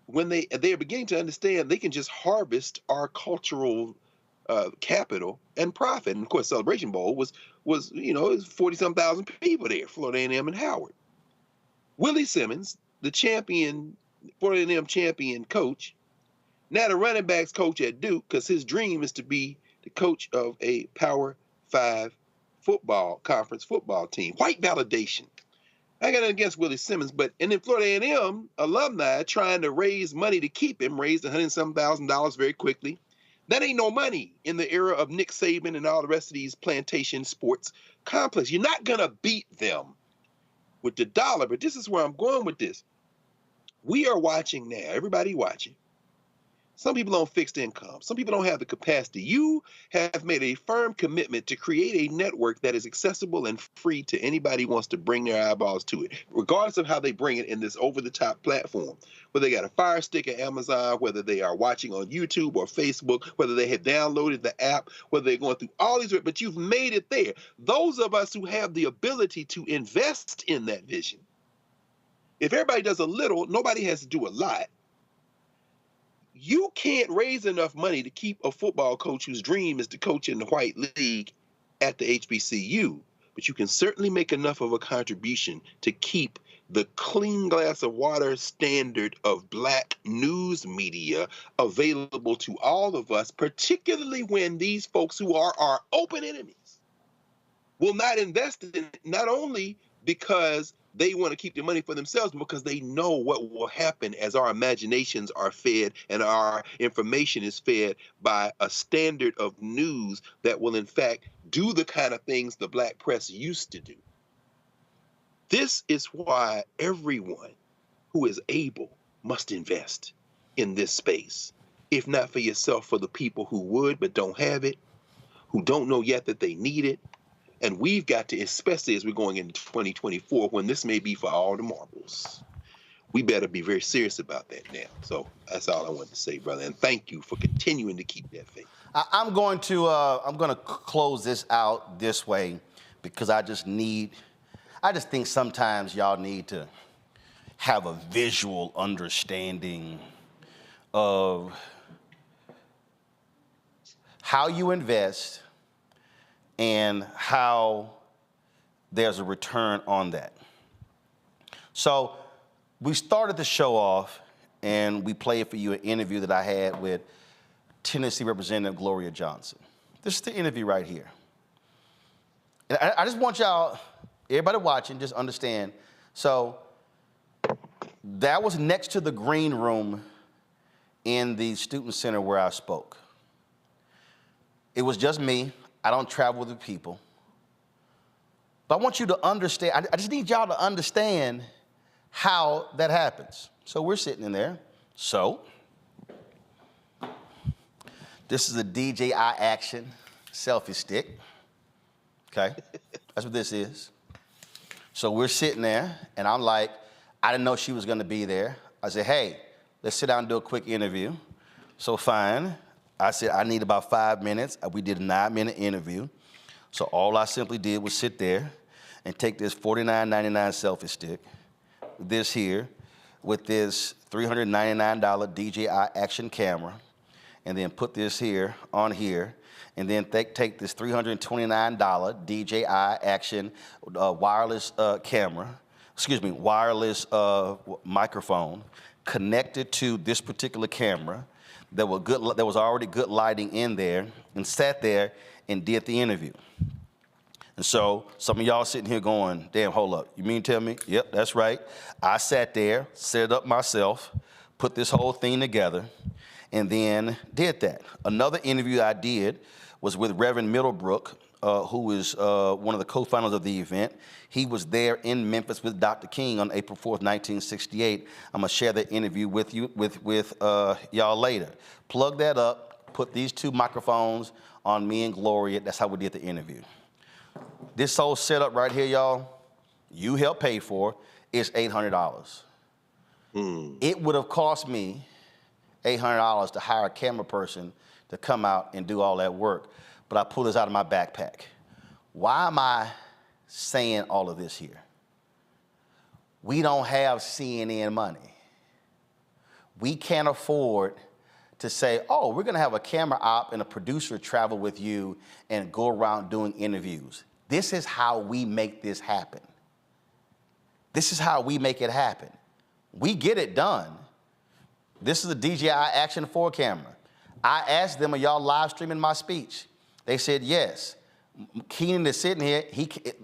when they're beginning to understand they can just harvest our cultural capital and profit. And of course, Celebration Bowl was it was 40-some thousand people there, Florida A&M and Howard. Willie Simmons, the champion, Florida A&M champion coach, now the running backs coach at Duke, because his dream is to be the coach of a Power 5 conference football team. White validation. I got nothing against Willie Simmons, and then Florida A&M alumni trying to raise money to keep him, raised $100,000 very quickly. That ain't no money in the era of Nick Saban and all the rest of these plantation sports complexes. You're not going to beat them with the dollar, but this is where I'm going with this. We are watching now, everybody watching. Some people on fixed income. Some people don't have the capacity. You have made a firm commitment to create a network that is accessible and free to anybody who wants to bring their eyeballs to it, regardless of how they bring it in this over-the-top platform. Whether they got a Fire Stick at Amazon, whether they are watching on YouTube or Facebook, whether they have downloaded the app, whether they're going through all these, but you've made it there. Those of us who have the ability to invest in that vision, if everybody does a little, nobody has to do a lot. You can't raise enough money to keep a football coach whose dream is to coach in the White League at the HBCU, but you can certainly make enough of a contribution to keep the clean glass of water standard of black news media available to all of us, particularly when these folks who are our open enemies will not invest in it, not only because they want to keep the money for themselves, because they know what will happen as our imaginations are fed and our information is fed by a standard of news that will, in fact, do the kind of things the black press used to do. This is why everyone who is able must invest in this space. If not for yourself, for the people who would but don't have it, who don't know yet that they need it. And we've got to, especially as we're going into 2024, when this may be for all the marbles, we better be very serious about that now. So that's all I wanted to say, brother. And thank you for continuing to keep that faith. I'm going to close this out this way, because I just think sometimes y'all need to have a visual understanding of how you invest and how there's a return on that. So we started the show off, and we played for you an interview that I had with Tennessee Representative Gloria Johnson. This is the interview right here. And I just want y'all, everybody watching, just understand. So that was next to the green room in the student center where I spoke. It was just me. I don't travel with people. But I want you to understand, I just need y'all to understand how that happens. So we're sitting in there. So this is a DJI Action selfie stick. Okay, that's what this is. So we're sitting there, and I'm like, I didn't know she was gonna be there. I said, hey, let's sit down and do a quick interview. So fine. I said, I need about 5 minutes. We did a 9-minute interview. So all I simply did was sit there and take this $49.99 selfie stick, this here, with this $399 DJI Action camera, and then put this here on here, and then take this $329 DJI Action wireless wireless microphone, connected to this particular camera that was already good lighting in there, and sat there and did the interview. And so some of y'all sitting here going, damn, hold up, you mean tell me? Yep, that's right. I sat there, set it up myself, put this whole thing together, and then did that. Another interview I did was with Reverend Middlebrook, who is one of the co-founders of the event. He was there in Memphis with Dr. King on April 4th, 1968. I'm gonna share that interview with you, with y'all later. Plug that up, put these 2 microphones on me and Gloria. That's how we did the interview. This whole setup right here, y'all, you helped pay for, is $800. It would have cost me $800 to hire a camera person to come out and do all that work, but I pulled this out of my backpack. Why am I saying all of this here? We don't have CNN money. We can't afford to say, oh, we're gonna have a camera op and a producer travel with you and go around doing interviews. This is how we make this happen. This is how we make it happen. We get it done. This is a DJI Action 4 camera. I asked them, are y'all live streaming my speech? They said yes. Keenan is sitting here,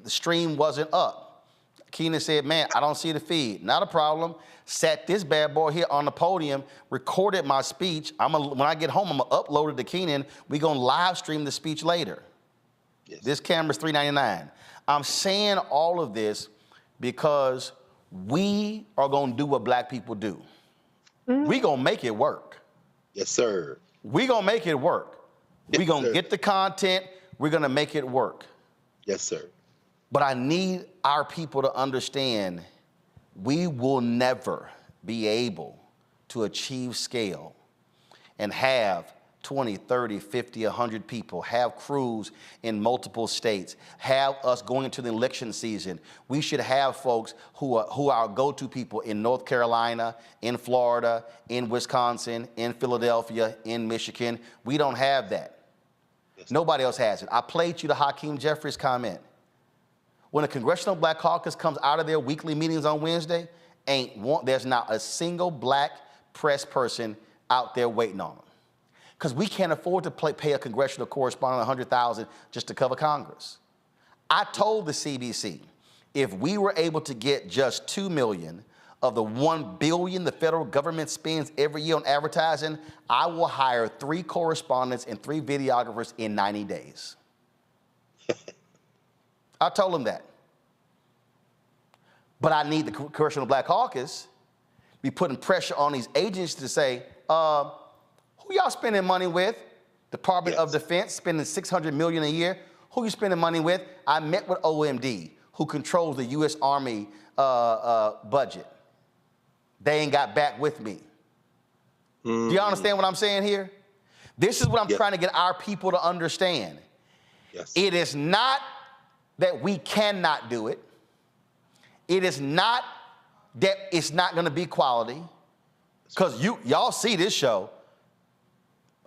the stream wasn't up. Keenan said, man, I don't see the feed. Not a problem. Sat this bad boy here on the podium, recorded my speech. When I get home, I'm gonna upload it to Keenan. We're gonna live stream the speech later. Yes. This camera's $399. I'm saying all of this because we are gonna do what black people do. We gonna make it work. Yes, sir. We gonna make it work. Yes, we gonna sir. get the content, we're gonna make it work. Yes, sir. But I need our people to understand we will never be able to achieve scale and have 20, 30, 50, 100 people, have crews in multiple states, have us going into the election season. We should have folks who are our go-to people in North Carolina, in Florida, in Wisconsin, in Philadelphia, in Michigan. We don't have that. Yes. Nobody else has it. I played you the Hakeem Jeffries comment. When the Congressional Black Caucus comes out of their weekly meetings on Wednesday, there's not a single black press person out there waiting on them. Because we can't afford to pay a congressional correspondent $100,000 just to cover Congress. I told the CBC, if we were able to get just $2 million of the $1 billion the federal government spends every year on advertising, I will hire 3 correspondents and 3 videographers in 90 days. I told them that. But I need the Congressional Black Caucus be putting pressure on these agencies to say, who y'all spending money with? Department of Defense spending $600 million a year. Who you spending money with? I met with OMD, who controls the U.S. Army budget. They ain't got back with me. Do you understand what I'm saying here? This is what I'm trying to get our people to understand. Yes. It is not that we cannot do it. It is not that it's not going to be quality. Because y'all see this show.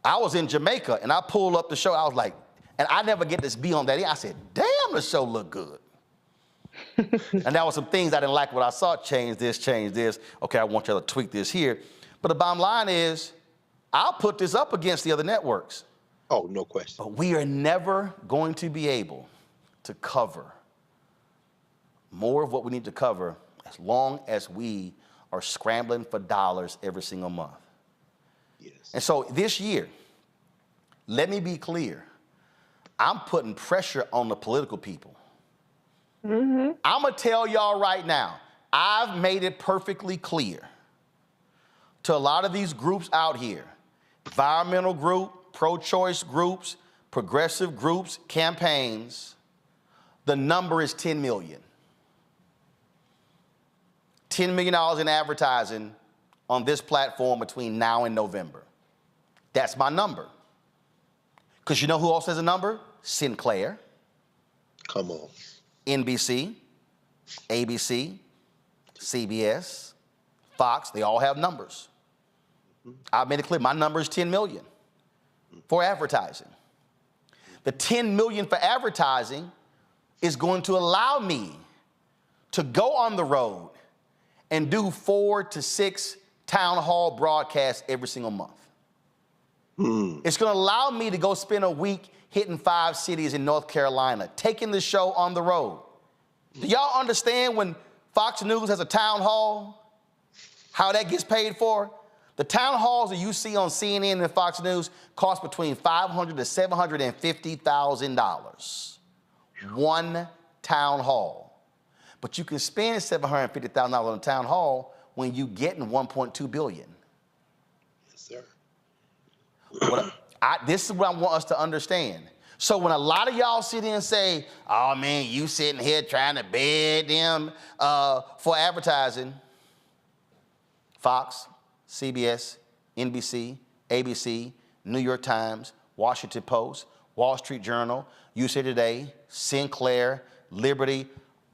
I was in Jamaica and I pulled up the show. I was like, and I never get to be on that. I said, damn, the show looked good. And there were some things I didn't like what I saw. Change this. Okay, I want y'all to tweak this here. But the bottom line is, I'll put this up against the other networks. Oh, no question. But we are never going to be able to cover more of what we need to cover as long as we are scrambling for dollars every single month. Yes. And so this year, let me be clear, I'm putting pressure on the political people. I'm gonna tell y'all right now, I've made it perfectly clear to a lot of these groups out here, environmental group, pro-choice groups, progressive groups, campaigns, the number is 10 million. $10 million in advertising on this platform between now and November. That's my number. Because you know who else has a number? Sinclair. Come on. NBC, ABC, CBS, Fox, they all have numbers. I made it clear, my number is 10 million for advertising. The 10 million for advertising is going to allow me to go on the road and do 4 to 6 town hall broadcasts every single month. It's going to allow me to go spend a week hitting 5 cities in North Carolina, taking the show on the road. Do y'all understand when Fox News has a town hall, how that gets paid for? The town halls that you see on CNN and Fox News cost between $500,000 to $750,000. One town hall. But you can spend $750,000 on a town hall when you getting $1.2 billion. Yes, sir. This is what I want us to understand. So when a lot of y'all sit here and say, oh man, you sitting here trying to beg them for advertising, Fox, CBS, NBC, ABC, New York Times, Washington Post, Wall Street Journal, USA Today, Sinclair, Liberty,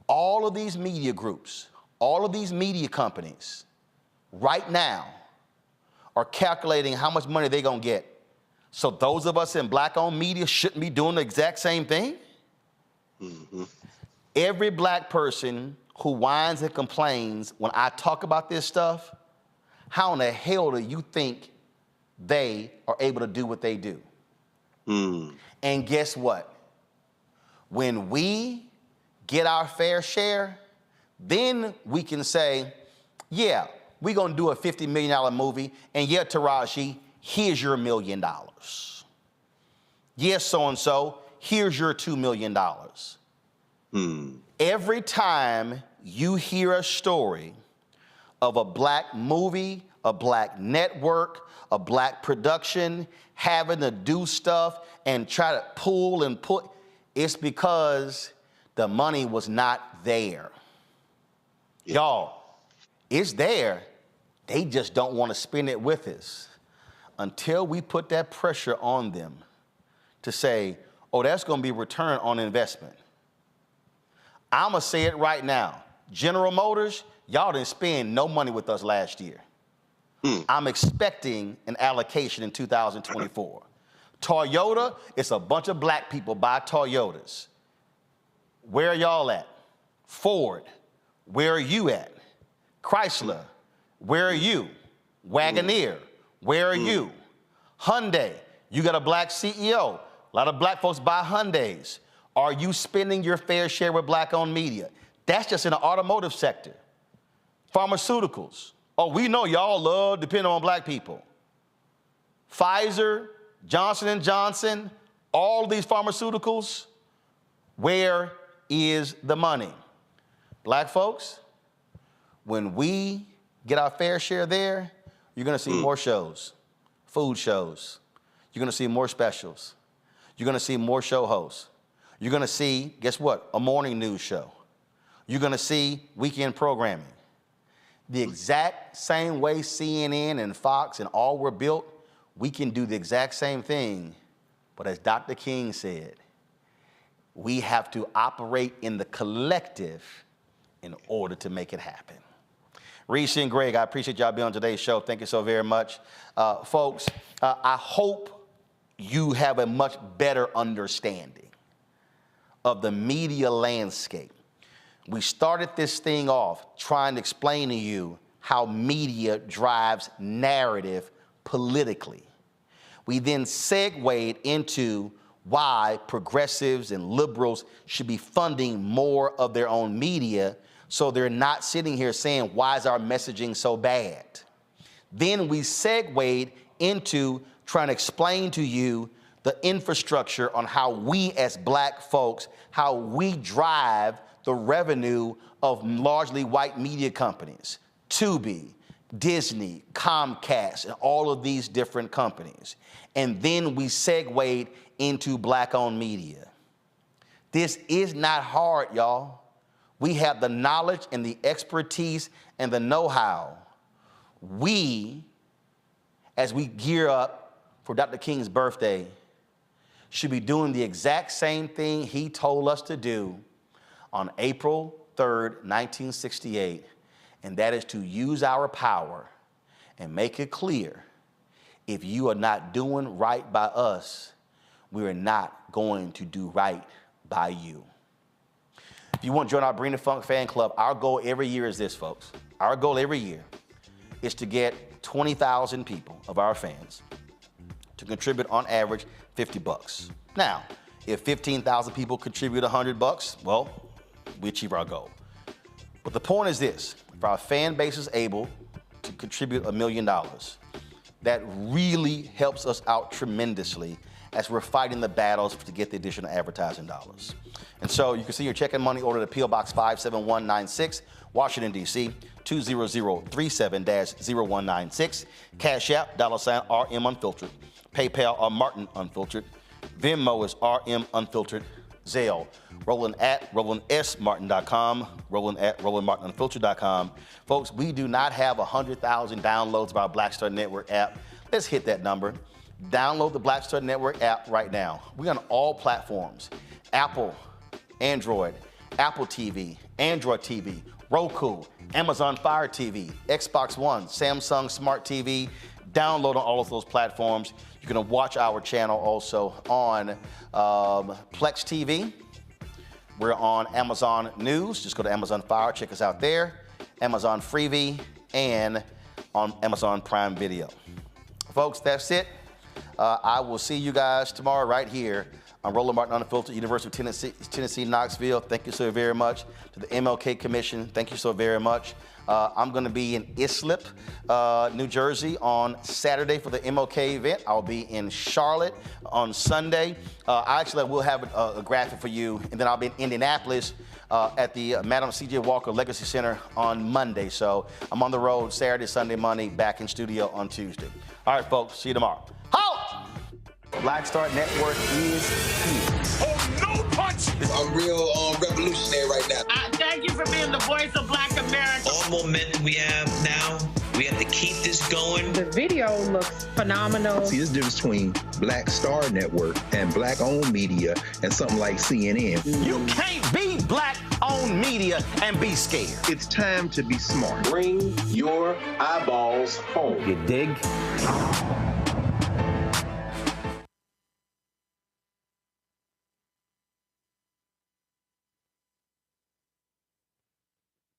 all of these media groups, all of these media companies right now are calculating how much money they're gonna get. So those of us in black-owned media shouldn't be doing the exact same thing? Every black person who whines and complains when I talk about this stuff, how in the hell do you think they are able to do what they do? And guess what? When we get our fair share, then we can say, yeah, we're gonna do a $50 million movie, and yeah, Taraji, here's your $1 million. Yes, so-and-so, here's your $2 million. Every time you hear a story of a black movie, a black network, a black production having to do stuff and try to pull and put, it's because the money was not there. Y'all, it's there. They just don't want to spend it with us. Until we put that pressure on them to say, oh, that's going to be return on investment. I'm going to say it right now. General Motors, y'all didn't spend no money with us last year. I'm expecting an allocation in 2024. Toyota, it's a bunch of black people buy Toyotas. Where are y'all at? Ford, where are you at? Chrysler, where are you? Wagoneer, where are you? Hyundai, you got a black CEO. A lot of black folks buy Hyundais. Are you spending your fair share with black-owned media? That's just in the automotive sector. Pharmaceuticals. Oh, we know y'all love depending on black people. Pfizer, Johnson & Johnson, all these pharmaceuticals, where is the money? Black folks, when we get our fair share there, you're gonna see more shows, food shows. You're gonna see more specials. You're gonna see more show hosts. You're gonna see, guess what? A morning news show. You're gonna see weekend programming. The exact same way CNN and Fox and all were built, we can do the exact same thing. But as Dr. King said, we have to operate in the collective in order to make it happen. Reese and Greg, I appreciate y'all being on today's show. Thank you so very much. Folks, I hope you have a much better understanding of the media landscape. We started this thing off trying to explain to you how media drives narrative politically. We then segued into why progressives and liberals should be funding more of their own media so they're not sitting here saying, why is our messaging so bad? Then we segued into trying to explain to you the infrastructure on how we as black folks, how we drive the revenue of largely white media companies, Tubi, Disney, Comcast, and all of these different companies. And then we segued into black-owned media. This is not hard, y'all. We have the knowledge and the expertise and the know-how. We, as we gear up for Dr. King's birthday, should be doing the exact same thing he told us to do on April 3rd, 1968, and that is to use our power and make it clear, if you are not doing right by us, we are not going to do right by you. If you want to join our Bring the Funk fan club, our goal every year is this, folks. Our goal every year is to get 20,000 people of our fans to contribute on average $50. Now, if 15,000 people contribute $100, well, we achieve our goal. But the point is this: if our fan base is able to contribute $1 million, that really helps us out tremendously as we're fighting the battles to get the additional advertising dollars. And so you can see your check and money order to P.O. Box 57196, Washington, D.C., 20037-0196. Cash App, $RM Unfiltered. PayPal, Martin Unfiltered. Venmo is RM Unfiltered. Zelle, Roland at RolandSMartin.com, Roland at RolandMartinUnfiltered.com. Folks, we do not have 100,000 downloads of our Black Star Network app. Let's hit that number. Download the Black Star Network app right now. We're on all platforms: Apple, Android, Apple TV, Android TV, Roku, Amazon Fire TV, Xbox One, Samsung Smart TV. Download on all of those platforms. You can watch our channel also on Plex TV. We're on Amazon News. Just go to Amazon Fire, check us out there. Amazon Freevee, and on Amazon Prime Video. Folks, that's it. I will see you guys tomorrow right here on Roland Martin Unfiltered, University of Tennessee, Knoxville. Thank you so very much. To the MLK Commission, thank you so very much. I'm going to be in Islip, New Jersey on Saturday for the MLK event. I'll be in Charlotte on Sunday. I will have a graphic for you, and then I'll be in Indianapolis at the Madam C.J. Walker Legacy Center on Monday. So I'm on the road Saturday, Sunday, Monday, back in studio on Tuesday. All right, folks, see you tomorrow. Halt! Black Star Network is here. Oh, no punch! I'm real revolutionary right now. Thank you for being the voice of Black America. All momentum we have now, we have to keep this going. The video looks phenomenal. See, there's a difference between Black Star Network and black-owned media and something like CNN. You can't be black-owned media and be scared. It's time to be smart. Bring your eyeballs home. You dig?